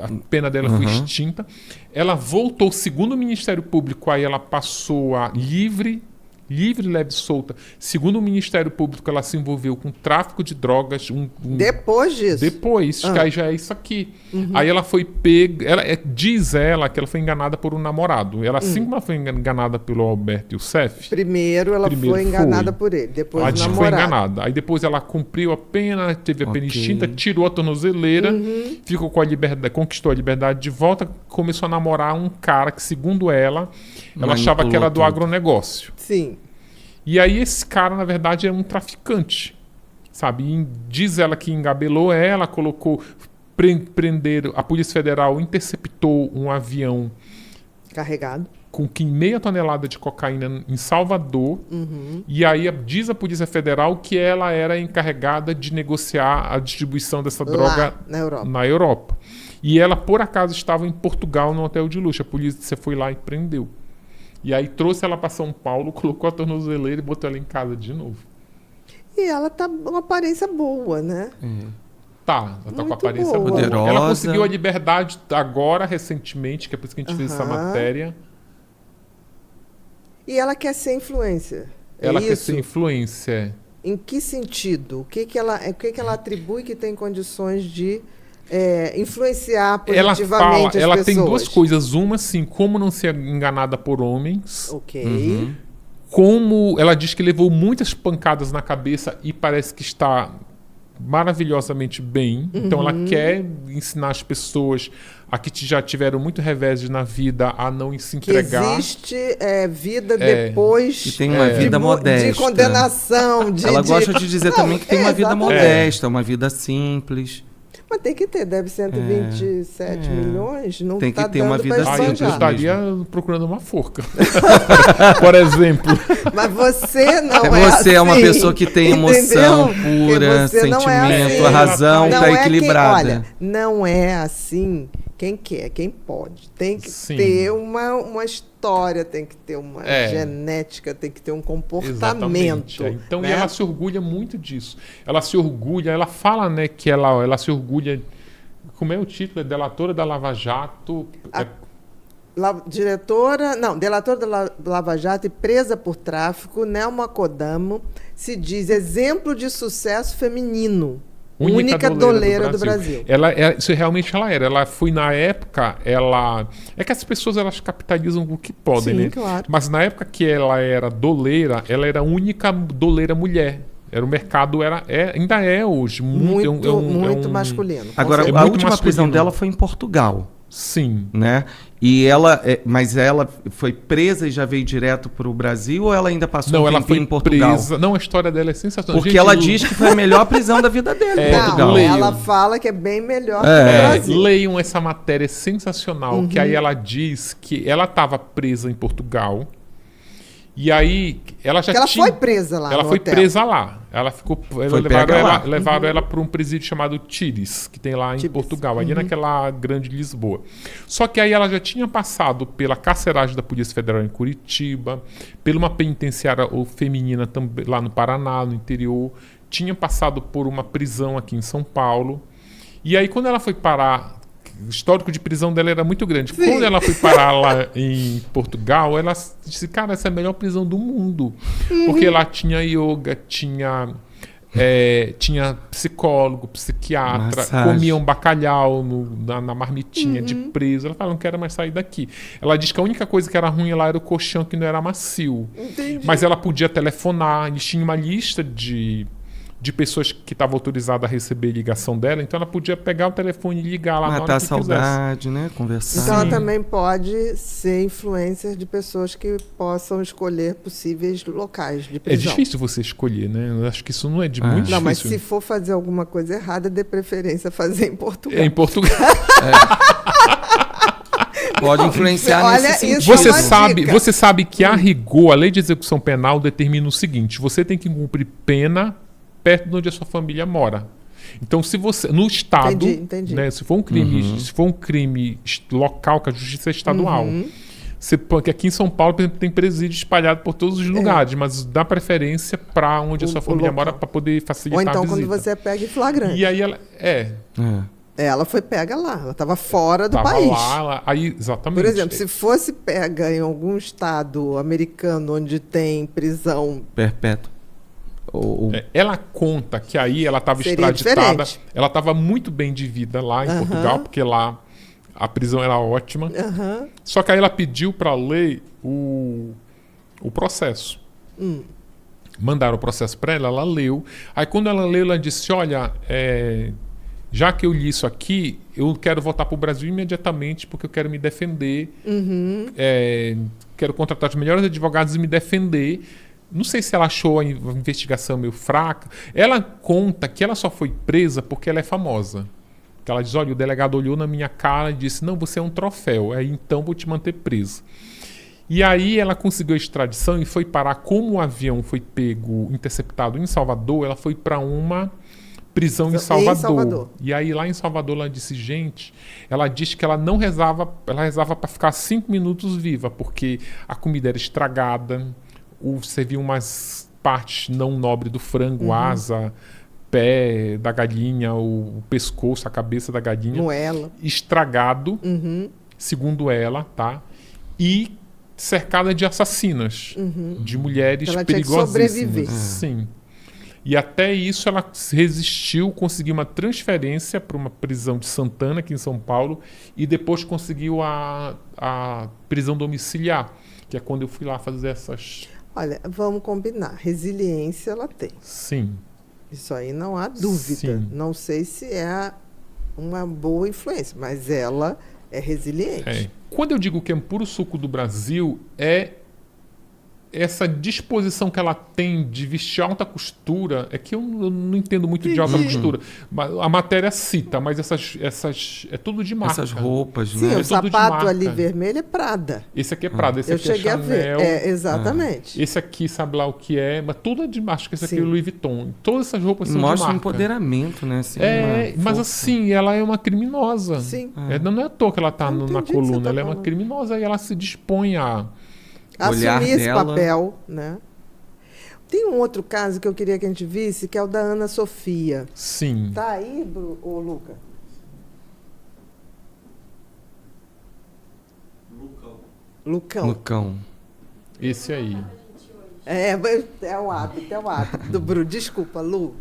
a pena dela foi extinta. Ela voltou, segundo o Ministério Público, aí ela passou a livre, leve e solta. Segundo o Ministério Público, ela se envolveu com tráfico de drogas. Depois disso? Depois, que aí já é isso aqui. Aí ela foi pega... Diz ela que ela foi enganada por um namorado. Ela, assim como ela foi enganada pelo Alberto Youssef... Primeiro foi enganada por ele, depois ela o disse que namorado. foi enganada. Aí depois ela cumpriu a pena, teve a pena extinta, tirou a tornozeleira, ficou com a liberdade, conquistou a liberdade de volta, começou a namorar um cara que, segundo ela achava que era do agronegócio. Sim. E aí esse cara, na verdade, é um traficante, sabe? E diz ela que engabelou ela, colocou... Prenderam, a Polícia Federal interceptou um avião... Carregado. Com 0,5 tonelada de cocaína em Salvador. E aí diz a Polícia Federal que ela era encarregada de negociar a distribuição dessa droga na Europa. E ela, por acaso, estava em Portugal, num hotel de luxo. A polícia foi lá e prendeu. E aí trouxe ela para São Paulo, colocou a tornozeleira e botou ela em casa de novo. E ela tá com uma aparência boa, né? Tá, ela tá com a aparência boa. Poderosa. Ela conseguiu a liberdade agora, recentemente, que é por isso que a gente fez essa matéria. E ela quer ser influencer. Ela quer ser influencer. Em que sentido? O que ela atribui que tem condições de influenciar positivamente ela as pessoas? tem duas coisas. Uma, assim, como não ser enganada por homens. Ok. Como ela diz que levou muitas pancadas na cabeça e parece que está maravilhosamente bem. Então ela quer ensinar as pessoas a que já tiveram muito reveses na vida a não se entregar. Que existe vida depois que tem uma vida modesta. De condenação. Ela gosta de dizer também que tem uma vida modesta, uma vida simples. Mas tem que ter, deve 127 milhões, não Tem que tá ter uma dando vida pra Aí eu esbanjar. estaria procurando uma forca. Por exemplo. Mas você não Você é é uma assim, pessoa que tem emoção entendeu? pura, Porque você não é sentimento, assim. a razão Não está é equilibrada. olha, não é assim quem quer, quem pode. Tem que Sim. ter uma história, tem que ter uma É. genética, tem que ter um comportamento. Exatamente. Então, né? e ela se orgulha muito disso. Ela se orgulha, ela fala, né, que ela se orgulha. Como é o título? É delatora da Lava Jato. Delatora da Lava Jato e presa por tráfico, Nelma Kodamo se diz exemplo de sucesso feminino. Única doleira do Brasil. Isso realmente ela era. Ela foi na época, é que as pessoas elas capitalizam o que podem, Sim, né? claro. Mas na época que ela era doleira, ela era a única doleira mulher. Era o mercado, ainda é hoje. Muito masculino. com Agora, certeza. a muito última masculino. prisão dela foi em Portugal, Sim. né? Mas ela foi presa e já veio direto para o Brasil ou ela ainda passou Não, um ela tempinho foi em Portugal? presa. Não, a história dela é sensacional. Porque Gente, ela diz que foi a melhor prisão da vida dela em Portugal. Não, leio. ela fala que é bem melhor que É. o Brasil. leiam essa matéria sensacional, que aí ela diz que ela estava presa em Portugal e aí ela já Porque ela tinha... foi presa lá Ela no foi hotel. presa lá. Ela ficou. pega lá. Levaram ela para um presídio chamado Tires, que tem lá em Tires. Portugal, ali naquela grande Lisboa. Só que aí ela já tinha passado pela carceragem da Polícia Federal em Curitiba, por uma penitenciária feminina também, lá no Paraná, no interior. Tinha passado por uma prisão aqui em São Paulo. E aí, quando ela foi parar. O histórico de prisão dela era muito grande. Sim. Quando ela foi parar lá em Portugal, ela disse, cara, essa é a melhor prisão do mundo. Porque lá tinha yoga, tinha psicólogo, psiquiatra, Massagem. comiam bacalhau na marmitinha de preso. Ela falou, não quero mais sair daqui. Ela diz que a única coisa que era ruim lá era o colchão, que não era macio. Entendi. Mas ela podia telefonar, eles tinham uma lista de pessoas que estavam autorizadas a receber ligação dela, então ela podia pegar o telefone e ligar lá na hora Matar a que quisesse. saudade, né? Conversar. Então ela Sim. também pode ser influencer de pessoas que possam escolher possíveis locais de É prisão. difícil você escolher, né? Eu acho que isso não é muito Não, difícil. mas se for fazer alguma coisa errada, dê preferência fazer em Portugal. É em Portugal. Pode influenciar Olha, nesse isso sentido. é uma Você dica. sabe que a rigor, a lei de execução penal determina o seguinte: você tem que cumprir pena perto de onde a sua família mora. Então, se você no estado, Entendi. né, se for um crime local, que a justiça é estadual. Porque aqui em São Paulo, por exemplo, tem presídio espalhado por todos os lugares, mas dá preferência para onde a sua família local. mora para poder facilitar Ou então a visita. quando você pega em flagrante. E aí ela Ela foi pega lá, ela estava fora do tava país. lá, aí exatamente. Por exemplo, se fosse pega em algum estado americano onde tem prisão, Perpétuo. Ela conta que aí ela estava Seria extraditada, diferente. ela estava muito bem de vida lá em Portugal, porque lá a prisão era ótima. Só que aí ela pediu para ler o processo. Mandaram o processo para ela, ela leu. Aí quando ela leu, ela disse, olha, já que eu li isso aqui, eu quero voltar para o Brasil imediatamente porque eu quero me defender. Quero contratar os melhores advogados e me defender. Não sei se ela achou a investigação meio fraca. Ela conta que ela só foi presa porque ela é famosa. Que ela diz, olha, o delegado olhou na minha cara e disse, não, você é um troféu, aí então vou te manter presa. E aí ela conseguiu a extradição e foi parar, como o avião foi interceptado em Salvador, ela foi para uma prisão em Salvador. E aí lá em Salvador ela disse, gente, ela disse que ela não rezava, ela rezava para ficar 5 minutos viva, porque a comida era estragada, serviam umas partes não nobres do frango, asa, pé da galinha, o pescoço, a cabeça da galinha. moela. Estragado, segundo ela, tá? E cercada de assassinas, de mulheres Ela tinha que perigosíssimas. sobreviver. Sim. E até isso ela resistiu, conseguiu uma transferência para uma prisão de Santana, aqui em São Paulo, e depois conseguiu a prisão domiciliar, que é quando eu fui lá fazer essas... Olha, vamos combinar. Resiliência ela tem. Sim. Isso aí não há dúvida. Sim. Não sei se é uma boa influência, mas ela é resiliente. Quando eu digo que é um puro suco do Brasil, é essa disposição que ela tem de vestir alta costura, é que eu não entendo muito de alta costura. A matéria cita, mas essas é tudo de marca. Essas roupas, Sim, né? o sapato ali vermelho é Prada. Esse aqui é Prada, esse Eu aqui é cheguei a Chanel. ver. Exatamente. Esse aqui sabe lá o que é, mas tudo é de marca. Esse aqui é Louis Vuitton. Todas essas roupas são de Mostra marca. um empoderamento, né? Assim, Mas assim, ela é uma criminosa. Sim. Não é à toa que ela está Eu na entendi o que você coluna. tá Ela é uma falando. criminosa e ela se dispõe a... olhar Assumir esse dela. papel, né? Tem um outro caso que eu queria que a gente visse, que é o da Ana Sofia. Sim. Tá aí, ô Luca? Lucão. Lucão. Esse aí. É o hábito do Bruno. Desculpa, Lu.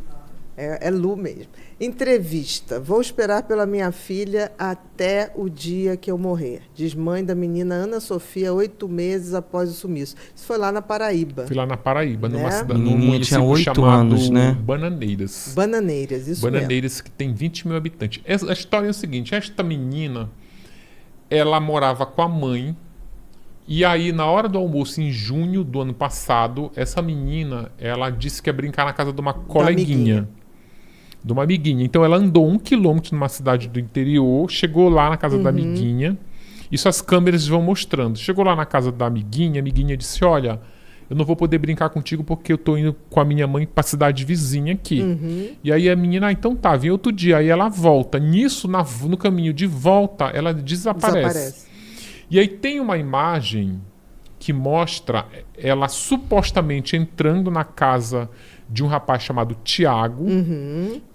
É Lu mesmo. Entrevista. Vou esperar pela minha filha até o dia que eu morrer. Diz mãe da menina Ana Sofia, 8 meses após o sumiço. Isso foi lá na Paraíba. Fui lá na Paraíba, Né? numa cidade, num Menininha tinha município 8 chamado anos, né? Bananeiras. Bananeiras, isso Bananeiras, que tem 20 mil habitantes. A história é o seguinte, esta menina, ela morava com a mãe, e aí na hora do almoço, em junho do ano passado, essa menina, ela disse que ia brincar na casa de uma coleguinha. De uma amiguinha. Então ela andou 1 quilômetro numa cidade do interior, chegou lá na casa da amiguinha, isso as câmeras vão mostrando. Chegou lá na casa da amiguinha, a amiguinha disse, olha, eu não vou poder brincar contigo porque eu tô indo com a minha mãe pra cidade vizinha aqui. E aí a menina, então tá, vem outro dia. Aí ela volta. Nisso, no caminho de volta, ela desaparece. E aí tem uma imagem que mostra ela supostamente entrando na casa de um rapaz chamado Tiago,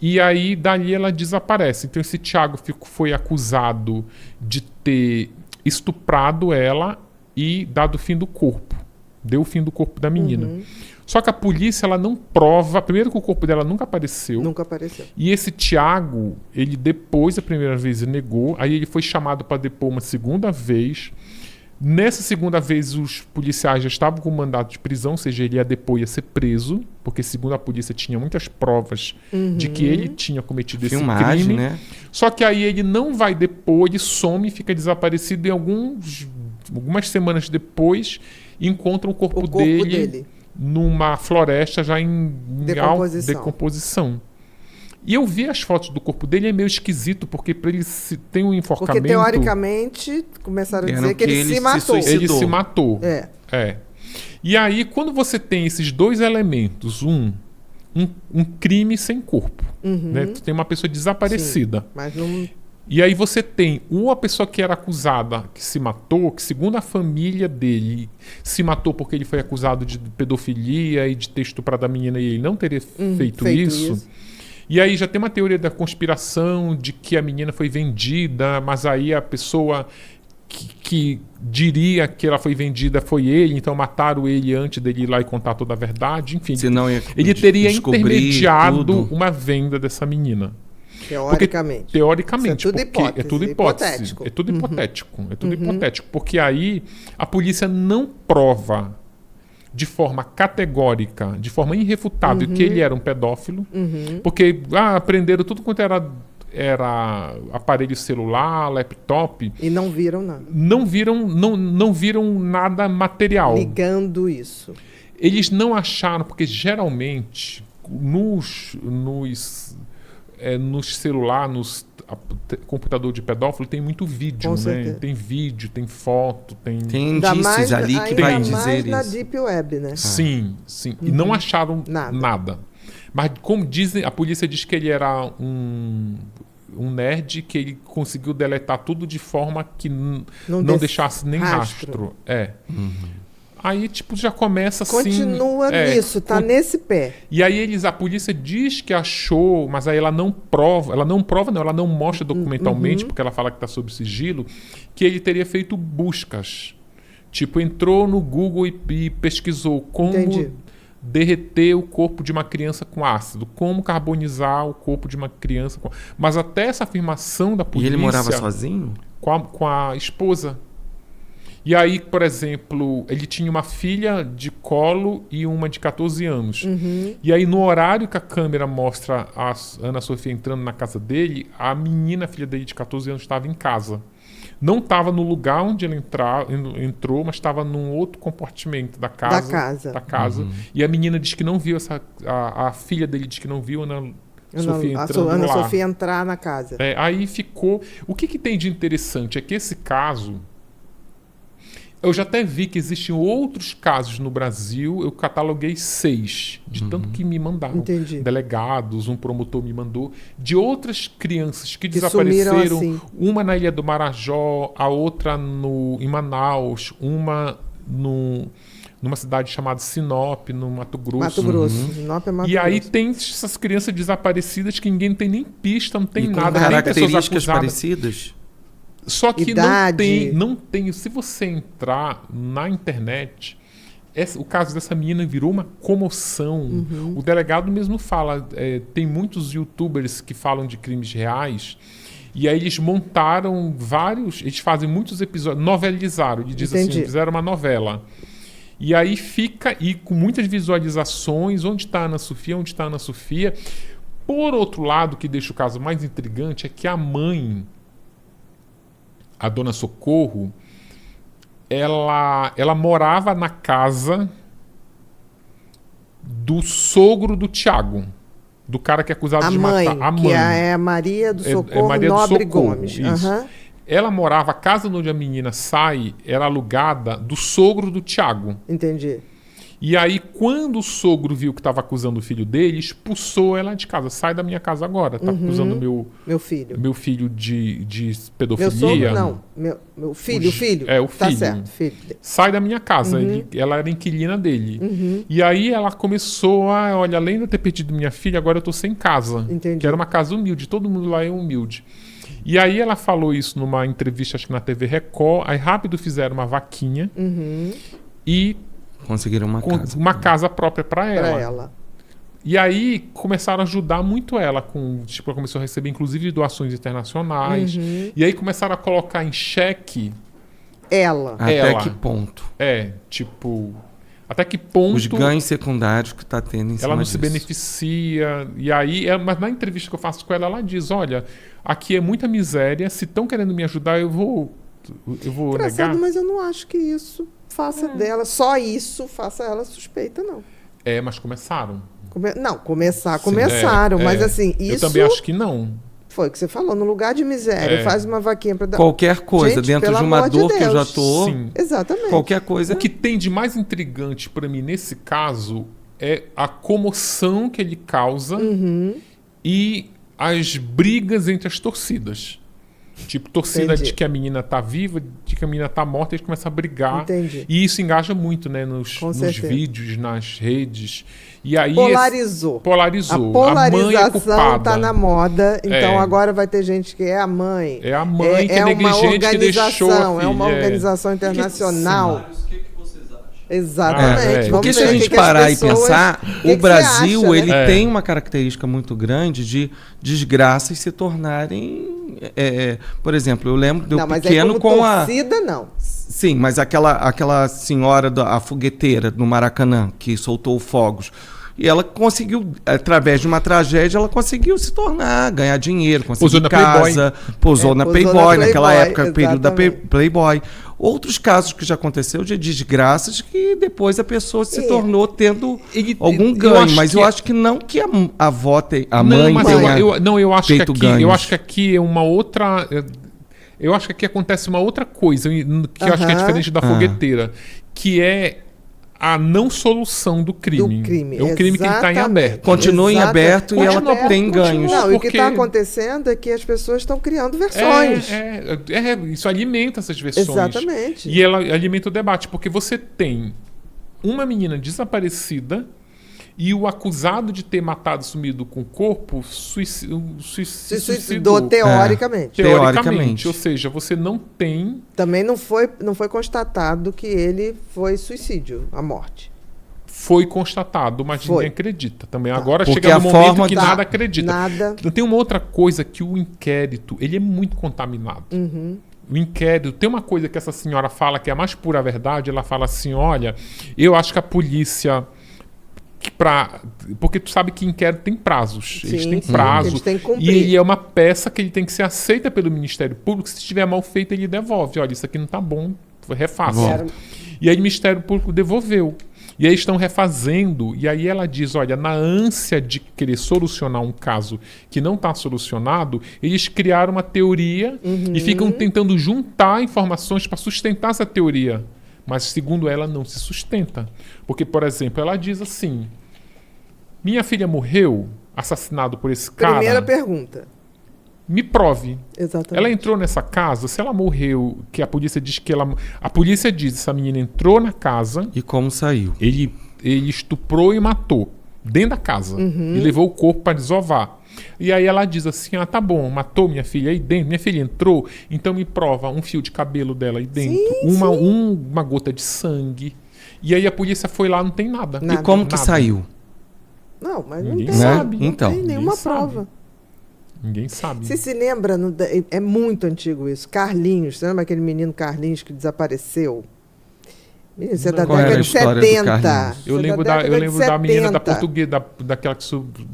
e aí dali ela desaparece. Então esse Tiago foi acusado de ter estuprado ela e dado o fim do corpo. Deu o fim do corpo da menina. Só que a polícia, ela não prova... Primeiro que o corpo dela nunca apareceu. Nunca apareceu. E esse Tiago, ele depois, a primeira vez, ele negou. Aí ele foi chamado para depor uma segunda vez. Nessa segunda vez, os policiais já estavam com mandato de prisão, ou seja, ele ia depor, ia ser preso, porque segundo a polícia tinha muitas provas de que ele tinha cometido esse crime. Né? Só que aí ele não vai depor, ele some, fica desaparecido e algumas semanas depois encontram o corpo dele numa floresta já em decomposição. E eu vi as fotos do corpo dele, é meio esquisito, porque para ele tem um enforcamento... Porque, teoricamente, começaram a dizer que ele se matou. Ele se matou. É. E aí, quando você tem esses dois elementos, um crime sem corpo, né? Tu tem uma pessoa desaparecida. Sim, mas não... E aí você tem uma pessoa que era acusada, que se matou, que segundo a família dele, se matou porque ele foi acusado de pedofilia e de ter estuprado a menina e ele não teria feito isso. E aí já tem uma teoria da conspiração de que a menina foi vendida, mas aí a pessoa que diria que ela foi vendida foi ele, então mataram ele antes dele ir lá e contar toda a verdade. Enfim, ele teria intermediado tudo. Uma venda dessa menina. Teoricamente. Porque é tudo hipótese. É tudo hipotético. É tudo hipotético. Porque aí a polícia não prova de forma categórica, de forma irrefutável, que ele era um pedófilo. Porque aprenderam tudo quanto era aparelho celular, laptop. E não viram nada. Não viram nada material. Ligando isso. Eles não acharam, porque geralmente nos celulares, nos computador de pedófilo tem muito vídeo, né? Tem vídeo, tem foto, tem indícios ali que vai dizer isso. Na Deep Web, né? Sim. E não acharam nada. Mas como dizem, a polícia diz que ele era um nerd, que ele conseguiu deletar tudo de forma que não deixasse nem rastro. Aí, já começa assim... Continua nisso, tá nesse pé. E aí a polícia diz que achou, mas aí ela não mostra documentalmente, porque ela fala que está sob sigilo, que ele teria feito buscas. Entrou no Google e pesquisou como derreter o corpo de uma criança com ácido, como carbonizar o corpo de uma criança com... Mas até essa afirmação da polícia... E ele morava sozinho? Com a esposa. E aí, por exemplo, ele tinha uma filha de colo e uma de 14 anos. E aí, no horário que a câmera mostra a Ana Sofia entrando na casa dele, a menina, filha dele de 14 anos, estava em casa. não estava no lugar onde ele entrou, mas estava num outro compartimento da casa. E a menina diz que não viu a filha dele diz que não viu Ana Sofia entrar na casa. Aí ficou. O que tem de interessante é que esse caso, eu já até vi que existem outros casos no Brasil. Eu cataloguei 6, de tanto que me mandaram. Entendi. Delegados, um promotor me mandou, de outras crianças que desapareceram. Assim. Uma na Ilha do Marajó, a outra em Manaus, uma numa cidade chamada Sinop, no Mato Grosso. Mato Grosso. Sinop é Mato E aí Grosso. tem essas crianças desaparecidas que ninguém tem nem pista, não tem E com nada. características parecidas? Só que Idade. não tem. Se você entrar na internet, o caso dessa menina virou uma comoção. O delegado mesmo fala, tem muitos youtubers que falam de crimes reais, e aí eles montaram eles fazem muitos episódios, novelizaram, ele diz assim, fizeram uma novela. E aí fica, e com muitas visualizações, onde está a Ana Sofia. Por outro lado, o que deixa o caso mais intrigante é que a mãe, a dona Socorro, ela morava na casa do sogro do Tiago, do cara que é acusado de matar. A mãe, que é a Maria do Socorro Maria Nobre do Socorro, Gomes. Isso. Ela morava, a casa onde a menina sai era alugada do sogro do Tiago. Entendi. E aí, quando o sogro viu que estava acusando o filho dele, expulsou ela de casa. Sai da minha casa agora. Tá acusando meu filho de pedofilia. Meu sogro, não. Meu filho, o filho. É, o filho. Tá certo, filho. Sai da minha casa. Ela era inquilina dele. E aí ela começou olha, além de eu ter perdido minha filha, agora eu tô sem casa. Entendi. Que era uma casa humilde. Todo mundo lá é humilde. E aí ela falou isso numa entrevista, acho que na TV Record. Aí rápido fizeram uma vaquinha. E conseguiram uma casa própria para ela. E aí começaram a ajudar muito ela. Ela começou a receber, inclusive, doações internacionais. E aí começaram a colocar em xeque ela. Até que ponto? Até que ponto os ganhos secundários que está tendo em cima ela não disso. se beneficia. E aí, mas na entrevista que eu faço com ela, ela diz, olha, aqui é muita miséria, se estão querendo me ajudar, eu vou negar. Mas eu não acho que isso faça dela, só isso faça ela suspeita, não. Mas começaram. Começaram, mas assim, isso... Eu também acho que não. Foi o que você falou, no lugar de miséria, faz uma vaquinha para dar... Qualquer coisa, gente, dentro de uma dor que eu já tô... Sim. Exatamente. Qualquer coisa... O que tem de mais intrigante para mim nesse caso é a comoção que ele causa e as brigas entre as torcidas. Torcida de que a menina tá viva, de que a menina tá morta, eles começam a brigar. Entendi. E isso engaja muito, né? Nos vídeos, nas redes. E aí polarizou. A polarização tá na moda, então agora vai ter gente que é a mãe. É a mãe que é negligente, que deixou a filha. É uma organização internacional. O que vocês acham? Exatamente. Porque se a gente parar e pensar, o Brasil ele tem uma característica muito grande de desgraças se tornarem... por exemplo, eu lembro de eu pequeno com a... torcida, não. Sim, mas aquela senhora, a fogueteira no Maracanã, que soltou fogos. E ela conseguiu, através de uma tragédia, ela conseguiu se tornar, ganhar dinheiro, conseguir casa, posou na Playboy, naquela época, período da Playboy. Outros casos que já aconteceu de desgraças que depois a pessoa se tornou tendo algum ganho. Mas eu acho que não que a avó, a mãe tenha eu acho feito ganhos. Eu acho que aqui é uma outra... Eu acho que aqui acontece uma outra coisa, que eu acho que é diferente da fogueteira, que é a não solução do crime. É um crime que está em aberto. Continua em aberto e ela tem ganhos. Não, e o que está acontecendo é que as pessoas estão criando versões. Isso alimenta essas versões. Exatamente. E ela alimenta o debate, porque você tem uma menina desaparecida e o acusado de ter matado e sumido com o corpo se suicidou. Teoricamente. Ou seja, você não tem... Também não foi constatado que ele foi suicídio, a morte. Foi constatado, mas ninguém acredita também. Agora porque chega no momento que nada acredita. Tem uma outra coisa que o inquérito, ele é muito contaminado. O inquérito, tem uma coisa que essa senhora fala que é a mais pura verdade, ela fala assim, olha, eu acho que a polícia Porque tu sabe que inquérito tem prazos. Eles Sim, têm sim, prazo. eles têm que cumprir. E ele é uma peça que ele tem que ser aceita pelo Ministério Público. Se estiver mal feito, ele devolve. Olha, isso aqui não está bom, refaça. Quero- E aí o Ministério Público devolveu. E aí estão refazendo. E aí ela diz, olha, na ânsia de querer solucionar um caso que não está solucionado, eles criaram uma teoria e ficam tentando juntar informações para sustentar essa teoria. Mas, segundo ela, não se sustenta. Porque, por exemplo, ela diz assim, minha filha morreu assassinado por esse cara. Primeira pergunta. Me prove. Exatamente. Ela entrou nessa casa, se ela morreu, que a polícia diz que ela... A polícia diz, essa menina entrou na casa, E como saiu? ele estuprou e matou dentro da casa. E levou o corpo para desovar. E aí ela diz assim, tá bom, matou minha filha aí dentro, minha filha entrou, então me prova um fio de cabelo dela aí dentro, uma gota de sangue. E aí a polícia foi lá, não tem nada. E como que Nada. saiu? Não, mas não Ninguém tem, sabe. não Então. tem nenhuma Ninguém sabe. prova. Ninguém sabe. Você se lembra, é muito antigo isso, Carlinhos, você lembra aquele menino Carlinhos que desapareceu? Menino, você é da Qual era década a de história do 70. Carlinhos? Eu Você é lembro da da década de menina da 70. portuguesa, daquela que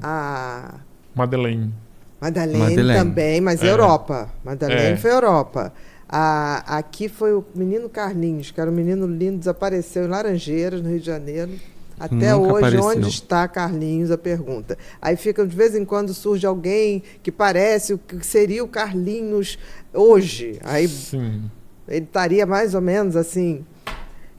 A Madeleine. Madeleine também, mas É. Europa. Madeleine É. foi Europa. Aqui foi o menino Carlinhos, que era um menino lindo, desapareceu em Laranjeiras, no Rio de Janeiro. Até Nunca hoje, apareceu. onde está Carlinhos? A pergunta. Aí fica, de vez em quando, surge alguém que parece o que seria o Carlinhos hoje. Aí Sim. ele estaria mais ou menos assim.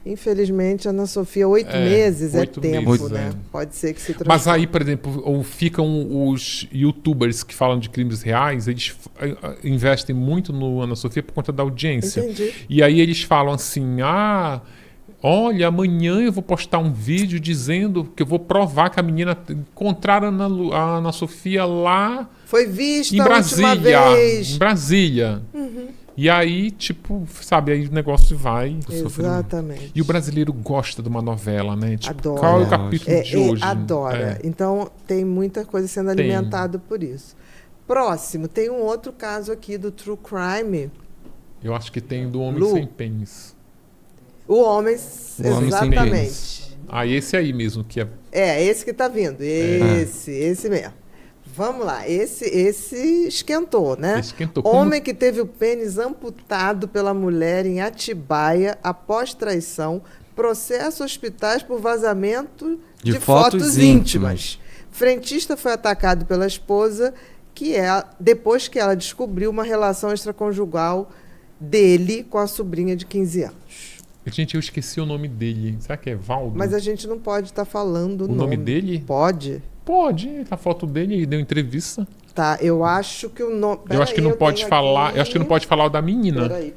Infelizmente, Ana Sofia, 8 meses 8 é tempo, meses, né? é. Pode ser que se transforme. Mas aí, por exemplo, ficam os youtubers que falam de crimes reais, eles investem muito no Ana Sofia por conta da audiência. Entendi. E aí eles falam assim, olha, amanhã eu vou postar um vídeo dizendo que eu vou provar que a menina encontraram a Ana Sofia lá Foi vista em a última Brasília. vez. Em Brasília. E aí, tipo, sabe, aí o negócio vai. Exatamente. E o brasileiro gosta de uma novela, né? Tipo, Adora. qual é o capítulo de hoje? Adora. É. Então, tem muita coisa sendo Tem. alimentada por isso. Próximo, tem um outro caso aqui do True Crime. Eu acho que tem do Homem Lu. Sem Pênis. O Homem, O Homem Sem exatamente. Esse aí mesmo, que é. É, esse que tá vindo. Esse mesmo. Vamos lá, esse esquentou, né? Esquentou. Como- Homem que teve o pênis amputado pela mulher em Atibaia após traição, processo hospitais por vazamento de fotos íntimas. Frentista foi atacado pela esposa depois que ela descobriu uma relação extraconjugal dele com a sobrinha de 15 anos. Gente, eu esqueci o nome dele. Será que é Valdo? Mas a gente não pode estar falando O nome dele? Pode? Pode, a foto dele, ele deu entrevista. Tá, eu acho que o nome... Eu acho que não pode falar. Eu acho que não pode falar o da menina. Peraí.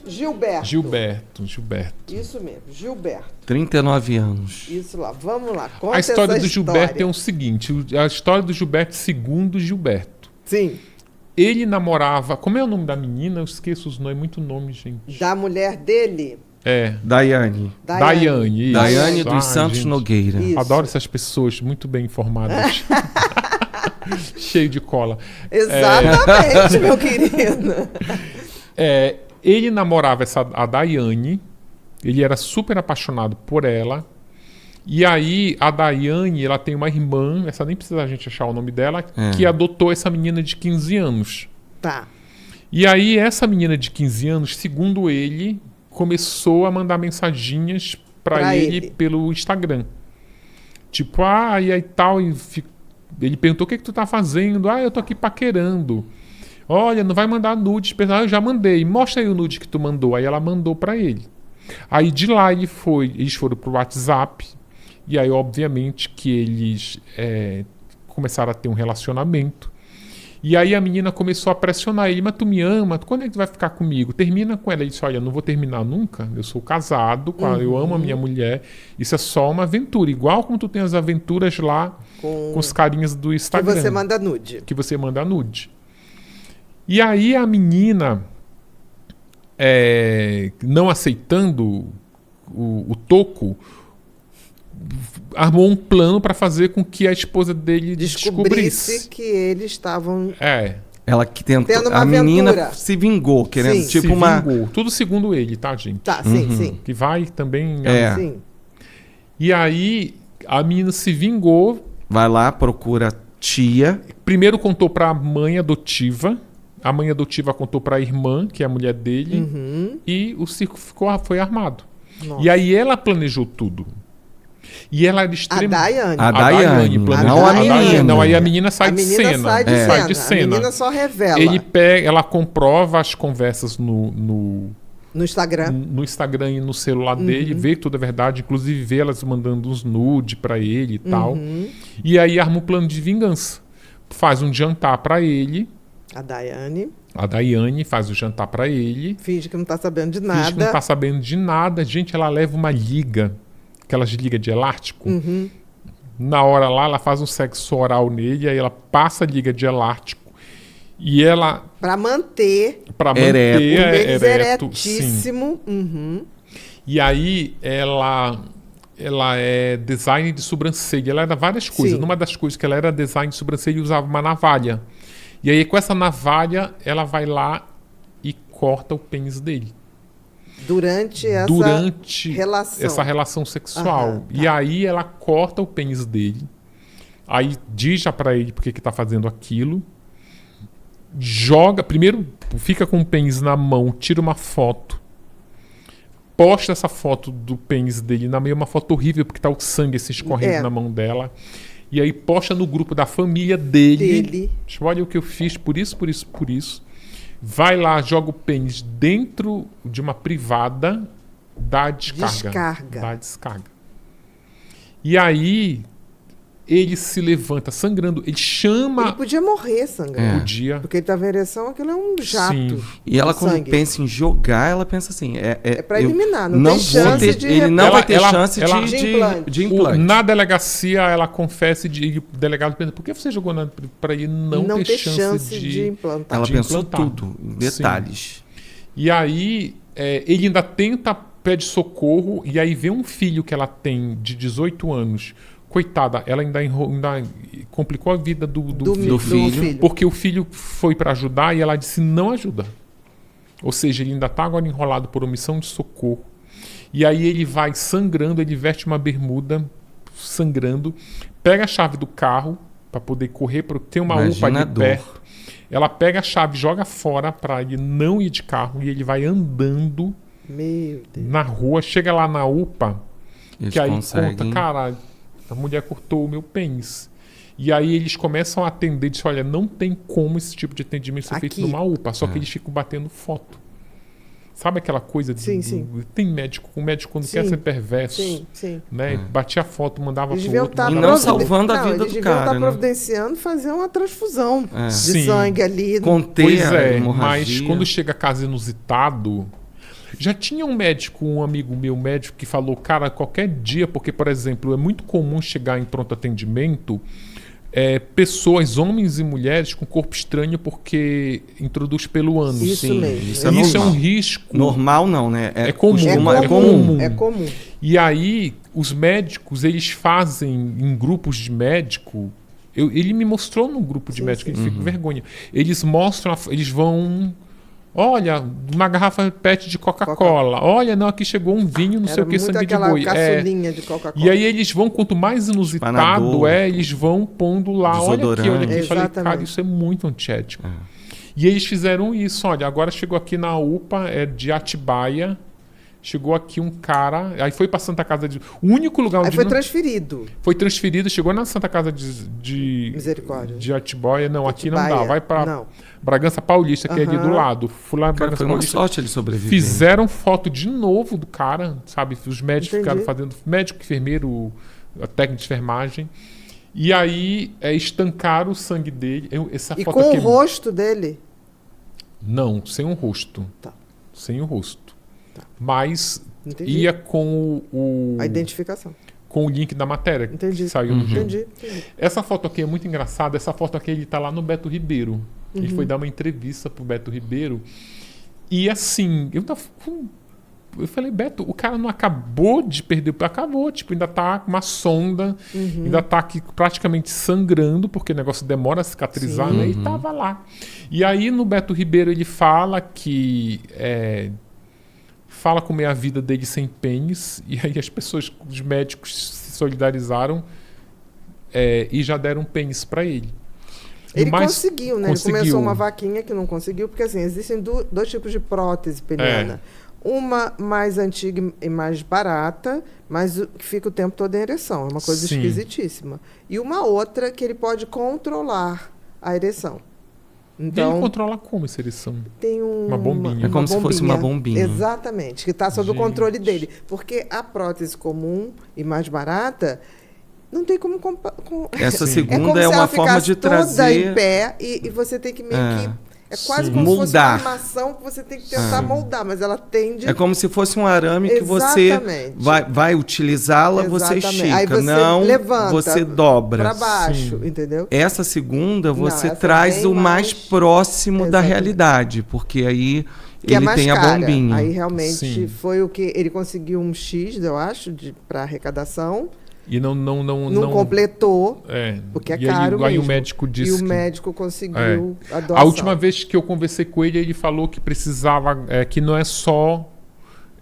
Gilberto. Gilberto. Isso mesmo, Gilberto. 39 anos. Isso lá, vamos lá. Conta A história essa do Gilberto é o seguinte: a história do Gilberto, segundo Gilberto. Sim, Ele namorava. Como é o nome da menina? Eu esqueço os nomes, muito nome, gente. da mulher dele, É. Daiane. Daiane. Isso. Daiane dos Ai, Santos gente, Nogueira. Isso. Adoro essas pessoas muito bem informadas. Cheio de cola. Exatamente, meu querido. Ele namorava a Daiane. Ele era super apaixonado por ela. E aí, a Daiane, ela tem uma irmã, essa nem precisa a gente achar o nome dela, que adotou essa menina de 15 anos. Tá. E aí, essa menina de 15 anos, segundo ele, começou a mandar mensaginhas pra ele pelo Instagram. Tipo, e aí tal. Ele perguntou: o que tu tá fazendo? Eu tô aqui paquerando. Olha, não vai mandar nudes. Eu já mandei. Mostra aí o nude que tu mandou. Aí ela mandou pra ele. Aí de lá eles foram pro WhatsApp. E aí, obviamente, que eles começaram a ter um relacionamento. E aí a menina começou a pressionar ele: mas tu me ama? Quando é que tu vai ficar comigo? Termina com ela. Ele disse: olha, eu não vou terminar nunca. Eu sou casado, eu amo a minha mulher. Isso é só uma aventura. Igual como tu tem as aventuras lá com os carinhas do Que Instagram. você manda nude. Que você manda nude. E aí a menina, não aceitando o toco, armou um plano para fazer com que a esposa dele Descobrisse descobrisse. que eles estavam Ela que tentou. Tendo uma A menina aventura. se vingou, querendo Sim. tipo Se uma. vingou. Tudo segundo ele, tá, gente? Tá, sim, sim. Que vai também... É. Sim. E aí, a menina se vingou. Vai lá, procura tia. Primeiro contou pra mãe adotiva. A mãe adotiva contou pra irmã, que é a mulher dele. E o circo foi armado. Nossa. E aí ela planejou tudo. E ela era extremamente... A Daiane, planejou. não a Daiane. menina. Não, aí a menina sai A de menina cena. sai de Sai de cena. A cena. menina só revela Ela comprova as conversas no no Instagram. E no celular dele, vê que tudo é verdade, inclusive vê elas mandando uns nude pra ele e tal. E aí arma um plano de vingança. Faz um jantar pra ele. A Daiane faz o jantar pra ele. finge que não tá sabendo de Finge que não nada. tá sabendo de nada. Gente, ela leva uma liga, aquelas ligas de elástico. Na hora lá, ela faz um sexo oral nele, aí ela passa a liga de elástico. E ela, Pra manter pra Ereto. manter o pênis ereto, sim. eretíssimo. E aí ela é design de sobrancelha. Ela era várias coisas. Sim. Numa das coisas que ela era design de sobrancelha e usava uma navalha. E aí com essa navalha ela vai lá e corta o pênis dele. Durante Essa relação sexual. Aham, tá. E aí ela corta o pênis dele. Aí diz já pra ele porque que tá fazendo aquilo. Joga, primeiro fica com o pênis na mão, tira uma foto. Posta essa foto do pênis dele na meio, uma foto horrível porque tá o sangue se escorrendo na mão dela. E aí posta no grupo da família dele. Tipo, olha o que eu fiz, por isso. Vai lá, joga o pênis dentro de uma privada, dá descarga. E aí ele se levanta sangrando, ele chama... Ele podia morrer sangrando. Podia. Porque ele tava em ereção, aquilo é um jato. Sim. E ela, de quando sangue. pensa em jogar, ela pensa assim: É pra eliminar, não não tem chance vou ter, de ele não vai ter Ela- chance ela- De implante. de implante. Na delegacia, ela confessa e o delegado pergunta: por que você jogou para ele não ter chance de... implantar. Ela de pensou implantar. tudo, em detalhes. E aí, ele ainda tenta, pede socorro, e aí vê um filho que ela tem de 18 anos. Coitada, ela ainda complicou a vida do filho. Porque o filho foi para ajudar e ela disse não ajuda. Ou seja, ele ainda está agora enrolado por omissão de socorro. E aí ele vai sangrando, ele veste uma bermuda sangrando, pega a chave do carro para poder correr, tem uma Imagina UPA a ali dor. perto. Ela pega a chave, joga fora para ele não ir de carro e ele vai andando Meu Deus. na rua, chega lá na UPA, Eles que aí conseguem. conta, cara, a mulher cortou o meu pênis. E aí eles começam a atender, dizem, olha, não tem como esse tipo de atendimento ser feito Aqui. numa UPA, só que eles ficam batendo foto. Sabe aquela coisa de... Sim. Tem médico, o médico quando Sim. quer ser perverso, Sim. né? Batia foto, mandava Eles pro deviam outro. estar E não mandava pro outro. salvando a vida do eles deviam cara, estar né? providenciando fazer uma transfusão de Sim. sangue ali. Conter Pois a é, hemorragia. mas quando chega caso inusitado... Já tinha um médico, um amigo meu médico, que falou, cara, qualquer dia, porque, por exemplo, é muito comum chegar em pronto atendimento pessoas, homens e mulheres, com corpo estranho porque introduz pelo ânus. Isso Sim, mesmo. isso é Isso é um normal. risco. Normal não, né? É comum. É comum. É comum. E aí, os médicos, eles fazem em grupos de médico. Ele me mostrou num grupo de médico, ele fica com vergonha. Eles mostram, eles vão. Olha, uma garrafa PET de Coca-Cola. Olha, não, aqui chegou um vinho, não sei Era o que, muito sangue de aquela boi. caçulinha de Coca-Cola. E aí eles vão, quanto mais inusitado Panadol. eles vão pondo lá. Olha aqui. Eu falei, Exatamente. cara, isso é muito antiético. E eles fizeram isso. Olha, agora chegou aqui na UPA, de Atibaia. Chegou aqui um cara, aí foi pra Santa Casa de... O único lugar onde... Aí foi transferido. Foi transferido, chegou na Santa Casa de Misericórdia. De Atibaia. Não, aqui não Atibaia. dá. Vai pra Não. Bragança Paulista, que é ali do lado. Fui lá em Cara, Bragança foi uma Paulista. sorte ele sobreviver. Fizeram foto de novo do cara, sabe? Os médicos Entendi. ficaram fazendo... Médico, enfermeiro, a técnica de enfermagem. E aí estancaram o sangue dele. Essa E foto com aqui o rosto dele. Não, sem o rosto. Tá. Sem o rosto. Mas Entendi. ia com A identificação. com o link da matéria Entendi. que saiu no G1. Entendi. Essa foto aqui é muito engraçada. Essa foto aqui ele tá lá no Beto Ribeiro. Ele foi dar uma entrevista pro Beto Ribeiro. E assim, eu tava com Eu falei, Beto, o cara não acabou de perder, acabou, tipo, ainda tá com uma sonda, ainda tá aqui praticamente sangrando, porque o negócio demora a cicatrizar, Sim. né? E tava lá. E aí no Beto Ribeiro ele fala que fala como é a vida dele sem pênis, e aí as pessoas, os médicos se solidarizaram e já deram pênis para ele. Ele Mas conseguiu, né? conseguiu. Ele começou uma vaquinha que não conseguiu, porque assim, existem dois tipos de prótese peniana. Uma mais antiga e mais barata, mas que fica o tempo todo em ereção. É uma coisa Sim. esquisitíssima. E uma outra que ele pode controlar a ereção. E ele Então, controla como essa ereção? tem Uma bombinha. É como se fosse uma bombinha. Exatamente, que está sob o Gente. controle dele. Porque a prótese comum e mais barata não tem como... Essa Sim. segunda como é se uma ela forma de ficasse toda trazer... em pé e você tem que meio que... É quase Sim. como se fosse uma Moldar. armação que você tem que tentar moldar, mas ela tende... É como se fosse um arame que você Exatamente. vai utilizá-la, você Exatamente. estica. Aí você não, levanta você dobra. para baixo, Sim. entendeu? Essa segunda você essa traz bem o mais mais- próximo da Exatamente. realidade, porque aí Que é ele mais tem a cara. bombinha. Aí realmente Sim. foi o que... Ele conseguiu um X, eu acho, para arrecadação. E não Não completou, porque é e caro aí mesmo. o médico E disse o médico conseguiu a doação. A última vez que eu conversei com ele, ele falou que precisava, que não é só...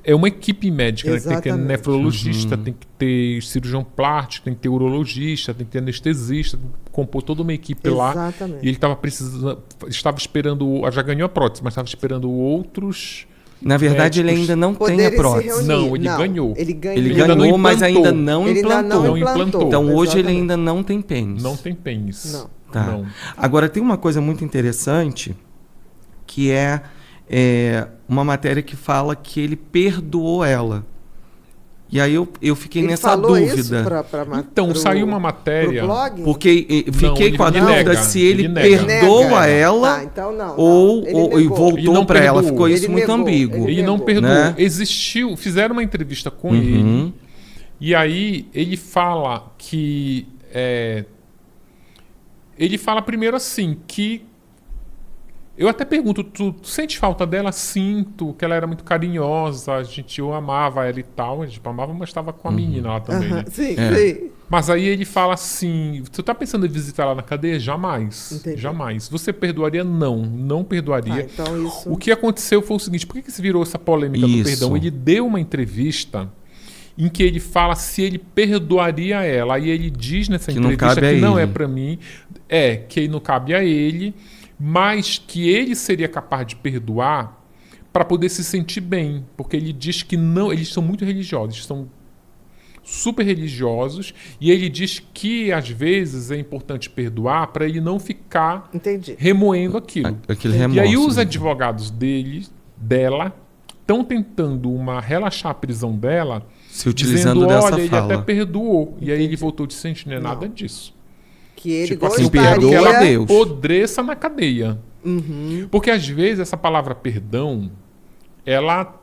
É uma equipe médica, né? Que tem que ter Exatamente. nefrologista, tem que ter cirurgião plástico, tem que ter urologista, tem que ter anestesista, tem que compor toda uma equipe lá. Exatamente. E ele estava esperando, já ganhou a prótese, mas estava esperando outros... Na verdade, ele médicos ainda não tem a Poderem se prótese. reunir. Não, ele ganhou. Ele ganhou. Ele ainda não ganhou, mas implantou. ainda não Ele ainda implantou. não implantou. implantou. Então hoje ele Exatamente. ainda não tem pênis. Não tem pênis. Não. Tá. Não. Agora tem uma coisa muito interessante que é uma matéria que fala que ele perdoou ela. E aí eu fiquei Ele nessa falou dúvida. isso Então, saiu uma matéria... pro blog? Porque fiquei ele com a dúvida nega, se ele ele nega. perdoa Nega. ela Ah, então não. ou Ele e negou. Ele voltou não para ela. perdoou. Ficou isso Ele muito negou. ambíguo. Ele não negou. perdoou. Né? Fizeram uma entrevista com Uhum. ele, e aí ele fala que... ele fala primeiro assim, que... Eu até pergunto, tu sente falta dela? Sinto, que ela era muito carinhosa, eu amava ela e tal. A gente amava, mas estava com a menina lá também, né? Sim, É. sim. Mas aí ele fala assim, tu tá pensando em visitar ela na cadeia? Jamais. Entendi. Jamais. Você perdoaria? Não perdoaria. Então isso... O que aconteceu foi o seguinte, por que se virou essa polêmica do Isso. perdão? Ele deu uma entrevista em que ele fala se ele perdoaria ela. Aí ele diz nessa Que não entrevista cabe a que não é ele. pra mim, que não cabe a ele, mas que ele seria capaz de perdoar para poder se sentir bem. Porque ele diz que não, eles são muito religiosos, são super religiosos, e ele diz que às vezes é importante perdoar para ele não ficar Entendi. remoendo aquilo. Aquele E aí remorso, os né? advogados dela estão tentando relaxar a prisão dela, Se utilizando dizendo, dessa olha, ele fala. até perdoou. E aí ele voltou de gente, não é nada disso. Que ele Tipo assim, gostaria... perdoa que ela a Deus. apodreça na cadeia. Uhum. Porque às vezes essa palavra perdão, ela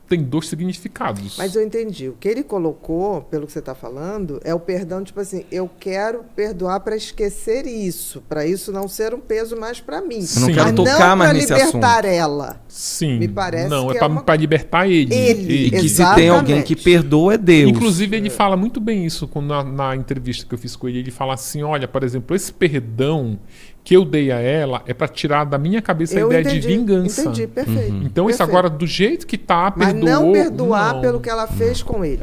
tem dois significados. Mas eu entendi. O que ele colocou, pelo que você está falando, é o perdão, tipo assim, eu quero perdoar para esquecer isso, para isso não ser um peso mais para mim. Eu não Mas quero tocar não mais para nesse libertar ela. Sim. Me parece não, que é é uma- para libertar ele. Ele, E que se Exatamente. tem alguém que perdoa é Deus. Inclusive, ele fala muito bem isso na entrevista que eu fiz com ele. Ele fala assim: olha, por exemplo, esse perdão que eu dei a ela é para tirar da minha cabeça a ideia de vingança. Entendi, perfeito. Então, isso Perfeito. agora, do jeito que tá, Mas perdoou. não perdoar não. pelo que ela fez com ele.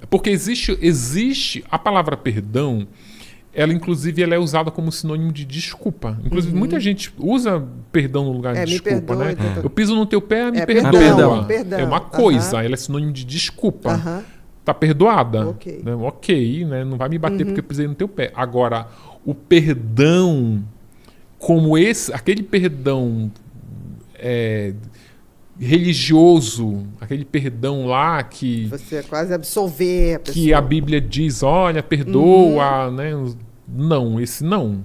Porque existe a palavra perdão, ela inclusive ela é usada como sinônimo de desculpa. Inclusive, muita gente usa perdão no lugar de Me desculpa, perdoa, né? então tá. Eu piso no teu pé, me Perdão, perdoa. perdão. É uma coisa, Aham. ela é sinônimo de desculpa. Aham. Tá perdoada. Ok. Né? Ok, né? Não vai me bater porque eu pisei no teu pé. Agora, o perdão, como aquele perdão religioso, aquele perdão lá que Você quase absolver a pessoa. a Bíblia diz, olha, perdoa, né? Não, esse não.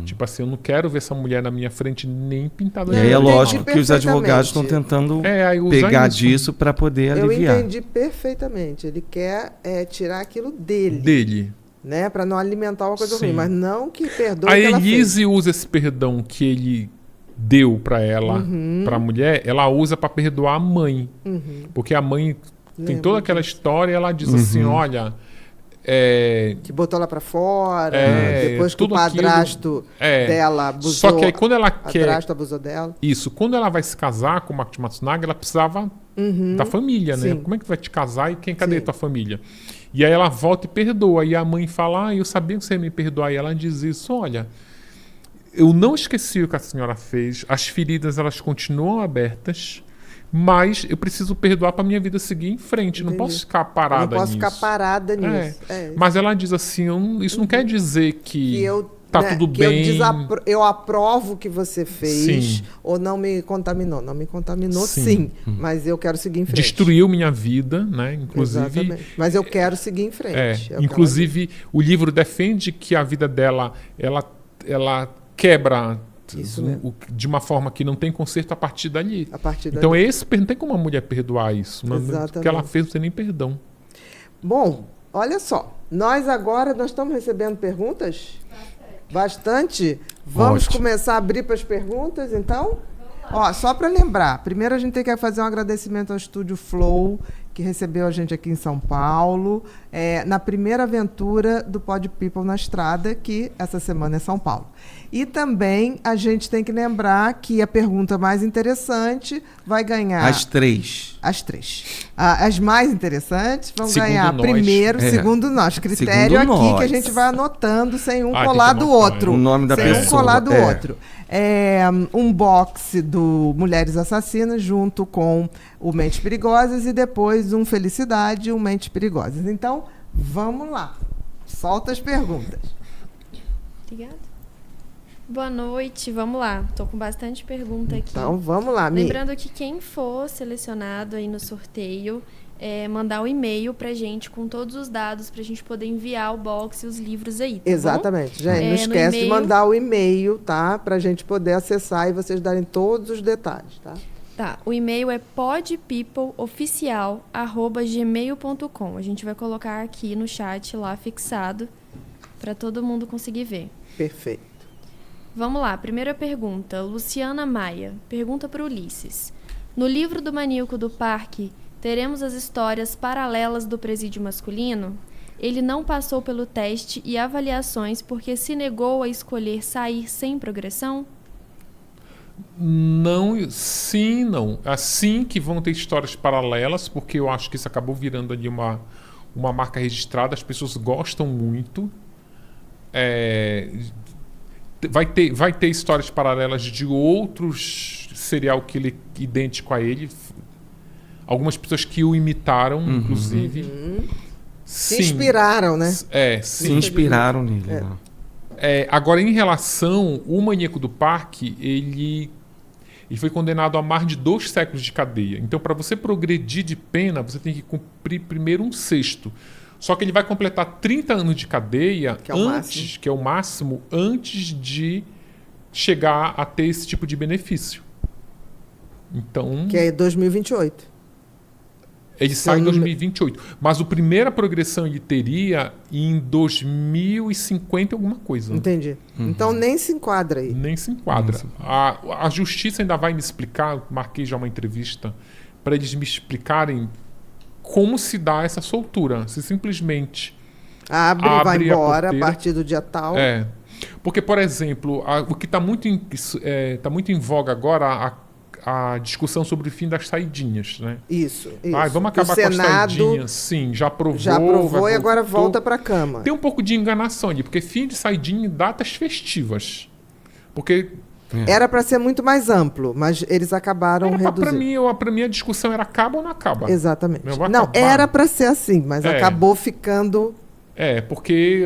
Tipo assim, eu não quero ver essa mulher na minha frente nem pintada E de aí é Eu vermelho. lógico entendi que os advogados estão perfeitamente. tentando Aí usa pegar isso. disso para poder Eu aliviar. entendi perfeitamente. Ele quer tirar aquilo dele, Dele. né? Para não alimentar uma coisa Sim. ruim. Mas não que perdoe A o que ela fez. Elise usa esse perdão que ele deu para ela, para a mulher, ela usa para perdoar a mãe. Porque a mãe tem toda aquela história e ela diz assim, olha... que botou ela para fora, depois que o tudo padrasto dela abusou. Só que aí quando ela o padrasto abusou dela. Isso, quando ela vai se casar com o Maki Matsunaga, ela precisava da família, né? Sim. Como é que tu vai te casar e cadê tua família? E aí ela volta e perdoa. E a mãe fala, eu sabia que você ia me perdoar. E ela diz isso, olha, eu não esqueci o que a senhora fez, as feridas elas continuam abertas, mas eu preciso perdoar para minha vida seguir em frente. Não posso ficar parada nisso. Não posso ficar parada nisso. Mas ela diz assim, isso não quer dizer que eu, tá tudo bem. Eu aprovo o que você fez, Sim. ou não me contaminou. Não me contaminou, sim. Mas eu quero seguir em frente. Destruiu minha vida, né? Inclusive. Exatamente. Mas eu quero seguir em frente. Inclusive, o livro defende que a vida dela, ela quebra de uma forma que não tem conserto a partir dali. Então, não tem como a mulher perdoar isso. O que ela fez não tem nem perdão. Bom, olha só. Nós estamos recebendo perguntas? Bastante? Vamos começar a abrir para as perguntas, então? Ó, só para lembrar, primeiro a gente tem que fazer um agradecimento ao Estúdio Flow, que recebeu a gente aqui em São Paulo, na primeira aventura do Pod People na Estrada, que essa semana é São Paulo. E também a gente tem que lembrar que a pergunta mais interessante vai ganhar... As três. As mais interessantes vão segundo ganhar nós. Primeiro, segundo nós. Critério Segundo aqui nós. que a gente vai anotando sem um tem colar que do anotar, outro. O nome da sem pessoa. um colar do outro. Um box do Mulheres Assassinas junto com o Mentes Perigosas e depois um Felicidade e um Mentes Perigosas. Então, vamos lá. Solta as perguntas. Obrigada. Boa noite, vamos lá. Tô com bastante pergunta aqui. Então, vamos lá, Mi. Lembrando que quem for selecionado aí no sorteio, mandar um e-mail pra gente com todos os dados pra gente poder enviar o box e os livros aí, tá Exatamente. bom? Gente, não esquece de mandar o e-mail, tá? Pra gente poder acessar e vocês darem todos os detalhes, tá? Tá, o e-mail é podpeopleoficial@gmail.com. A gente vai colocar aqui no chat lá fixado pra todo mundo conseguir ver. Perfeito. Vamos lá, primeira pergunta. Luciana Maia pergunta para Ulisses. No livro do Maníaco do Parque, teremos as histórias paralelas do presídio masculino? Ele não passou pelo teste e avaliações porque se negou a escolher sair sem progressão? Não, sim, não. Assim que vão ter histórias paralelas, porque eu acho que isso acabou virando ali uma marca registrada, as pessoas gostam muito. Vai ter histórias paralelas de outros serial killer idêntico a ele. Algumas pessoas que o imitaram, inclusive. Se inspiraram, né? Se inspiraram nele. Agora, em relação ao Maníaco do Parque, ele foi condenado a mais de 2 séculos de cadeia. Então, para você progredir de pena, você tem que cumprir primeiro 1/6. Só que ele vai completar 30 anos de cadeia, que é o máximo, antes de chegar a ter esse tipo de benefício. Então, que é 2028. Ele sai em 2028. Mas a primeira progressão ele teria em 2050 alguma coisa. Entendi. Então nem se enquadra aí. Nem se enquadra. A justiça ainda vai me explicar, marquei já uma entrevista, para eles me explicarem como se dá essa soltura. Se simplesmente abre e vai embora a partir do dia tal. Porque, por exemplo, o que está muito em voga agora, a discussão sobre o fim das saidinhas, né? Isso. Vamos acabar com as saidinhas. Sim, já aprovou e agora volta para a cama. Tem um pouco de enganação ali, porque fim de saidinha em datas festivas. Porque era para ser muito mais amplo, mas eles acabaram reduzindo. Para mim a discussão era acaba ou não acaba. Exatamente. Não, era para ser assim, mas acabou ficando... porque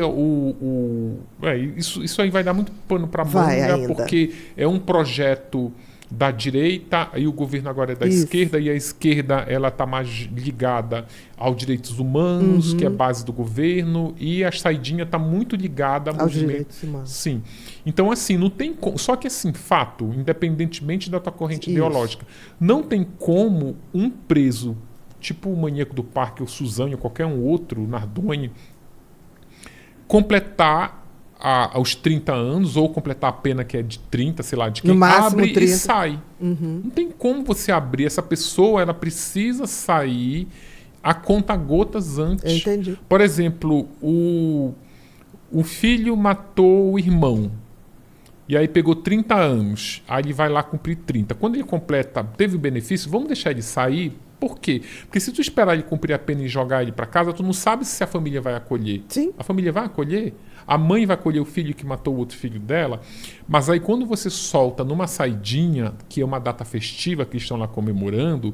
isso aí vai dar muito pano para manga, porque é um projeto da direita e o governo agora é da esquerda, e a esquerda ela está mais ligada aos direitos humanos, que é a base do governo, e a saidinha está muito ligada aos direitos humanos. Sim. Então, assim, não tem como. Só que, assim, fato, independentemente da tua corrente ideológica, não tem como um preso, tipo o Maníaco do Parque, ou Suzane, ou qualquer um outro, Nardoni, completar aos 30 anos, ou completar a pena que é de 30, sei lá, de quem No máximo abre 30. e sai. Não tem como você abrir. Essa pessoa, ela precisa sair a conta-gotas antes. Eu entendi. Por exemplo, o filho matou o irmão. E aí pegou 30 anos. Aí ele vai lá cumprir 30. Quando ele completa, teve o benefício, vamos deixar ele sair. Por quê? Porque se tu esperar ele cumprir a pena e jogar ele para casa, tu não sabe se a família vai acolher. Sim. A família vai acolher? A mãe vai acolher o filho que matou o outro filho dela? Mas aí quando você solta numa saidinha, que é uma data festiva que estão lá comemorando,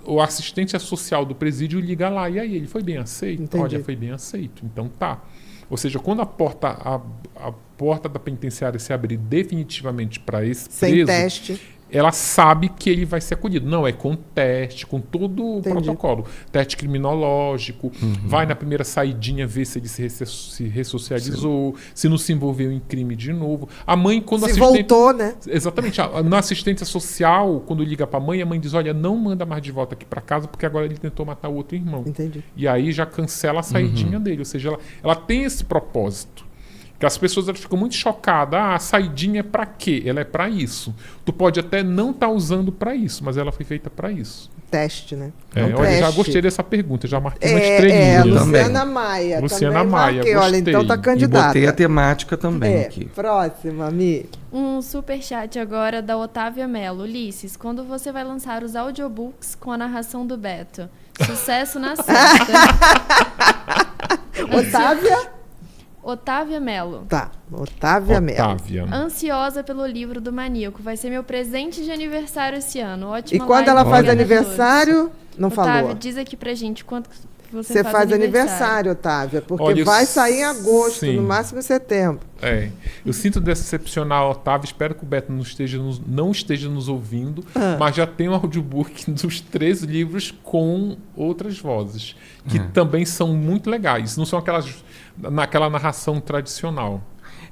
o assistente social do presídio liga lá. E aí, ele foi bem aceito? Entendi. Olha, foi bem aceito. Então tá. Ou seja, quando a porta da penitenciária se abrir definitivamente para esse Sem preso, teste. ela sabe que ele vai ser acolhido. Não, é com teste, com todo o Entendi. protocolo. Teste criminológico, vai na primeira saidinha ver se ele se ressocializou, se não se envolveu em crime de novo. A mãe, quando Se assistente... voltou, né? Exatamente. Na assistência social, quando liga para a mãe diz, olha, não manda mais de volta aqui para casa, porque agora ele tentou matar o outro irmão. Entendi. E aí já cancela a saidinha dele. Ou seja, ela tem esse propósito. Que as pessoas elas ficam muito chocadas. A saidinha é para quê? Ela é para isso. Tu pode até não estar usando para isso, mas ela foi feita para isso. Teste, né? Olha, já gostei dessa pergunta. Já marquei uma estrelinha. Luciana Maia. Luciana também Maia, marquei. Olha, gostei. então tá E candidata. botei a temática também aqui. Próxima, Mi. Um superchat agora da Otávia Mello. Ulisses, quando você vai lançar os audiobooks com a narração do Beto? Sucesso na sexta. Otávia? Otávia Mello. Tá, Otávia Mello. Otávia. Ansiosa pelo livro do Maníaco. Vai ser meu presente de aniversário esse ano. Ótima E quando live, ela faz obrigada a aniversário, não todos. Otávia, falou. diz aqui pra gente quanto você Você faz aniversário, Otávia, porque Olha, vai sair em agosto, sim. no máximo em setembro. Eu sinto decepcionar a Otávio. Espero que o Beto não esteja nos ouvindo, mas já tem um audiobook dos 3 livros com outras vozes, que também são muito legais. Não são naquela narração tradicional.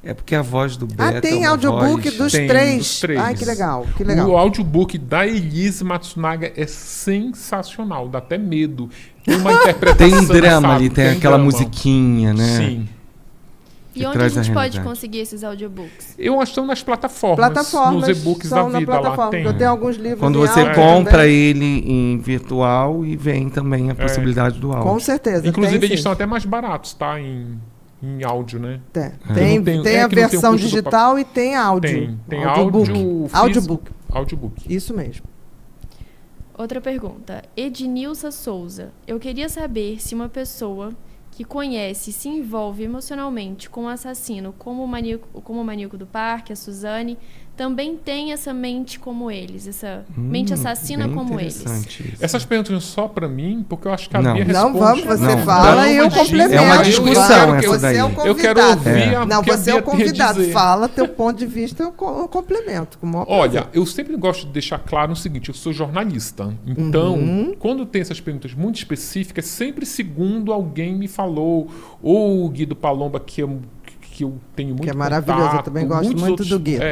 É porque a voz do Beto tem é uma audiobook voz... dos Tem, 3. dos 3. Ai, que legal, que legal. O audiobook da Elise Matsunaga é sensacional, dá até medo. Tem uma interpretação. Tem drama sabe? ali, tem aquela drama. musiquinha, né? Sim. E que onde a traz a gente pode realidade. conseguir esses audiobooks? Eu acho que estão nas plataformas. Plataformas nos e-books da são na vida lá plataforma. tem. Eu tenho alguns livros Quando em você áudio compra também. ele em virtual e vem também a possibilidade do áudio. Com certeza. Inclusive, tem, eles sim. são até mais baratos, tá? Em áudio, né? Tem, não tem, tem- tem é a que não tem o versão custo do digital e tem áudio. Tem audiobook. áudio físico. Audiobook. Audiobook. Isso mesmo. Outra pergunta. Ednilsa Souza. Eu queria saber se uma pessoa que conhece e se envolve emocionalmente com o assassino, como o maníaco do parque, a Suzane, também tem essa mente como eles, essa mente assassina bem como eles. interessante isso. Essas perguntas são só pra mim, porque eu acho que a Não. Bia Não, responde. vamos, você Não, fala não, e eu imagina. complemento. É uma discussão essa Você daí. é o Eu convidado. quero ouvir a Não, que a você é o Bia tem a convidado. dizer. Fala teu ponto de vista, eu complemento. Com o maior Olha, prazer. eu sempre gosto de deixar claro o seguinte, eu sou jornalista. Então, Uhum. quando tem essas perguntas muito específicas, sempre segundo alguém me falou, ou o Guido Palomba, que eu tenho muito Que é maravilhoso, eu contato, também gosto muitos muito do Guido.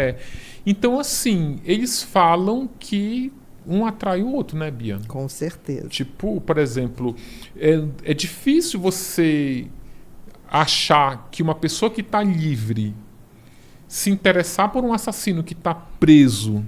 Então, assim, eles falam que um atrai o outro, né, Bia? Com certeza. Tipo, por exemplo, é difícil você achar que uma pessoa que está livre se interessar por um assassino que está preso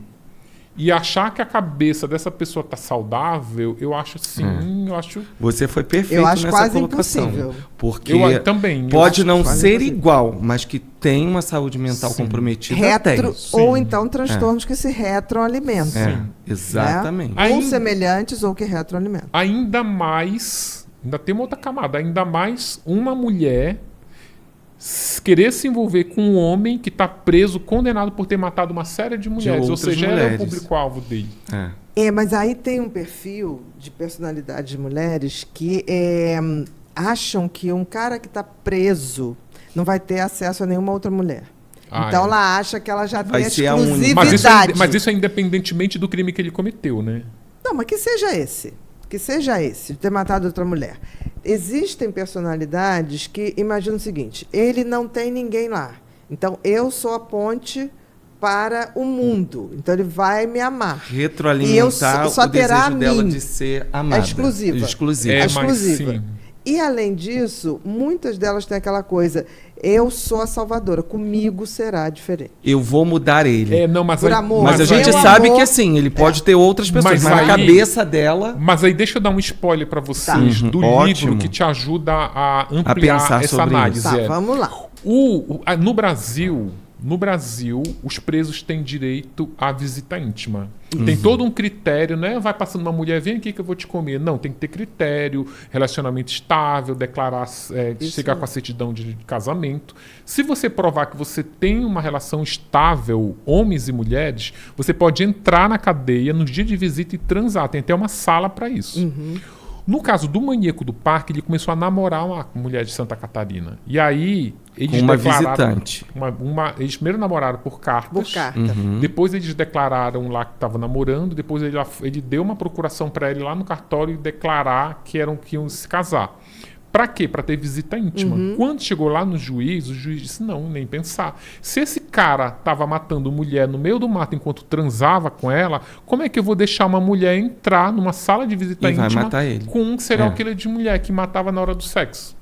e achar que a cabeça dessa pessoa está saudável, eu acho assim, eu acho... Você foi perfeito Eu acho nessa quase colocação. impossível. Porque Eu também. pode eu acho não quase ser impossível. igual, mas que tem uma saúde mental Sim. comprometida, Retro, tem. ou Sim. então transtornos que se retroalimentam. É, exatamente. Aí- Ou Ainda- semelhantes ou que retroalimentam. Ainda mais, ainda tem uma outra camada, ainda mais uma mulher querer se envolver com um homem que está preso, condenado por ter matado uma série de mulheres. Ou outras seja, ela é o mulheres. público-alvo dele. É. Mas aí tem um perfil de personalidade de mulheres que acham que um cara que está preso não vai ter acesso a nenhuma outra mulher. Ah, então é. ela acha que ela já Vai tem ser a única. exclusividade. Mas isso é independentemente do crime que ele cometeu, né? Não, mas que seja esse. Que seja esse, de ter matado outra mulher. Existem personalidades que imaginam o seguinte: ele não tem ninguém lá. Então eu sou a ponte para o mundo. Então ele vai me amar. Retroalimentar E eu só o terá desejo a dela mim. de ser amada. É exclusiva. Exclusiva. É mas exclusiva. sim. E, além disso, muitas delas têm aquela coisa, eu sou a salvadora, comigo será diferente. Eu vou mudar ele. Não, mas, Por aí, amor, Mas a meu gente amor, sabe que assim, ele pode ter outras pessoas, Mas mas na aí- cabeça dela. Mas aí deixa eu dar um spoiler para vocês Tá. do Ótimo. livro que te ajuda a ampliar pensar essa sobre análise. Tá, vamos lá. No Brasil, os presos têm direito à visita íntima. Tem todo um critério, né? Vai passando uma mulher, vem aqui que eu vou te comer. Não, tem que ter critério, relacionamento estável, declarar, chegar com a certidão de casamento. Se você provar que você tem uma relação estável, homens e mulheres, você pode entrar na cadeia no dia de visita e transar. Tem até uma sala para isso. No caso do maníaco do parque, ele começou a namorar uma mulher de Santa Catarina. E aí, eles Uma declararam... visitante. Eles primeiro namoraram por cartas. Por carta. Depois eles declararam lá que estava namorando. Depois ele deu uma procuração para ele lá no cartório e declarar que iam se casar. Pra quê? Pra ter visita íntima. Quando chegou lá no juiz, o juiz disse, não, nem pensar. Se esse cara tava matando mulher no meio do mato enquanto transava com ela, como é que eu vou deixar uma mulher entrar numa sala de visita E vai íntima matar ele. com um serial É. killer de mulher que matava na hora do sexo?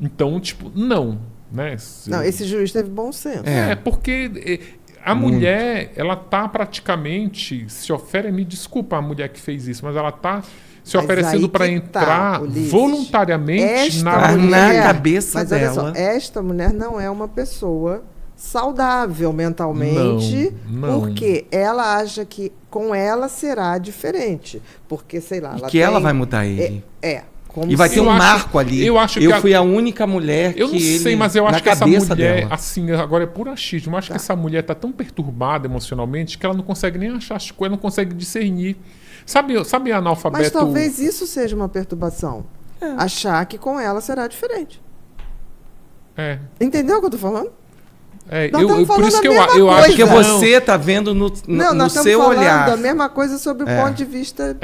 Então, tipo, não. Né? Não, esse juiz teve bom senso. Porque a mulher, ela tá praticamente se oferece, me desculpa a mulher que fez isso, mas ela tá se Mas oferecendo aí para que entrar tá, Ulisses. voluntariamente Esta na cabeça mas olha dela. só, esta mulher não é uma pessoa saudável mentalmente, Não. porque ela acha que com ela será diferente. Porque, sei lá, E ela que ela tem- vai mudar ele. Como E vai se- ter um Eu acho- marco ali. eu acho que fui a única mulher Eu que não sei, ele, mas eu na acho que essa cabeça mulher, dela. assim, agora é puro achismo, eu acho que essa mulher tá tão perturbada emocionalmente que ela não consegue nem achar as coisas, não consegue discernir. Sabe analfabeto... Mas talvez isso seja uma perturbação. Achar que com ela será diferente. É, Entendeu o que eu tô falando? por Nós estamos isso falando que a eu mesma acho Porque que coisa. você tá vendo no Não, nós estamos seu falando olhar. a mesma coisa sobre o ponto de vista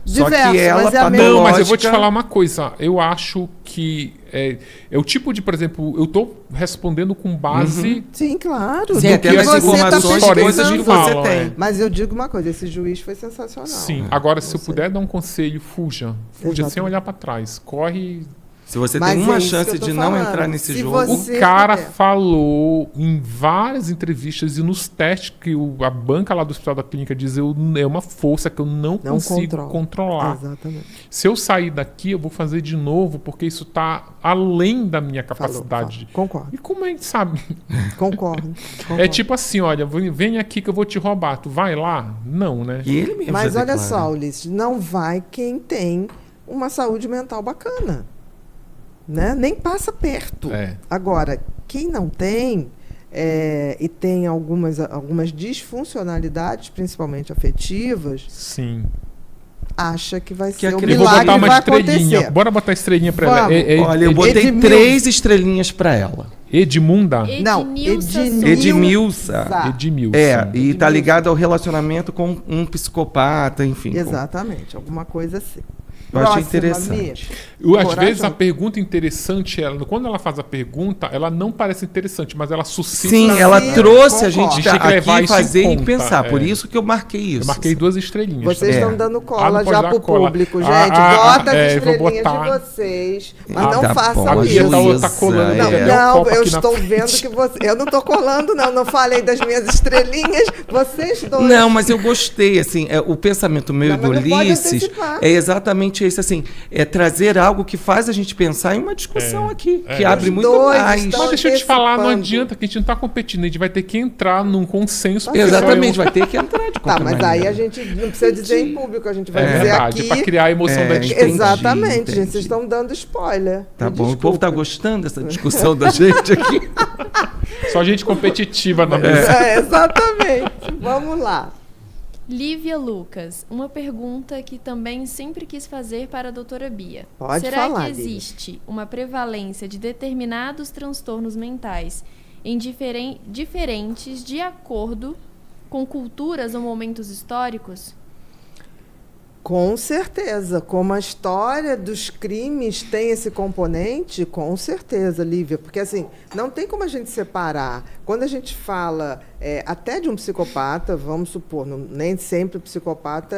Só diverso, que ela mas é a tá mesma Não, mas eu vou te lógica- falar uma coisa. Eu acho que é o tipo de, por exemplo, eu tô respondendo com base... Sim, claro. Sim, do até que nas você tá informações, pesquisando. coisas que você Falam, tem. Mas eu digo uma coisa, esse juiz foi sensacional. Sim. Agora, se eu sei. puder dar um conselho, fuja. Fuja sem Exatamente. olhar para trás. Corre... Se você Mas tem é uma isso que chance eu tô de não falando. entrar nesse Se jogo, você- O cara puder. falou em várias entrevistas e nos testes que a banca lá do Hospital da Clínica diz é uma força que eu não consigo controlar. Exatamente. Se eu sair daqui, eu vou fazer de novo, porque isso está além da minha Falou, capacidade. Concordo. E como a gente sabe? Concordo. É tipo assim, olha, vem aqui que eu vou te roubar. Tu vai lá? Não, né? e ele mesmo Mas já olha declara. só, Ulisses, não vai quem tem uma saúde mental bacana. Né? Nem passa perto. É. Agora, quem não tem e tem algumas disfuncionalidades, principalmente afetivas, Sim. acha que vai Que ser um aquele- Eu vou milagre botar uma vai estrelinha. acontecer. Bora botar estrelinha pra ela. Vamos. Olha, eu botei Edmilson. 3 estrelinhas pra ela. Edmunda. Não, Edmilsa. Edmilson. E tá ligado ao relacionamento com um psicopata, enfim. Exatamente, alguma coisa assim. Eu achei Próxima, interessante. Mi. Às Coragem. vezes a pergunta interessante, quando ela faz a pergunta, ela não parece interessante, mas ela suscita. Sim, ela Sim, trouxe a concordo. gente Tinha que levar aqui isso em fazer e conta, pensar. Por é. isso que eu marquei isso. Eu marquei 2 estrelinhas. Vocês tá? estão É. dando Ah, cola não pode já dar pro cola. público, gente. Ah, Bota as eu vou estrelinhas botar. de vocês. Mas Ah, não tá façam bom, A Bia isso. tá colando Não, no meu Não, copo eu aqui na estou frente. vendo que você. Eu não estou colando, não. Não falei das minhas estrelinhas. Vocês dois. Não, mas eu gostei, assim, o pensamento meu Não, e do mas não pode Ulisses antecipar. é exatamente esse, assim, é trazer algo que faz a gente pensar em uma discussão aqui, que abre Os muito dois mais. estão- Mas deixa eu te falar, não antecipando. adianta que a gente não tá competindo, a gente vai ter que entrar num consenso. porque Exatamente, só eu- vai ter que entrar de Tá, qualquer mas maneira. aí a gente não precisa dizer em público, a gente vai É dizer verdade, aqui. pra criar a emoção da discussão. Entendi, Exatamente, entendi. gente. Vocês estão dando spoiler. Tá Me bom, o povo tá desculpa. gostando dessa discussão da gente aqui. Só gente competitiva na mesa. Exatamente. Vamos lá. Lívia Lucas, uma pergunta que também sempre quis fazer para a doutora Bia. Pode Será falar, que Lívia. existe uma prevalência de determinados transtornos mentais em diferentes de acordo com culturas ou momentos históricos? Com certeza. Como a história dos crimes tem esse componente, com certeza, Lívia. Porque, assim, não tem como a gente separar. Quando a gente fala até de um psicopata, vamos supor, nem sempre o psicopata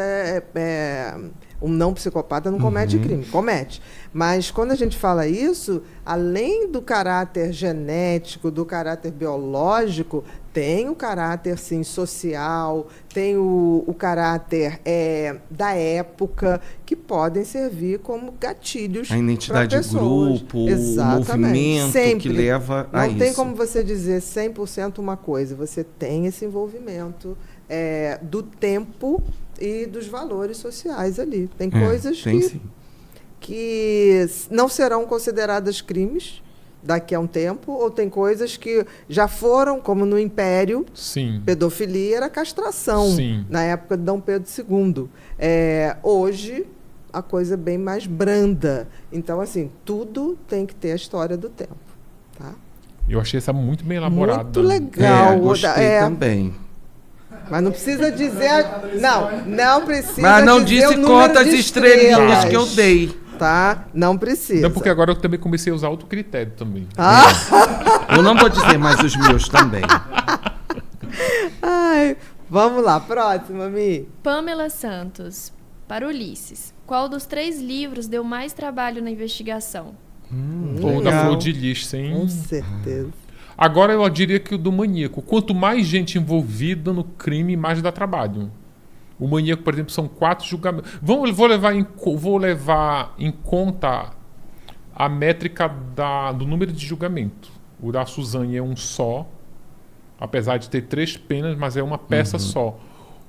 Um não psicopata não comete crime, comete. Mas quando a gente fala isso, além do caráter genético, do caráter biológico, tem o caráter, sim, social, tem o caráter da época, que podem servir como gatilhos. A identidade de grupo, o movimento sempre, que leva a isso. Não tem como você dizer 100% uma coisa. Você tem esse envolvimento do tempo e dos valores sociais ali. Tem coisas que não serão consideradas crimes daqui a um tempo, ou tem coisas que já foram, como no Império, Sim. pedofilia era castração, Sim. na época de Dom Pedro II. Hoje, a coisa é bem mais branda. Então, assim, tudo tem que ter a história do tempo. Tá? Eu achei essa muito bem elaborada. Muito legal. Gostei também. Mas não precisa dizer... Não precisa Mas não dizer disse o número quantas de estrelinhas que eu dei. Tá? Não precisa. Não, porque agora eu também comecei a usar outro critério também. Eu não vou dizer mais os meus também. Ai, vamos lá, próxima, Mi. Pamela Santos, para Ulisses. Qual dos 3 livros deu mais trabalho na investigação? Ou da legal. Flor de Lis, sem... Com certeza. Agora eu diria que o do Maníaco. Quanto mais gente envolvida no crime, mais dá trabalho. O Maníaco, por exemplo, são 4 julgamentos. Vou levar em conta a métrica do número de julgamento. O da Suzane é um só, apesar de ter 3 penas, mas é uma peça só.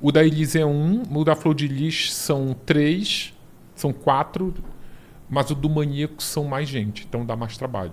O da Elise é 1, o da Flor de Lis são 3, são 4, mas o do Maníaco são mais gente, então dá mais trabalho.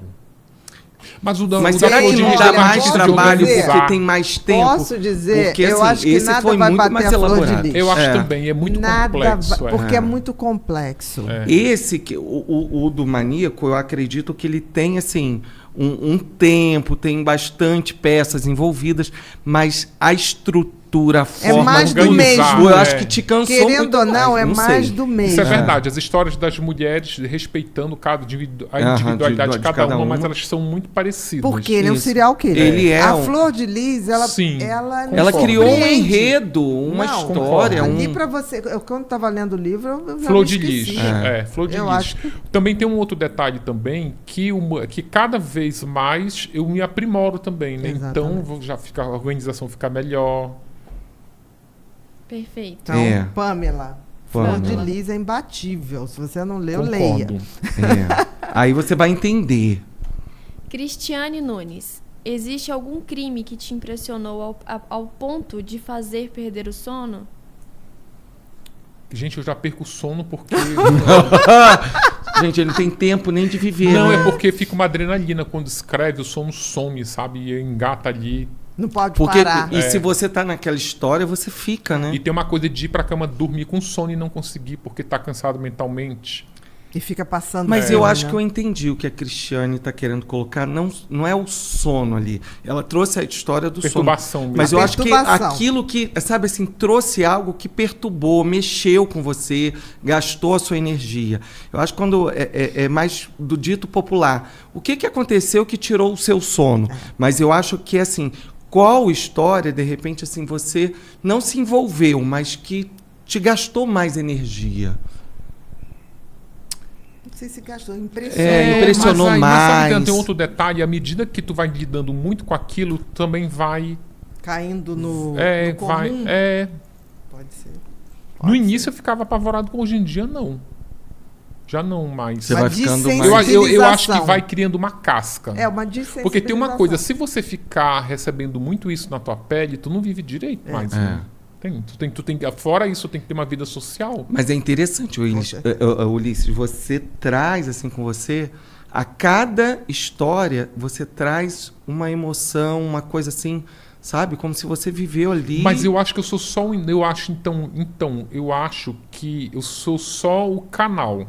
Mas Será que não dá mais trabalho porque tem mais tempo? Posso dizer, porque, eu assim, acho que esse nada foi vai muito bater mais a Flor de elaborado. Lis. Eu acho também, é muito complexo. Porque é muito complexo. Esse, o do Maníaco, eu acredito que ele tem, assim, um tempo, tem bastante peças envolvidas, mas a estrutura, a forma... É mais do organizar, mesmo. Eu acho que te cansou Querendo muito ou não, mais, é mais sei. do mesmo. Isso é verdade. As histórias das mulheres respeitando a individualidade de cada uma, mas elas são muito parecidas. Porque ele é um Isso. serial killer. Ele é a um- Flor de Lis, ela Ela criou um surpreende. enredo, uma Não, história. Ali pra você, eu quando estava lendo o livro, eu já Flor me de esqueci. Lis. Flor de Eu Lis. acho que- Também tem um outro detalhe também, que cada vez mais eu me aprimoro também, né? Exatamente. Então a organização fica melhor. Perfeito. Então, Pamela, Flor de Pamela. Lis é imbatível. Se você não leu, Concordo. leia. Aí você vai entender. Cristiane Nunes. Existe algum crime que te impressionou ao ponto de fazer perder o sono? Gente, eu já perco o sono porque... Gente, ele não tem tempo nem de viver. Não, né? é porque fica uma adrenalina quando escreve, o sono some, sabe? E engata ali. Não pode Porque, parar. e se você tá naquela história, você fica, né? E tem uma coisa de ir pra cama dormir com sono e não conseguir porque tá cansado mentalmente. E fica passando. Mas fome, eu acho né? que eu entendi o que a Cristiane está querendo colocar. Não é o sono ali. Ela trouxe a história do Perturbação sono. mesmo. Mas A eu acho que perturbação. aquilo que, sabe assim, trouxe algo que perturbou, mexeu com você, gastou a sua energia. Eu acho que quando é mais do dito popular, o que aconteceu que tirou o seu sono? Mas eu acho que, assim, qual história, de repente, assim, você não se envolveu, mas que te gastou mais energia? Não sei se gastou. Impressionou mas mais. sabe, tem outro detalhe, à medida que tu vai lidando muito com aquilo, também vai... Caindo no vai... comum. Pode ser. No início eu ficava apavorado, hoje em dia não. Já não mais. Você vai ficando mais... Eu acho que vai criando uma casca. É uma dessensibilização. Porque tem uma coisa, se você ficar recebendo muito isso na tua pele, tu não vive direito mais. Né? Tu tem, fora isso, tem que ter uma vida social. Mas é interessante, Ulisses, você traz assim com você, a cada história, você traz uma emoção, uma coisa assim, sabe? Como se você viveu ali. Mas eu acho que eu sou só eu acho eu acho que eu sou só o canal.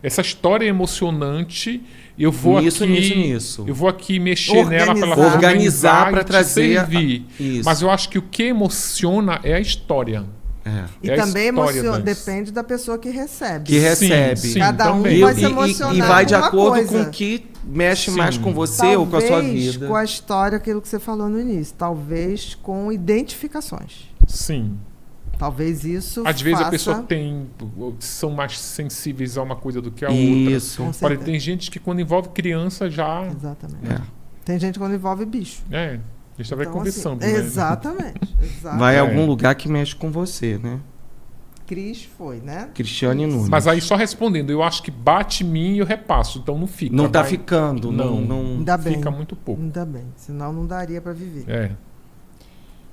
Essa história é emocionante, eu vou nisso. Eu vou aqui mexer nela para ela organizar para trazer servir. Mas eu acho que o que emociona é a história. E também depende da pessoa que recebe. Que recebe. Sim, cada um também. vai se emocionar e vai de com uma acordo coisa. com o que mexe mais com você Talvez ou com a sua vida. Com a história, aquilo que você falou no início. Talvez com identificações. Sim. Talvez isso Às vezes a faça- pessoa são mais sensíveis a uma coisa do que a Isso. Com outra. Olha, certeza. tem gente que quando envolve criança já... Exatamente. É. Tem gente quando envolve bicho. É, a gente vai Então, conversando, assim, né? Exatamente. Vai a É. algum lugar que mexe com você, né? Cris foi, né? Cristiane Nunes. Mas aí só respondendo, eu acho que bate em mim e eu repasso, então não fica. Não tá vai- ficando. Não. Ainda bem. Fica muito pouco. Ainda bem. Senão não daria para viver. É.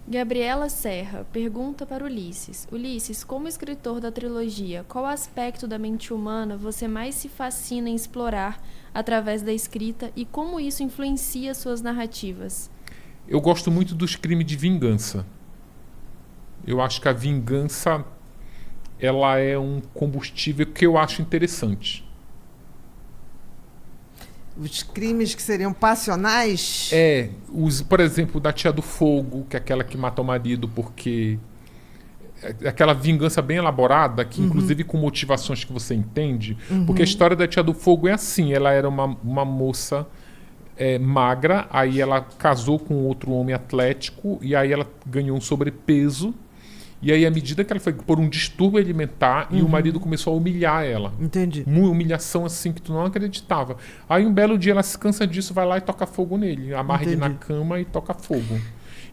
Gabriela Serra pergunta para Ulisses. Ulisses, como escritor da trilogia, qual aspecto da mente humana você mais se fascina em explorar através da escrita e como isso influencia suas narrativas? Eu gosto muito dos crimes de vingança. Eu acho que a vingança ela é um combustível que eu acho interessante. Os crimes que seriam passionais. Por exemplo, da Tia do Fogo, que é aquela que mata o marido porque... É aquela vingança bem elaborada, que inclusive com motivações que você entende. Porque a história da Tia do Fogo é assim, ela era uma moça magra, aí ela casou com outro homem atlético, e aí ela ganhou um sobrepeso, e aí à medida que ela foi por um distúrbio alimentar, e o marido começou a humilhar ela. Entendi. Uma humilhação assim que tu não acreditava. Aí um belo dia ela se cansa disso, vai lá e toca fogo nele. Amarra ele na Entendi. cama e toca fogo.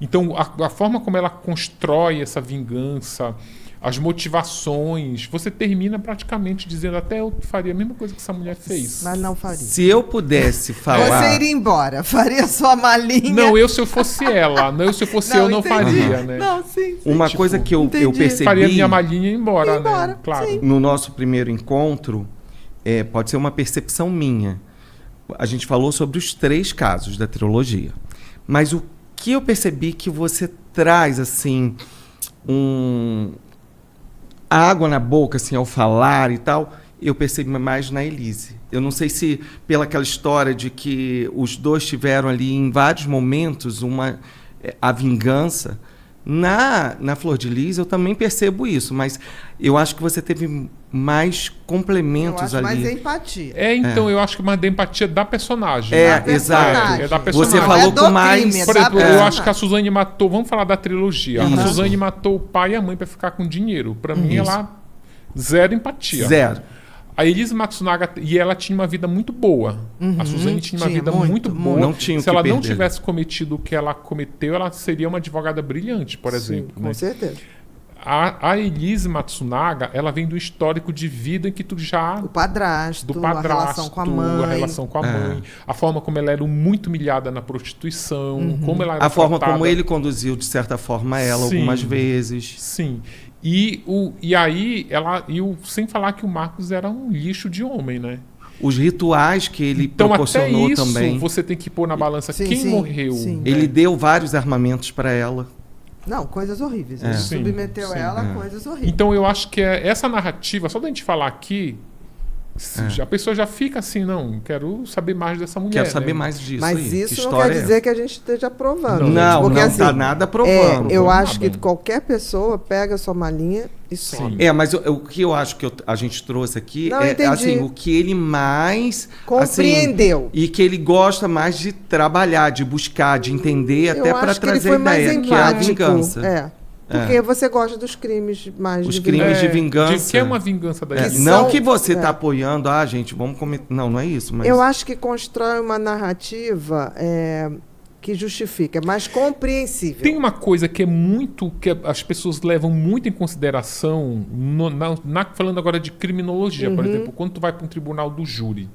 Então a forma como ela constrói essa vingança, as motivações, você termina praticamente dizendo até eu faria a mesma coisa que essa mulher fez. Mas não faria. Se eu pudesse falar. Você iria embora, faria sua malinha. Não, se eu fosse ela. Não, se eu fosse eu, não entendi. faria, né? Não, sim. Uma tipo, coisa que eu entendi. percebi Faria minha malinha e ir embora, Ir embora, né? Claro. sim. no nosso primeiro encontro, pode ser uma percepção minha. A gente falou sobre os 3 casos da trilogia. Mas o que eu percebi que você traz, assim, água na boca, assim, ao falar e tal, eu percebi mais na Elise. Eu não sei se pela aquela história de que os dois tiveram ali em vários momentos a vingança. Na Flor de Lis eu também percebo isso, mas eu acho que você teve mais Eu complementos acho ali. mais empatia. Então eu acho que mais da empatia da personagem. É, exato. personagem. É da personagem. Você falou do com mais. crime, é Por da exemplo, eu personagem. acho que a Suzane matou... Vamos falar da trilogia. Isso. A Suzane matou o pai e a mãe pra ficar com dinheiro. Pra mim, Isso. ela... Zero empatia. Zero. A Elise Matsunaga... E ela tinha uma vida muito boa. A Suzane tinha uma tinha, vida muito, muito boa. Não tinha o Se que ela não perder. tivesse cometido o que ela cometeu, ela seria uma advogada brilhante, por exemplo. Com Né? certeza. A Elise Matsunaga, ela vem do histórico de vida em que tu já... O padrasto, Do padrasto, a relação com a mãe. a relação com a mãe, a forma como ela era muito humilhada na prostituição, como ela era A forma tratada. como ele conduziu, de certa forma, ela Sim. algumas vezes. Sim. E aí, sem falar que o Marcos era um lixo de homem, né? Os rituais que ele Então, até proporcionou isso, também. você tem que pôr na balança Sim, quem sim, morreu. sim. né? Ele deu vários armamentos para ela. Não, coisas horríveis. Ele Sim, submeteu sim. ela a coisas horríveis. Então, eu acho que essa narrativa, só da gente falar aqui, a pessoa já fica assim, não, quero saber mais dessa mulher. Quero saber né? mais disso. Mas aí. Que isso não história quer é dizer que a gente esteja aprovando. gente, Não, porque, não assim, tá nada aprovando. eu Nada. acho que qualquer pessoa pega a sua malinha e some. Mas o que eu acho que a gente trouxe aqui Não, é entendi. assim, o que ele mais Compreendeu. assim, e que ele gosta mais de trabalhar, de buscar, de entender, até Eu para acho que ele trazer foi a mais ideia, que é a empático. vingança. Porque você gosta dos crimes mais Os de crimes vingança. de vingança. De que é uma vingança da É, Elise. não são- que você está é. apoiando, gente, vamos cometer. Não é isso. Mas Eu acho que constrói uma narrativa que justifica, é mais compreensível. Tem uma coisa que é muito. Que as pessoas levam muito em consideração, falando agora de criminologia, por exemplo, quando tu vai para um tribunal do júri.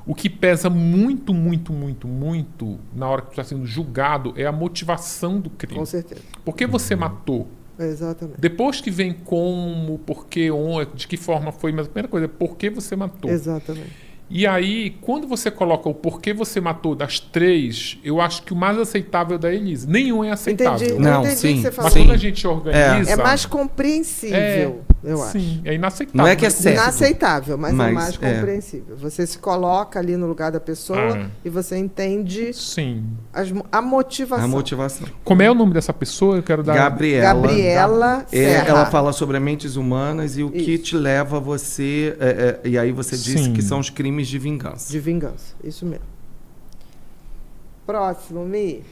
O que pesa muito, muito, muito, muito na hora que tu está sendo julgado é a motivação do crime. Com certeza. Por que você matou? Exatamente. Depois que vem como, por que, onde, de que forma foi, mas a primeira coisa é por que você matou. Exatamente. E aí, quando você coloca o porquê você matou das 3, eu acho que o mais aceitável é da Elise. Nenhum é aceitável. Entendi. Não, entendi sim. o que você Mas falou. Sim. quando a gente organiza... É mais compreensível, eu acho. Sim, é inaceitável. Não é que é certo. Inaceitável, mas é Mas, mais compreensível. Você se coloca ali no lugar da pessoa e você entende Sim. a motivação. a motivação. Como é o nome dessa pessoa? Eu quero dar... Gabriela Serra. Ela fala sobre as mentes humanas e o que Isso. te leva a você. E aí você disse Sim. que são os crimes de vingança. De vingança, isso mesmo. Próximo, Mi.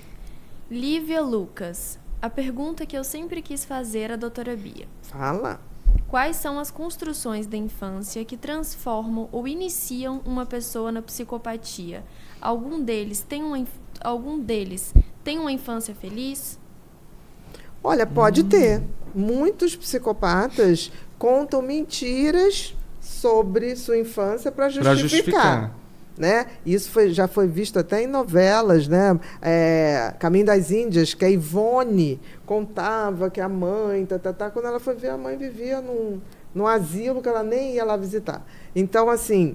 Lívia Lucas. a pergunta que eu sempre quis fazer à doutora Bia. Fala. Quais são as construções da infância que transformam ou iniciam uma pessoa na psicopatia? Algum deles tem uma infância feliz? Olha, pode ter. Muitos psicopatas contam mentiras sobre sua infância para justificar. Né? Isso já foi visto até em novelas, né? Caminho das Índias, que a Ivone contava que a mãe, quando ela foi ver, a mãe vivia num asilo que ela nem ia lá visitar. Então, assim,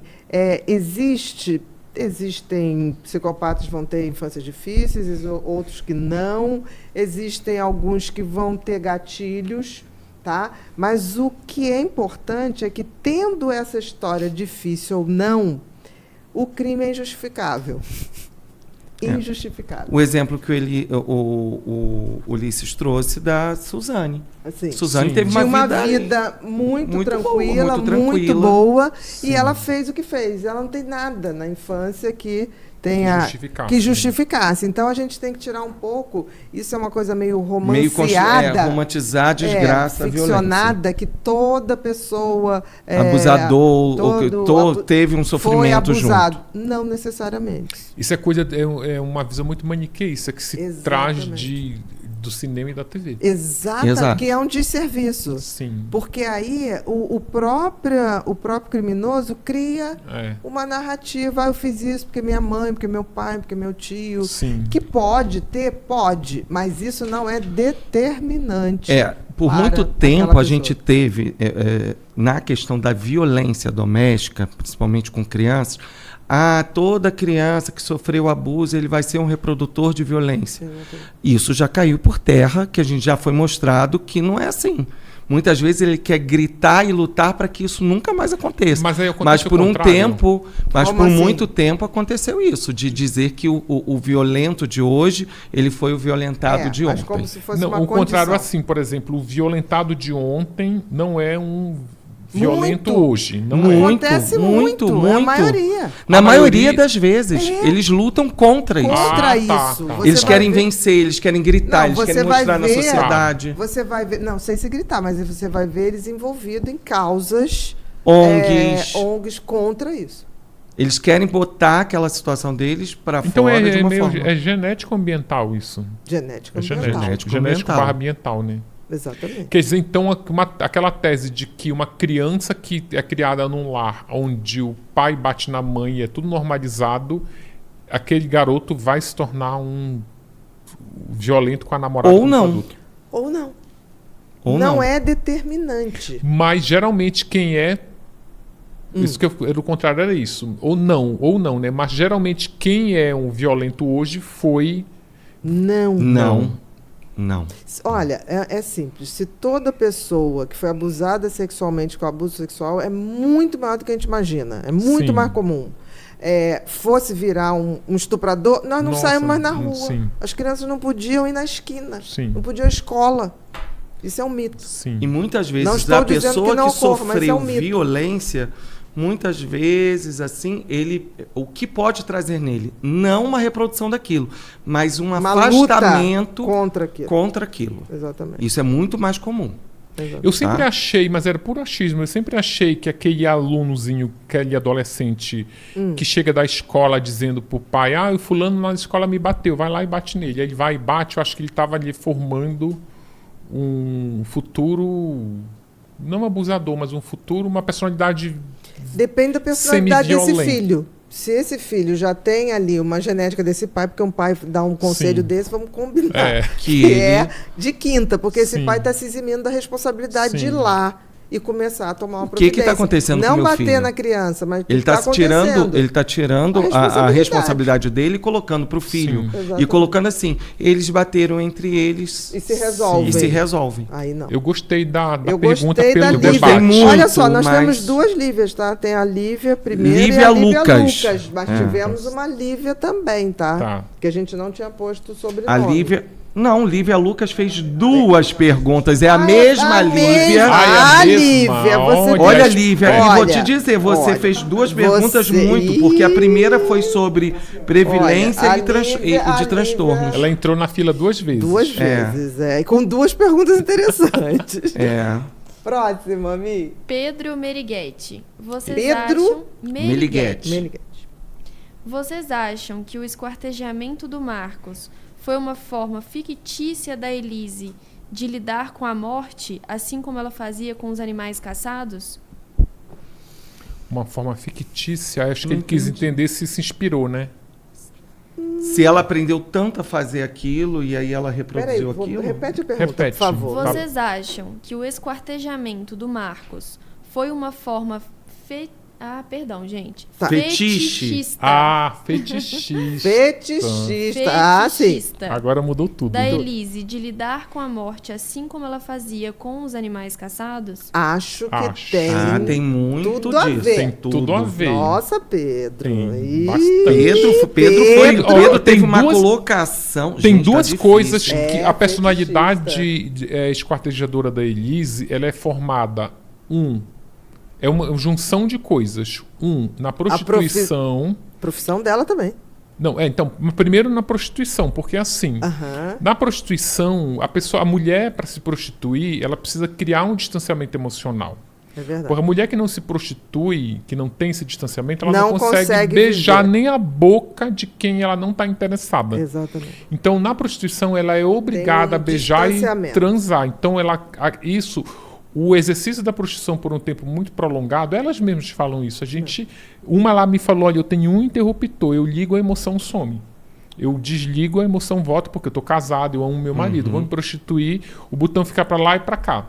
existem psicopatas que vão ter infâncias difíceis, outros que não. Existem alguns que vão ter gatilhos, tá? Mas o que é importante é que, tendo essa história difícil ou não, o crime é injustificável. Injustificável. O exemplo que o Ulisses trouxe da Suzane. Assim, Suzane teve uma vida muito tranquila, muito boa, e ela fez o que fez. Ela não tem nada na infância que justificasse. Então a gente tem que tirar um pouco. Isso é uma coisa meio romanceada, romantizar a desgraça, ficcionada, violência. que toda pessoa abusador teve um sofrimento foi abusado. junto. Não necessariamente. Isso é uma visão muito maniqueísta que se traz do cinema e da TV. Exato. Que é um desserviço. Sim. Porque aí o próprio criminoso cria uma narrativa. Eu fiz isso porque minha mãe, porque meu pai, porque meu tio. Sim. Que pode, mas isso não é determinante. Por muito tempo a gente teve, na questão da violência doméstica, principalmente com crianças, toda criança que sofreu abuso, ele vai ser um reprodutor de violência. Isso já caiu por terra, que a gente já foi mostrado que não é assim. Muitas vezes ele quer gritar e lutar para que isso nunca mais aconteça. Mas por muito tempo aconteceu isso, de dizer que o violento de hoje, ele foi o violentado de ontem. Como se fosse uma o condição. contrário, assim, por exemplo, o violentado de ontem não é um violento hoje. Acontece muito. A maioria. Na maioria das vezes, eles lutam contra isso. Isso. Tá. Eles querem vencer, eles querem gritar, eles querem mostrar na sociedade. Você vai ver, não sei se gritar, mas você vai ver eles envolvidos em causas, ONGs contra isso. Eles querem botar aquela situação deles para então fora de uma forma. É genético ambiental isso. Genético/ambiental, né? Exatamente. Quer dizer, então, aquela tese de que uma criança que é criada num lar onde o pai bate na mãe e é tudo normalizado, aquele garoto vai se tornar um violento com a namorada. Ou não. Adulto. Ou não é determinante. Mas, geralmente, quem é... Isso que do contrário era isso. Ou não, né? Mas, geralmente, quem é um violento hoje foi... Não. Não. Olha, é simples. Se toda pessoa que foi abusada sexualmente com abuso sexual, é muito maior do que a gente imagina. É muito mais comum. Fosse virar um estuprador, nós não saímos mais na rua. Sim. As crianças não podiam ir na esquina. Sim. Não podiam ir à escola. Isso é um mito. Sim. E muitas vezes a pessoa que sofreu violência, muitas vezes, assim, o que pode trazer nele? Não uma reprodução daquilo, mas um afastamento contra aquilo. Exatamente. Isso é muito mais comum. Exatamente. Eu sempre achei, mas era puro achismo, eu sempre achei que aquele alunozinho, aquele adolescente que chega da escola dizendo pro pai, o fulano na escola me bateu, vai lá e bate nele. Aí ele vai e bate, eu acho que ele estava ali formando um futuro, não abusador, mas um futuro, uma personalidade depende da personalidade desse filho. Se esse filho já tem ali uma genética desse pai, porque um pai dá um conselho desse, vamos combinar. Que é de quinta, porque esse pai está se eximindo da responsabilidade de ir lá e começar a tomar uma providência. O que está acontecendo com o meu filho? Não bater na criança, mas ele está tirando a responsabilidade dele e colocando para o filho. E colocando assim, eles bateram entre eles e se resolvem. Aí não. Eu gostei da eu pergunta gostei pelo da debate. Lívia. Olha só, nós temos duas Lívias, tá? Tem a Lívia primeira e a Lívia Lucas. Mas tivemos uma Lívia também, tá? Que a gente não tinha posto sobrenome. A Lívia... Não, Lívia Lucas fez 2 perguntas. É a mesma Lívia. Ah, a mesma. Lívia, você Olha, fez- Lívia, e vou te dizer, você fez 2 perguntas você- muito, porque a primeira foi sobre previlência Olha, e de a transtornos. Lívia- Ela entrou na fila 2 vezes. 2 É. vezes, e com 2 perguntas interessantes. É. Próxima, Mi. Pedro Meriguete. Vocês Pedro acham... Meriguete. Meniguete. Vocês acham que o esquartejamento do Marcos foi uma forma fictícia da Elise de lidar com a morte, assim como ela fazia com os animais caçados? Uma forma fictícia. Acho que ele quis entender se inspirou, né? Se ela aprendeu tanto a fazer aquilo e aí ela Peraí, reproduziu aquilo. repete a pergunta, Repete. por favor. Vocês acham que o esquartejamento do Marcos foi uma forma Tá. fetichista Fetichista. Fetichista. Ah, sim. fetichista Agora mudou tudo. da Elise de lidar com a morte, assim como ela fazia com os animais caçados? Acho que Acho. tem. Tem muito tudo a disso. ver. Tem Tudo a ver. Nossa, Pedro. Tem Ih, bastante. Pedro teve tem uma duas- colocação. Tem gente, tá duas difícil. coisas que É, a personalidade esquartejadora da Elise, ela é formada, é uma junção de coisas. Na prostituição... profissão dela também. Não, então, primeiro na prostituição, porque assim, Aham. na prostituição, a mulher, para se prostituir, ela precisa criar um distanciamento emocional. É verdade. Porque a mulher que não se prostitui, que não tem esse distanciamento, ela Não não consegue consegue beijar viver. nem a boca de quem ela não está interessada. Exatamente. Então, na prostituição, ela é obrigada Tem um a beijar e distanciamento. transar. Então, o exercício da prostituição por um tempo muito prolongado, elas mesmas falam isso. Uma lá me falou, olha, eu tenho um interruptor, eu ligo, a emoção some. Eu desligo, a emoção volta, porque eu tô casado, eu amo meu marido. Vou me prostituir, o botão fica para lá e para cá.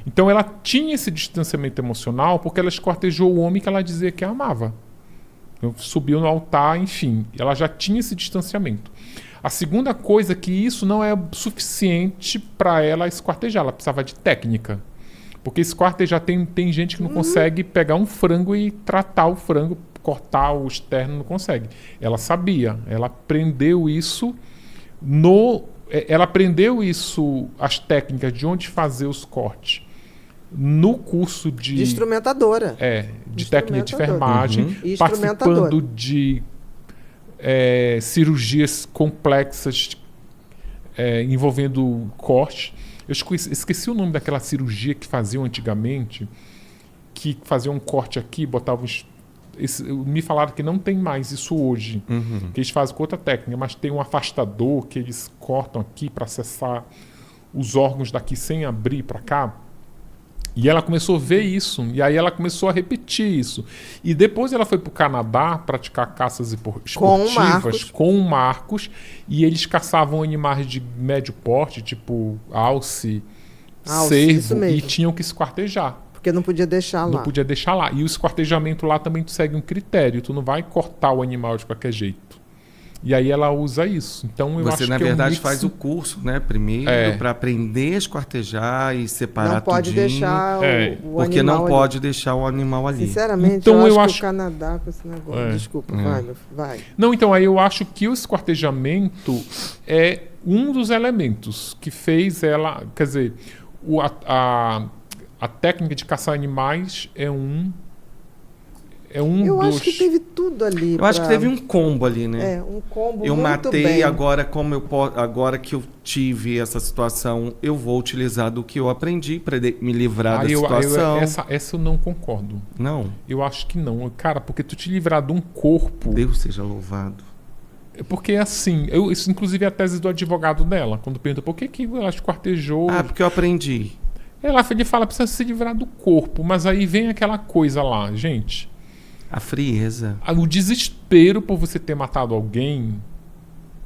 Então, ela tinha esse distanciamento emocional porque ela esquartejou o homem que ela dizia que amava. Subiu no altar, enfim. Ela já tinha esse distanciamento. A segunda coisa é que isso não é suficiente para ela esquartejar. Ela precisava de técnica. Porque esquartejar tem gente que não consegue pegar um frango e tratar o frango, cortar o externo, não consegue. Ela sabia. Ela aprendeu isso as técnicas de onde fazer os cortes, no curso De instrumentadora. de técnica de Instrumentadora. enfermagem, E participando instrumentadora. de cirurgias complexas envolvendo corte. Eu esqueci o nome daquela cirurgia que faziam antigamente, que faziam um corte aqui, botavam... me falaram que não tem mais isso hoje, que eles fazem com outra técnica, mas tem um afastador que eles cortam aqui para acessar os órgãos daqui sem abrir para cá. E ela começou a ver isso, e aí ela começou a repetir isso. E depois ela foi para o Canadá praticar caças esportivas com o Marcos, e eles caçavam animais de médio porte, tipo alce, Isso cervo, mesmo. e tinham que esquartejar. Porque não podia deixar lá. Não podia deixar lá. E o esquartejamento lá também tu segue um critério, tu não vai cortar o animal de qualquer jeito. E aí ela usa isso. Então eu acho Você, na que verdade, é um mix... faz o curso, né? Primeiro, para aprender a esquartejar e separar Não pode tudinho, deixar o porque animal não ali. pode deixar o animal ali. Sinceramente, Então, eu acho eu que acho- o Canadá com esse negócio... Desculpa, vai. Não, então aí eu acho que o esquartejamento é um dos elementos que fez ela... Quer dizer, a técnica de caçar animais é um Eu dos... acho que teve tudo ali. Eu acho que teve um combo ali, né? um combo Eu muito matei, bem. agora agora que eu tive essa situação, eu vou utilizar do que eu aprendi para me livrar da situação. Essa eu não concordo. Não, Eu acho que não. Cara, porque tu te livrar de um corpo... Deus seja louvado. Porque assim, isso inclusive é a tese do advogado dela, quando pergunta por que ela esquartejou. Porque eu aprendi. Ele fala, precisa se livrar do corpo, mas aí vem aquela coisa lá, gente. A frieza. O desespero por você ter matado alguém,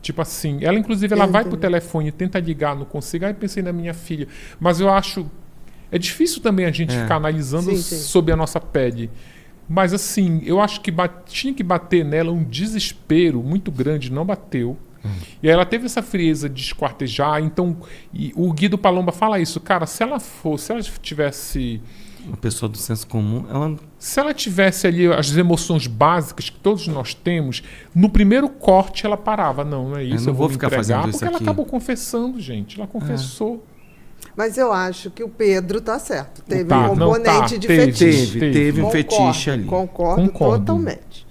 tipo assim, ela inclusive ela vai pro telefone, tenta ligar, não consigo, aí pensei na minha filha. Mas eu acho, é difícil também a gente ficar analisando Sim. sob a nossa pele. Mas assim, eu acho que tinha que bater nela um desespero muito grande, não bateu. E aí ela teve essa frieza de esquartejar. Então, o Guido Palomba fala isso, cara, se ela tivesse Uma pessoa do senso comum, ela... Se ela tivesse ali as emoções básicas que todos nós temos, no primeiro corte ela parava. Não é isso, não eu vou vou ficar entregar, fazendo isso porque ela aqui. acabou confessando, gente. Ela confessou. Mas eu acho que o Pedro tá certo. Teve Tá, um não, componente tá, de teve. fetiche. Teve um Concordo, fetiche ali. Concordo totalmente.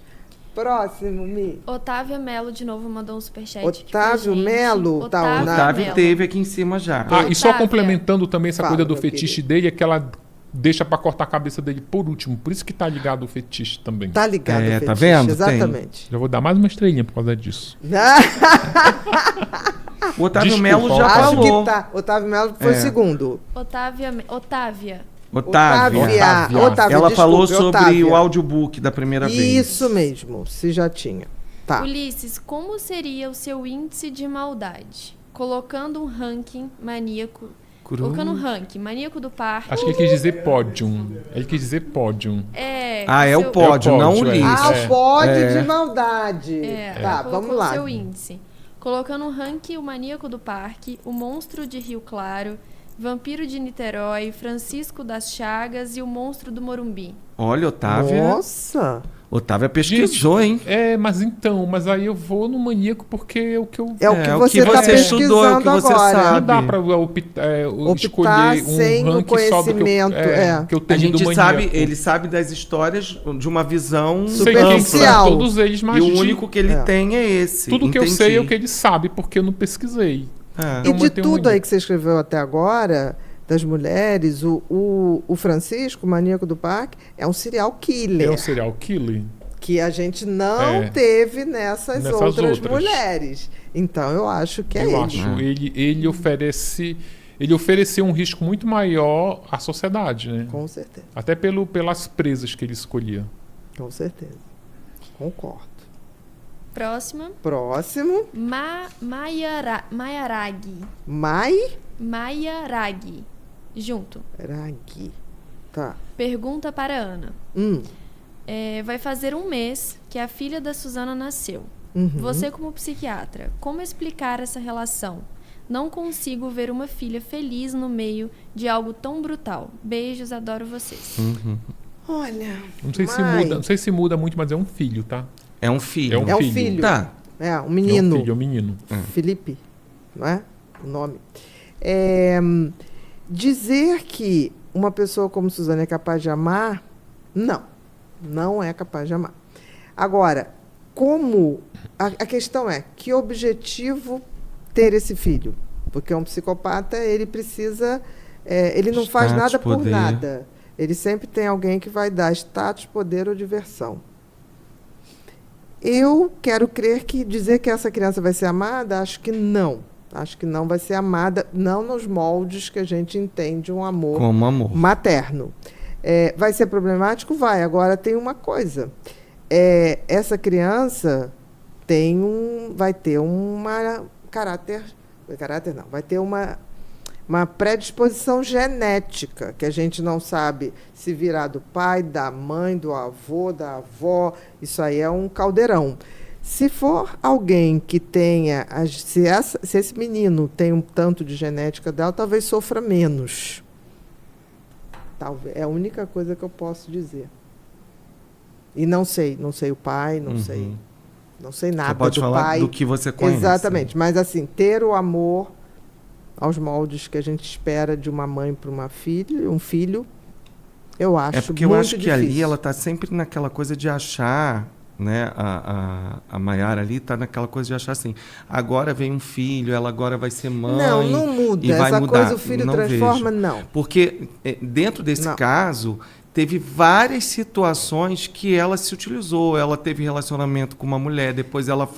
Próximo, Mi. Otávia Melo de novo mandou um superchat. Otávio Melo, tá, Otávio na- Otávio Melo. teve aqui em cima já. E só Otávia. complementando também essa Fala, coisa do meu fetiche querido. dele, é que ela deixa pra cortar a cabeça dele por último. Por isso que tá ligado o fetiche também. Tá ligado, É, o tá fetiche, vendo? Tem. Exatamente. Já vou dar mais uma estrelinha por causa disso. O Otávio Desculpa, Melo já Acho falou. que tá. Otávio Melo foi o segundo. Otávia. Otávia. Otávia, Ela falou desculpe, sobre Otávia. o audiobook da primeira vez. Isso mesmo, se já tinha. Tá. Ulisses, como seria o seu índice de maldade? Colocando um ranking maníaco. Colocando um ranking maníaco do parque. Acho que ele quis dizer pódium. Ele quis dizer pódium. É. É o pódio, não o pódio, é. Ulisses. Ah, É. o pódio de maldade. Tá, colocou vamos lá. o seu índice. Colocando um ranking o maníaco do parque, o monstro de Rio Claro, vampiro de Niterói, Francisco das Chagas e o monstro do Morumbi. Olha, Otávia. Nossa. Otávia pesquisou, hein? Mas aí eu vou no maníaco porque é o que eu... É o que você tá estudou, é o que pesquisando você agora. sabe. Não dá pra escolher um sem o ranking só do que conhecimento, que eu A tenho do gente maníaco. sabe, ele sabe das histórias de uma visão Sei quem superficial. são todos eles, mas E o único que ele tem é esse. tudo que eu Entendi. sei é o que ele sabe, porque eu não pesquisei. É. E Eu de mantenho tudo maníaco. aí que você escreveu até agora, das mulheres, o Francisco, o maníaco do parque, é um serial killer. É um serial killer. Que a gente não teve nessas outras mulheres. Então, eu acho que é Eu ele. acho. Ele ofereceu um risco muito maior à sociedade, né? Com certeza, Até pelas presas que ele escolhia. com certeza. Concordo. Próxima. Próximo. Maiaragi. Maiaragi. Junto. Ragui. Tá. Pergunta para Ana. Vai fazer um mês que a filha da Suzana nasceu. Você, como psiquiatra, como explicar essa relação? Não consigo ver uma filha feliz no meio de algo tão brutal. Beijos, adoro vocês. Olha. Não sei se muda muito, mas é um filho, tá? É um filho. É um filho. Tá. É, um menino. É um menino. Felipe, não é? O nome. Dizer que uma pessoa como Suzana é capaz de amar, não é capaz de amar. Agora, como... A questão é, que objetivo ter esse filho? Porque um psicopata, ele precisa... ele não faz Status, nada por poder. nada. Ele sempre tem alguém que vai dar status, poder ou diversão. Eu quero crer que dizer que essa criança vai ser amada, acho que não. Acho que não vai ser amada, não nos moldes que a gente entende um amor Como amor. materno. Vai ser problemático? Vai. Agora tem uma coisa. Essa criança vai ter uma vai ter uma predisposição genética, que a gente não sabe se virá do pai, da mãe, do avô, da avó. Isso aí é um caldeirão. Se for alguém que tenha... Se esse menino tem um tanto de genética dela, talvez sofra menos. Talvez, é a única coisa que eu posso dizer. E não sei o pai, não sei nada Você pode do falar pai. do que você conhece. Exatamente, mas assim, ter o amor aos moldes que a gente espera de uma mãe para uma filha, um filho, eu acho muito porque eu acho que difícil. ali ela está sempre naquela coisa de achar, né? A Maiara ali está naquela coisa de achar assim, agora vem um filho, ela agora vai ser mãe. Não muda. E vai Essa mudar. coisa o filho Não transforma, vejo. não. Porque dentro desse caso, teve várias situações que ela se utilizou. Ela teve relacionamento com uma mulher, depois ela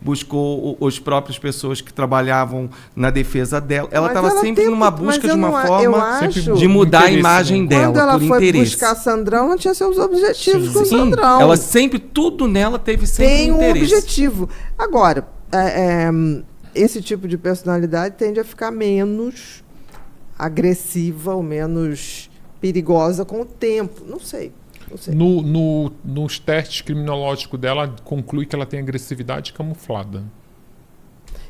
buscou as próprias pessoas que trabalhavam na defesa dela. Ela estava sempre numa busca de uma forma de mudar a imagem dela, quando ela por foi interesse. buscar Sandrão, ela tinha seus objetivos com o Sim, Sandrão. ela sempre, tudo nela teve sempre tem um interesse. objetivo. Agora, esse tipo de personalidade tende a ficar menos agressiva ou menos perigosa com o tempo. Não sei. Nos testes criminológicos dela, conclui que ela tem agressividade camuflada.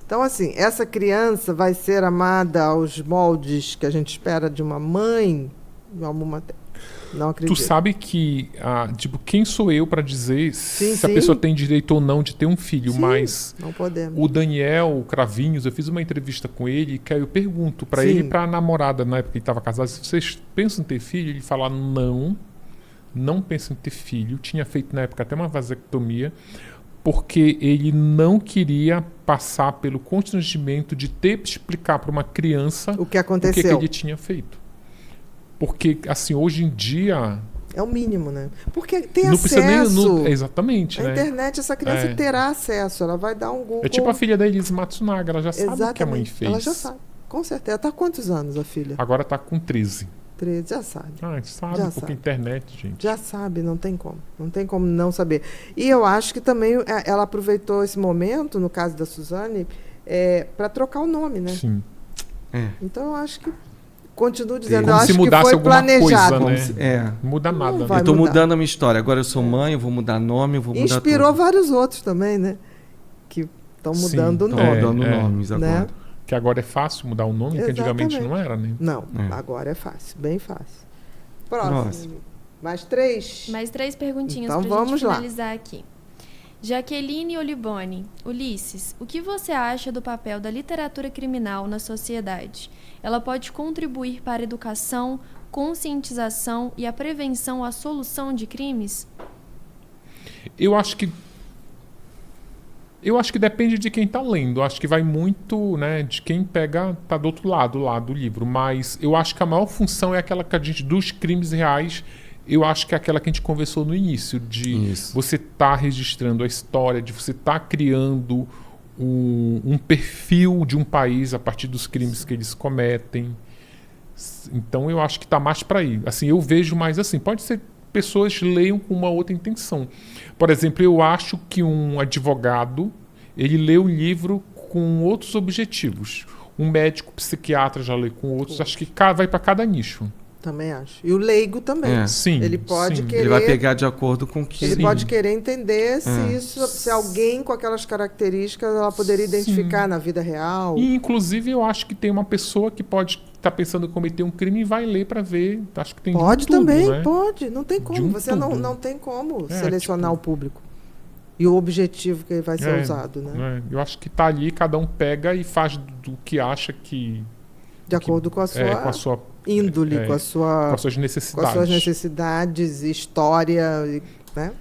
Então, assim, essa criança vai ser amada aos moldes que a gente espera de uma mãe, de uma materna? Não acredito. Tu sabe que, tipo, quem sou eu para dizer Sim, se a sim. pessoa tem direito ou não de ter um filho, Sim, mas não podemos. o Daniel Cravinhos, eu fiz uma entrevista com ele, que aí eu pergunto para Sim. ele e para a namorada, na época que ele estava casado, se vocês pensam em ter filho? Ele fala, não pensa em ter filho. Tinha feito na época até uma vasectomia, porque ele não queria passar pelo constrangimento de ter que explicar para uma criança O que o aconteceu. que ele tinha feito. Porque, assim, hoje em dia... É o mínimo, né? Porque tem não acesso. precisa nem... exatamente, Na né? internet, essa criança É. terá acesso. Ela vai dar um Google. É tipo a filha da Elise Matsunaga, ela já sabe Exatamente. o que a mãe fez. Ela já sabe. Com certeza. Tá há quantos anos a filha? Agora tá com 13. 13, já sabe. Sabe, Já porque sabe. internet, gente. Já sabe, não tem como. Não tem como não saber. E eu acho que também ela aproveitou esse momento, no caso da Suzane, para trocar o nome, né? Sim. Então eu acho que. Continuo dizendo, Como eu se acho que mudasse foi alguma planejado. coisa, né? Não muda nada. Não vai Eu tô mudar. mudando a minha história. Agora eu sou mãe, eu vou mudar nome, eu vou mudar Inspirou tudo. vários outros também, né? Que estão Sim, mudando o Estão nome. mudando É, nomes né? agora. Que agora é fácil mudar o nome, que antigamente Exatamente. não era, né? Não, É. agora é fácil, bem fácil. Próximo. Próximo. Mais 3? Mais 3 perguntinhas Então pra vamos gente lá. finalizar aqui. Jaqueline Oliboni. Ulisses, o que você acha do papel da literatura criminal na sociedade? Ela pode contribuir para a educação, conscientização e a prevenção à solução de crimes? Eu acho que depende de quem está lendo. Eu acho que vai muito, né, de quem pega, tá do outro lado lá do livro. Mas eu acho que a maior função é aquela que a gente, dos crimes reais, eu acho que é aquela que a gente conversou no início, de Isso. você estar registrando a história, de você estar criando um perfil de um país a partir dos crimes que eles cometem. Então eu acho que está mais para aí. Assim, eu vejo mais assim. Pode ser pessoas leiam com uma outra intenção. Por exemplo, eu acho que um advogado ele lê o livro com outros objetivos. Um médico psiquiatra já lê com outros. Acho que vai para cada nicho. Também acho. E o leigo também. É. Sim. Ele pode sim. querer. Ele vai pegar de acordo com o que Ele Sim. pode querer entender se É. se alguém com aquelas características ela poderia identificar na vida real. E, inclusive, eu acho que tem uma pessoa que pode estar pensando em cometer um crime e vai ler para ver. Acho que tem Pode de tudo, também, né? pode. Não tem De como. um Você não, tudo. não tem como É, selecionar tipo- o público. E o objetivo que vai ser É, usado, né? Eu acho que tá ali, cada um pega e faz do que acha que... De acordo com a sua, com a sua índole, é, com, a sua, com as suas com necessidades. as suas necessidades, história, né?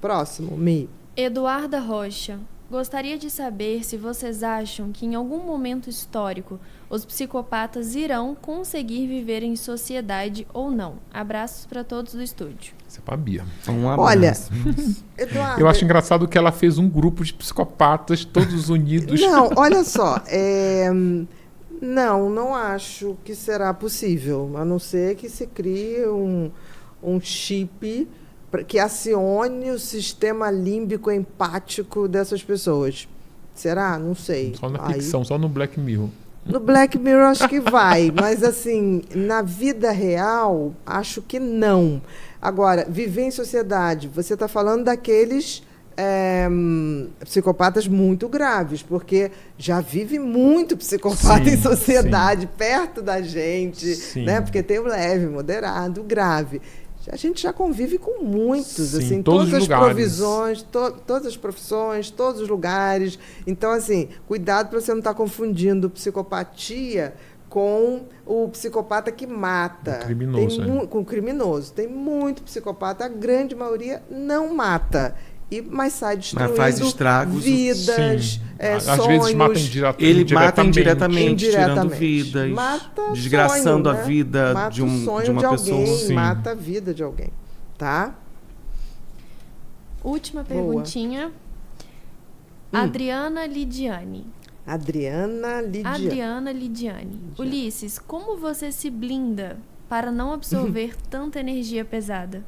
Próximo, Mi. Eduarda Rocha. Gostaria de saber se vocês acham que em algum momento histórico os psicopatas irão conseguir viver em sociedade ou não. Abraços para todos do estúdio. Isso é pra Bia. Um Olha, abraço. Eduardo. Eu acho engraçado que ela fez um grupo de psicopatas, todos unidos. Não, olha só. Não acho que será possível, a não ser que se crie um chip que acione o sistema límbico empático dessas pessoas. Será? Não sei. Só na Aí- ficção, só no Black Mirror. No Black Mirror acho que vai, mas assim, na vida real, acho que não. Agora, viver em sociedade, você está falando daqueles psicopatas muito graves, porque já vive muito psicopata Sim, em sociedade, perto da gente, Sim. né? Porque tem o leve, moderado, o grave. A gente já convive com muitos, Sim, assim, todos todas os as lugares. provisões, todas as profissões, todos os lugares. Então, assim, cuidado para você não estar confundindo psicopatia com o psicopata que mata. O criminoso, Com o criminoso. Tem muito psicopata, a grande maioria não mata. Mas sai destruindo Mas faz estragos. vidas, Sim. sonhos. Às vezes mata Ele mata indiretamente. tirando vidas, Mata desgraçando sonho, a né? vida Mata de o sonho uma de pessoa. alguém, Sim. mata a vida de alguém, tá? Última perguntinha. Adriana Lidiane. Adriana Lidiane. Ulisses, como você se blinda para não absorver tanta energia pesada?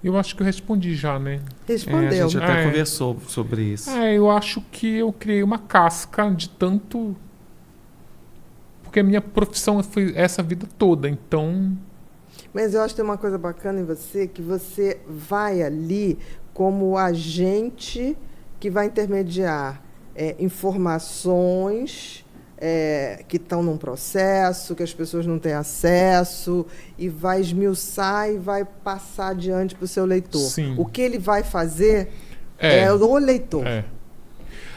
Eu acho que eu respondi já, né? A Respondeu. gente até É. conversou sobre isso. Eu acho que eu criei uma casca de tanto... Porque a minha profissão foi essa vida toda, então... Mas eu acho que tem uma coisa bacana em você, que você vai ali como agente que vai intermediar informações que estão num processo, que as pessoas não têm acesso, e vai esmiuçar e vai passar adiante para o seu leitor. Sim. O que ele vai fazer é o leitor.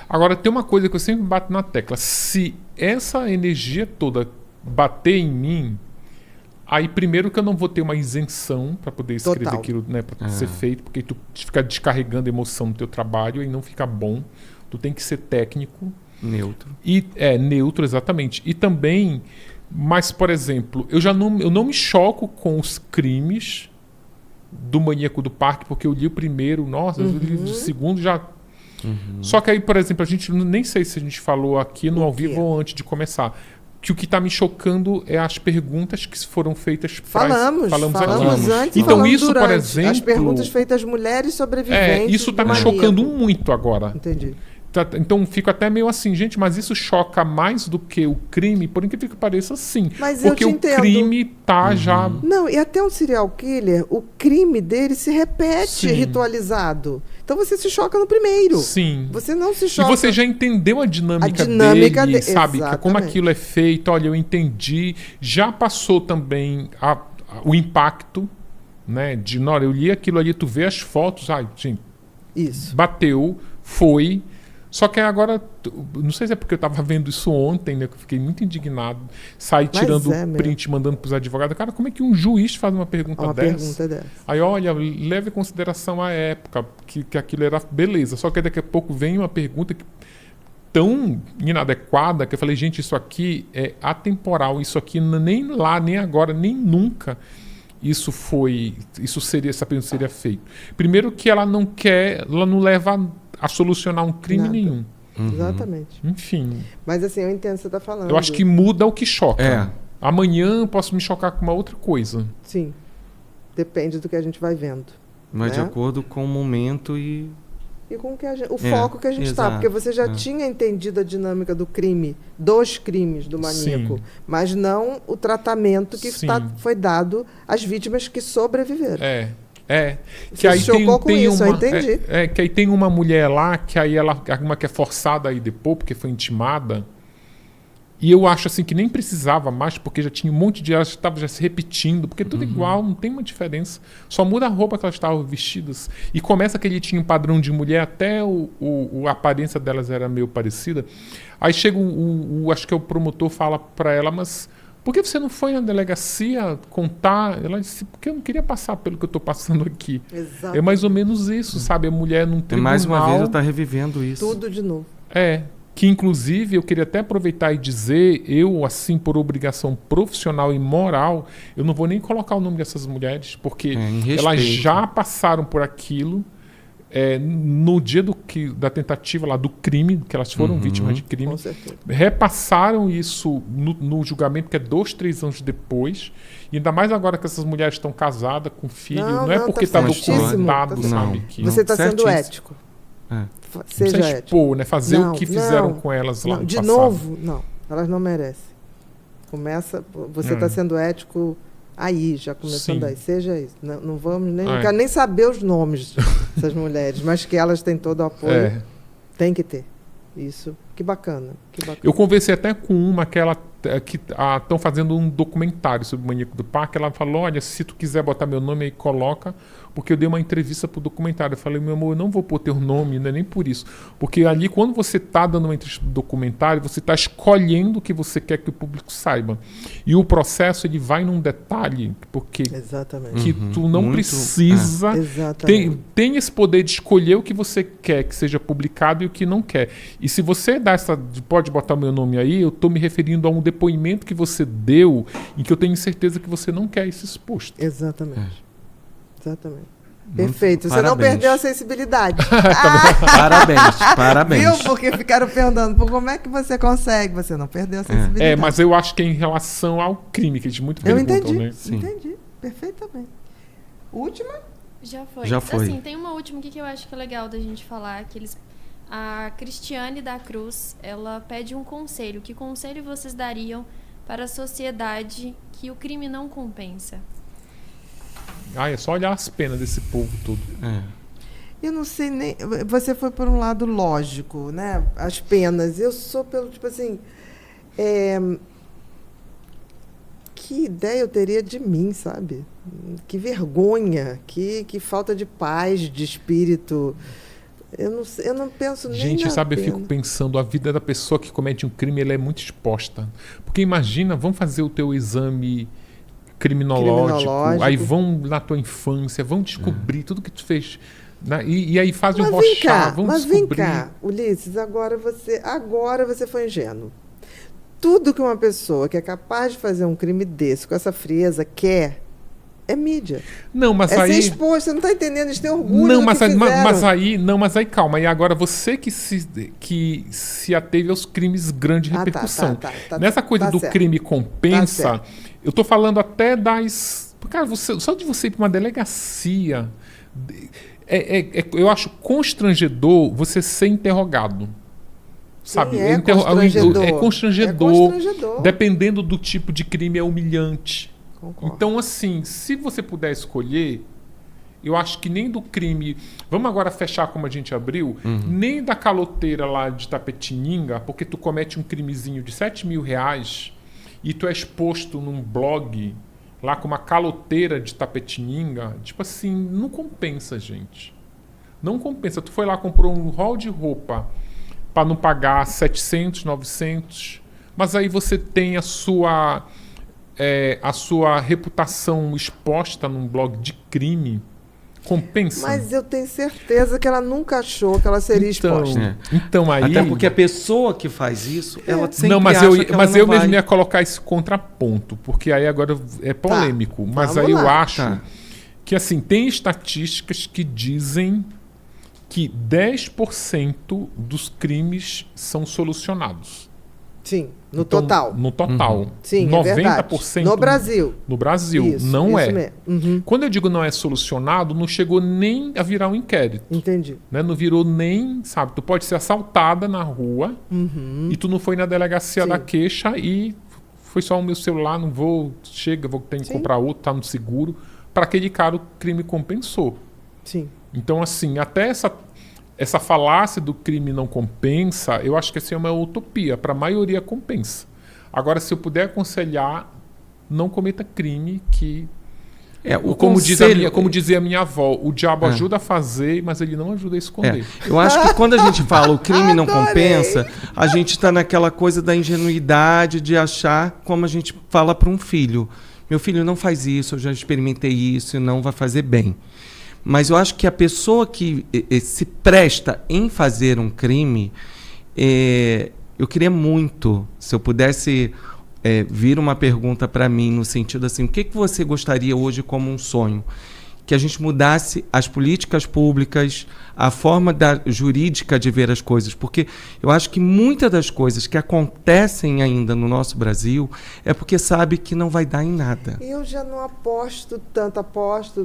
Agora, tem uma coisa que eu sempre bato na tecla. Se essa energia toda bater em mim, aí primeiro que eu não vou ter uma isenção para poder escrever aquilo, né, para ser feito, porque tu fica descarregando emoção no teu trabalho e não fica bom. Tu tem que ser técnico. Neutro. Neutro, exatamente. E também, mas, por exemplo, eu não me choco com os crimes do Maníaco do Parque, porque eu li o primeiro, nossa, eu li o segundo já... Só que aí, por exemplo, a gente nem sei se a gente falou aqui no ao vivo ou antes de começar, que o que está me chocando é as perguntas que foram feitas. Falamos antes. Então falamos isso, durante, por exemplo, as perguntas feitas às mulheres sobreviventes. Isso está me chocando muito agora. Entendi. Então fico até meio assim, gente, mas isso choca mais do que o crime, por incrível que pareça, sim. Mas porque eu te o entendo. crime tá já... Não, e até um serial killer, o crime dele se repete ritualizado. Então você se choca no primeiro. Sim. Você não se choca. E você já entendeu a dinâmica dele, sabe? Que como aquilo é feito, olha, eu entendi. Já passou também o impacto, né? De, na hora eu li aquilo ali, tu vê as fotos, gente, isso. Bateu, foi... Só que agora, não sei se é porque eu estava vendo isso ontem, né? Que eu fiquei muito indignado. Saí tirando print, mandando para os advogados. Cara, como é que um juiz faz uma pergunta dessa? Aí, olha, leve em consideração a época, que aquilo era beleza. Só que daqui a pouco vem uma pergunta tão inadequada que eu falei, gente, isso aqui é atemporal. Isso aqui nem lá, nem agora, nem nunca essa pergunta seria feita. Primeiro que ela não leva a solucionar um crime nenhum. Exatamente. Enfim. Mas assim, eu entendo o que você está falando. Eu acho que muda o que choca. Amanhã eu posso me chocar com uma outra coisa. Sim. Depende do que a gente vai vendo. Mas de acordo com o momento e com o foco que a gente está. Porque você já tinha entendido a dinâmica do crime, dos crimes do maníaco, mas não o tratamento que foi dado às vítimas que sobreviveram. Que aí chocou com isso, eu entendi. Que aí tem uma mulher lá, que aí uma que é forçada a ir depois, porque foi intimada. E eu acho assim que nem precisava mais, porque já tinha um monte de elas que estavam já se repetindo, porque tudo igual, não tem uma diferença. Só muda a roupa que elas estavam vestidas. E começa que ele tinha um padrão de mulher, até a aparência delas era meio parecida. Aí chega acho que o promotor fala para ela, mas por que você não foi na delegacia contar? Ela disse, porque eu não queria passar pelo que eu estou passando aqui. Exato. É mais ou menos isso, sabe? A mulher num tribunal... Mais uma vez ela está revivendo isso. Tudo de novo. Que inclusive eu queria até aproveitar e dizer, eu assim por obrigação profissional e moral, eu não vou nem colocar o nome dessas mulheres, porque elas já passaram por aquilo no dia da tentativa lá do crime, que elas foram vítimas de crime, repassaram isso no julgamento, que é 2, 3 anos depois, e ainda mais agora que essas mulheres estão casadas com filho, não é porque está documentado, sabe? Que você está sendo ético. Seja expor, né? Fazer o que fizeram com elas lá no de passado. novo, não. Elas não merecem. Você está sendo ético aí, já começando aí. Seja isso. Não vamos nem... Não quero nem saber os nomes dessas mulheres, mas que elas têm todo o apoio. Tem que ter. Isso. Que bacana. Eu conversei até com uma que estão fazendo um documentário sobre o Maníaco do Parque. Ela falou, olha, se tu quiser botar meu nome aí, coloca, porque eu dei uma entrevista pro documentário. Eu falei, meu amor, eu não vou pôr teu nome, não é nem por isso. Porque ali, quando você está dando uma entrevista pro documentário, você está escolhendo o que você quer que o público saiba. E o processo, ele vai num detalhe, porque que tu não precisa... Tem esse poder de escolher o que você quer que seja publicado e o que não quer. E se você dá pode botar meu nome aí, eu estou me referindo a um depoimento que você deu em que eu tenho certeza que você não quer isso exposto. Exatamente. Perfeito. Você não perdeu a sensibilidade. Parabéns. Viu? Porque ficaram perguntando, como é que você consegue? Você não perdeu a sensibilidade. Mas eu acho que é em relação ao crime, que eles muito perguntam, né? Entendi. Perfeitamente. Última? Já foi. Assim, tem uma última aqui que eu acho que é legal da gente falar, que a Cristiane da Cruz, ela pede um conselho. Que conselho vocês dariam para a sociedade que o crime não compensa? É só olhar as penas desse povo todo. Eu não sei nem... Você foi por um lado lógico, né? As penas. Eu sou pelo, tipo assim... Que ideia eu teria de mim, sabe? Que vergonha, que falta de paz, de espírito. Eu não penso nem Gente, na sabe, eu pena. fico pensando, a vida da pessoa que comete um crime, ela é muito exposta. Porque imagina, vão fazer o teu exame criminológico, aí vão na tua infância, vão descobrir tudo que tu fez. Né? E aí fazem um rochar, vão mas descobrir. vem cá, Ulisses, agora você foi ingênuo. Tudo que uma pessoa que é capaz de fazer um crime desse, com essa frieza, quer, é mídia. Não, mas É aí... ser exposto, você não está entendendo, eles têm orgulho Não, do mas, que fizeram. mas aí calma. E agora você que se ateve aos crimes de grande repercussão. Nessa coisa do certo. crime Tá compensa, certo. eu tô falando até das... Cara, só de você ir para uma delegacia, eu acho constrangedor você ser interrogado. Sabe? Sim, constrangedor. É constrangedor. É constrangedor. Dependendo do tipo de crime, é humilhante. Concordo. Então, assim, se você puder escolher, eu acho que nem do crime... Vamos agora fechar como a gente abriu. Nem da caloteira lá de Tapetininga, porque tu comete um crimezinho de R$7.000 e tu é exposto num blog lá com uma caloteira de Tapetininga. Tipo assim, não compensa, gente. Não compensa. Tu foi lá, comprou um rol de roupa para não pagar 700, 900, mas aí você tem a sua reputação exposta num blog de crime. Compensa? Mas eu tenho certeza que ela nunca achou que ela seria exposta. Então aí... Até porque a pessoa que faz isso, ela sempre Não, mas acha eu, que ela mas não eu vai... mesmo ia colocar esse contraponto, porque aí agora é polêmico. Mas vamos aí eu lá. acho que assim, tem estatísticas que dizem que 10% dos crimes são solucionados. Sim, no Então, total. No total. Sim, 90% é verdade. No Brasil. No Brasil, Isso, não isso é. mesmo. Uhum. Quando eu digo não é solucionado, não chegou nem a virar um inquérito. Entendi. Né? Não virou nem, sabe, tu pode ser assaltada na rua e tu não foi na delegacia Sim. da queixa e foi só o meu celular, não vou, ter que Sim. comprar outro, tá no seguro. Para aquele cara o crime compensou. Sim. Então, assim, até essa falácia do crime não compensa, eu acho que assim, é uma utopia. Para a maioria compensa. Agora, se eu puder aconselhar, não cometa crime que... como dizia a minha avó, o diabo ajuda a fazer, mas ele não ajuda a esconder. Eu acho que quando a gente fala o crime não Adorei. compensa, a gente está naquela coisa da ingenuidade de achar, como a gente fala para um filho. Meu filho, não faz isso, eu já experimentei isso e não vai fazer bem. Mas eu acho que a pessoa que se presta em fazer um crime, eu queria muito, se eu pudesse vir uma pergunta para mim no sentido assim, o que você gostaria hoje como um sonho? Que a gente mudasse as políticas públicas, a forma jurídica de ver as coisas, porque eu acho que muitas das coisas que acontecem ainda no nosso Brasil é porque sabe que não vai dar em nada. Eu já não aposto tanto,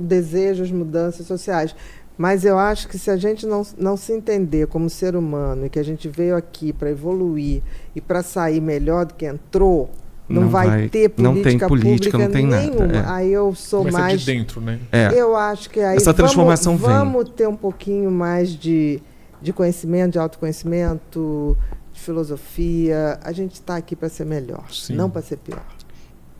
desejos, mudanças sociais. Mas eu acho que se a gente não se entender como ser humano e que a gente veio aqui para evoluir e para sair melhor do que entrou, não vai ter política pública não tem nenhuma. nada. Aí eu sou Começa mais... de dentro, né? Eu acho que aí essa transformação vamos ter um pouquinho mais de conhecimento, de autoconhecimento, de filosofia. A gente está aqui para ser melhor, Sim. não para ser pior.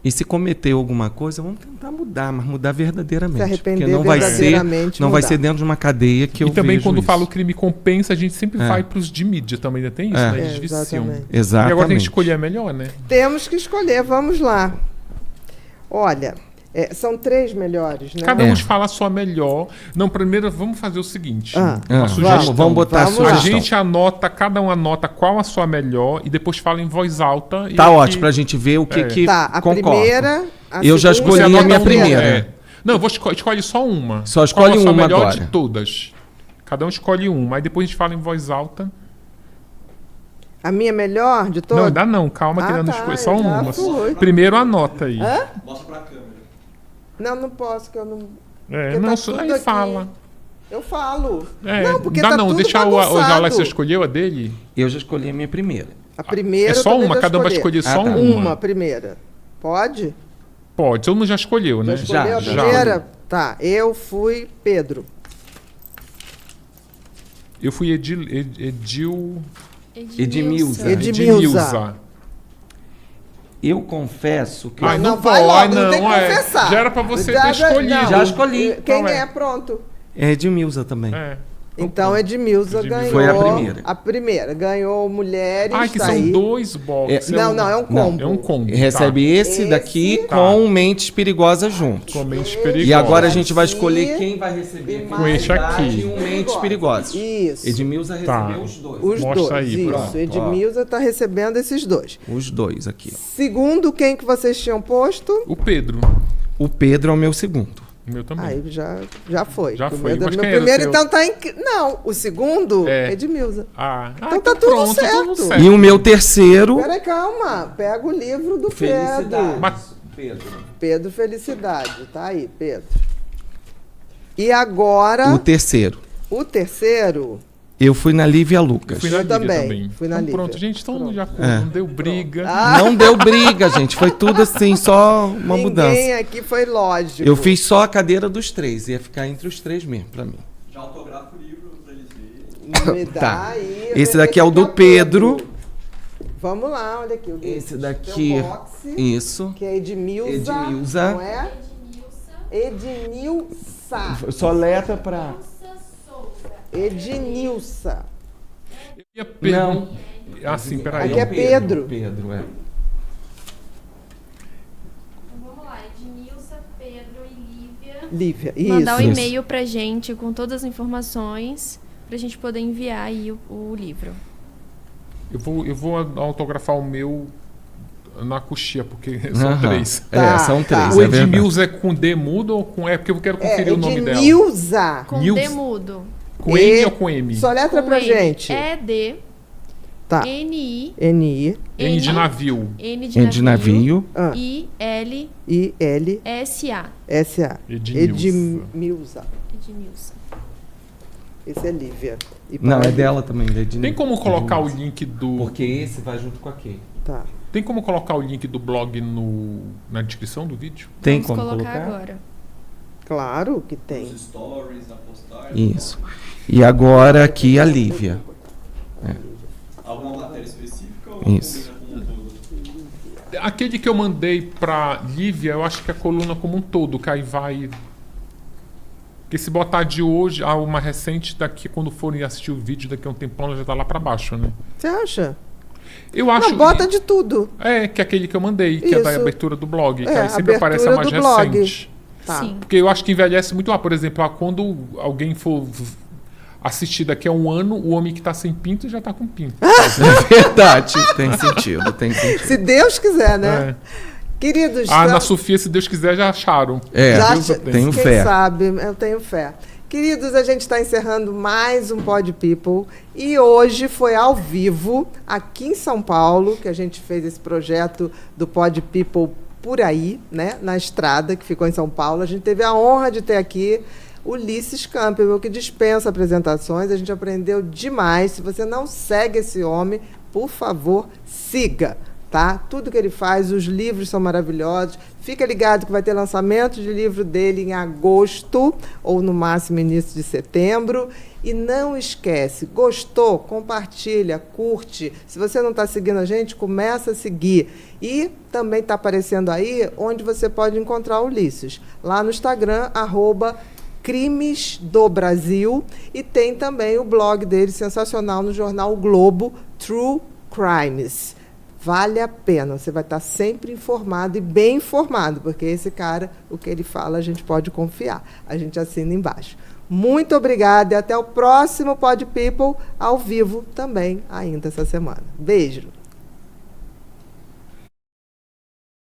E se cometeu alguma coisa, vamos tentar mudar, mas mudar verdadeiramente. Se arrepender porque não verdadeiramente, não vai mudar. ser dentro de uma cadeia que eu E também vejo quando isso. fala o crime compensa, a gente sempre vai para os de mídia também, ainda tem isso, né? Eles viciam. Exatamente. Exatamente. E agora tem que escolher a melhor, né? Temos que escolher, vamos lá. Olha, são 3 melhores, né? Cada um fala a sua melhor. Não, primeiro vamos fazer o seguinte. Uma sugestão. Vamos botar Vamos a lá. A sugestão. gente anota, cada um anota qual a sua melhor e depois fala em voz alta. Tá ótimo pra gente ver o que Tá, a concorda. primeira... a Eu já segunda, escolhi a e minha terceira. primeira. Não, escolhe só uma. Só Qual escolhe a sua uma melhor agora. de todas. Cada um escolhe uma. Aí depois a gente fala em voz alta. A minha melhor de todas? Não, ainda não. Calma que ainda não tá, escolhe. Só eu já uma. fui. Primeiro anota aí. Mostra pra câmera. Não posso, que eu não... É, Porque não, tá tudo aí aqui. fala. Eu falo. É, não, porque dá tá não, tudo deixa o bagunçado. Alex escolheu a dele. Eu já escolhi a minha primeira. A primeira É eu só também uma, já cada um vai escolher só tá. uma. Uma primeira. Pode? Pode, todo mundo já escolheu, Já né? escolheu a já. primeira? Tá, eu fui Pedro. Eu fui Edmilza. Edmilza. Eu confesso que... Ai, não vai pode, logo, não tem que não, confessar. Já era pra você ter escolhido. não. Já escolhi. Quem Qual é? é? Pronto. É Edmilza também. É. Então, Edmilza Edmilza. ganhou. Foi a primeira. A primeira. Ganhou Mulheres. Ai, que tá são aí. 2 boxes. Não, é um combo. É um combo. Recebe esse Esse. daqui Tá. com Mentes Perigosas juntos. Com mente perigosa. E agora a gente vai Aqui. escolher quem vai receber Com esse aqui. e um Mentes Perigosas. Isso. Edmilza recebeu Tá. os dois. Os Mostra dois. aí, Isso. pronto, Edmilza está recebendo esses dois. Os dois aqui. Ó. Segundo, quem que vocês tinham posto? O Pedro. O Pedro é o meu segundo. O meu também. Aí já foi. Já O foi. meu Mas meu quem era o primeiro, seu? então, tá em. Não, o segundo É. é Edmilza. Então tá tudo certo. E o meu terceiro... Peraí, calma. Pega o livro do Felicidade. Pedro. Mas- Pedro. Pedro Felicidade. Tá aí, Pedro. E agora, O terceiro. o terceiro. Eu fui na Lívia Lucas. Fui na Eu Lívia também. Fui na Então, Lívia. pronto, gente, então Pronto. de acordo, É. não deu briga. Não deu briga, gente. Foi tudo assim, só uma Ninguém mudança. aqui foi lógico. Eu fiz só a cadeira dos três. Ia ficar entre os três mesmo, pra mim. Já autografa o livro pra eles verem. Me dá Tá. aí. Esse daqui é o do Esse Pedro. Vamos lá, olha aqui. Esse daqui... Tem um boxe, Isso. que é Edmilza. Edmilza. Não é? Ednilsa. Só letra pra... Ednilsa. Eu ia perguntar. Assim, peraí. Aqui é Pedro. Pedro, é. Então vamos lá, Edmilza, Pedro e Lívia. Lívia, isso. Mandar um Isso. e-mail pra gente com todas as informações pra gente poder enviar aí o livro. Eu vou autografar o meu na coxia, porque são Aham. 3. Tá, São tá. três, O é verdade. Edmilza é com D mudo ou com E? Porque eu quero conferir o nome dela. Ednilza. Com Nilza. D mudo. Com E- N ou com M? Só letra Com pra N. gente. E-D, Tá. N-I, N-I, N de navio. N É de navio. ah, I-L-S-A. I-L-S-A. Edmilza. Edmilza. Edmilza. Esse é Lívia. E Não, para- é dela também. Tem como colocar o link do. Porque esse vai junto com aquele. Tá. Tem como colocar o link do blog na descrição do vídeo? Tem Vamos como colocar colocar? agora. Claro que tem. Os stories, na postagem. Isso. E agora aqui a Lívia. Alguma matéria específica ou Isso. combina com tudo? Aquele que eu mandei pra Lívia, eu acho que é a coluna como um todo, que aí vai. Porque se botar de hoje a uma recente, daqui quando forem assistir o vídeo, daqui a um tempão ela já tá lá pra baixo, né? Você acha? Eu acho Não, bota de tudo. que é aquele que eu mandei, que é da Isso. abertura do blog, que É, aí sempre aparece a mais abertura do blog. recente. Tá. Sim. Porque eu acho que envelhece muito. Por exemplo, quando alguém for assistir daqui a um ano, o homem que tá sem pinto já tá com pinto. É verdade. Tem sentido, tem sentido. Se Deus quiser, né? É. Queridos, A Ana tá- Sofia, se Deus quiser, já acharam. É, já Deus eu tenho quem fé. sabe, eu tenho fé. Queridos, a gente está encerrando mais um Pod People e hoje foi ao vivo aqui em São Paulo que a gente fez esse projeto do Pod People por aí, né, na estrada que ficou em São Paulo. A gente teve a honra de ter aqui Ulisses Campbell, que dispensa apresentações. A gente aprendeu demais. Se você não segue esse homem, por favor, siga. Tá? Tudo que ele faz, os livros são maravilhosos. Fica ligado que vai ter lançamento de livro dele em agosto, ou no máximo início de setembro. E não esquece, gostou? Compartilha, curte. Se você não está seguindo a gente, começa a seguir. E também está aparecendo aí onde você pode encontrar o Ulisses. Lá no Instagram, @Crimes do Brasil. E tem também o blog dele, sensacional, no jornal o Globo, True Crimes. Vale a pena, você vai estar sempre informado e bem informado, porque esse cara, o que ele fala, a gente pode confiar. A gente assina embaixo. Muito obrigada e até o próximo Pod People, ao vivo também, ainda essa semana. Beijo!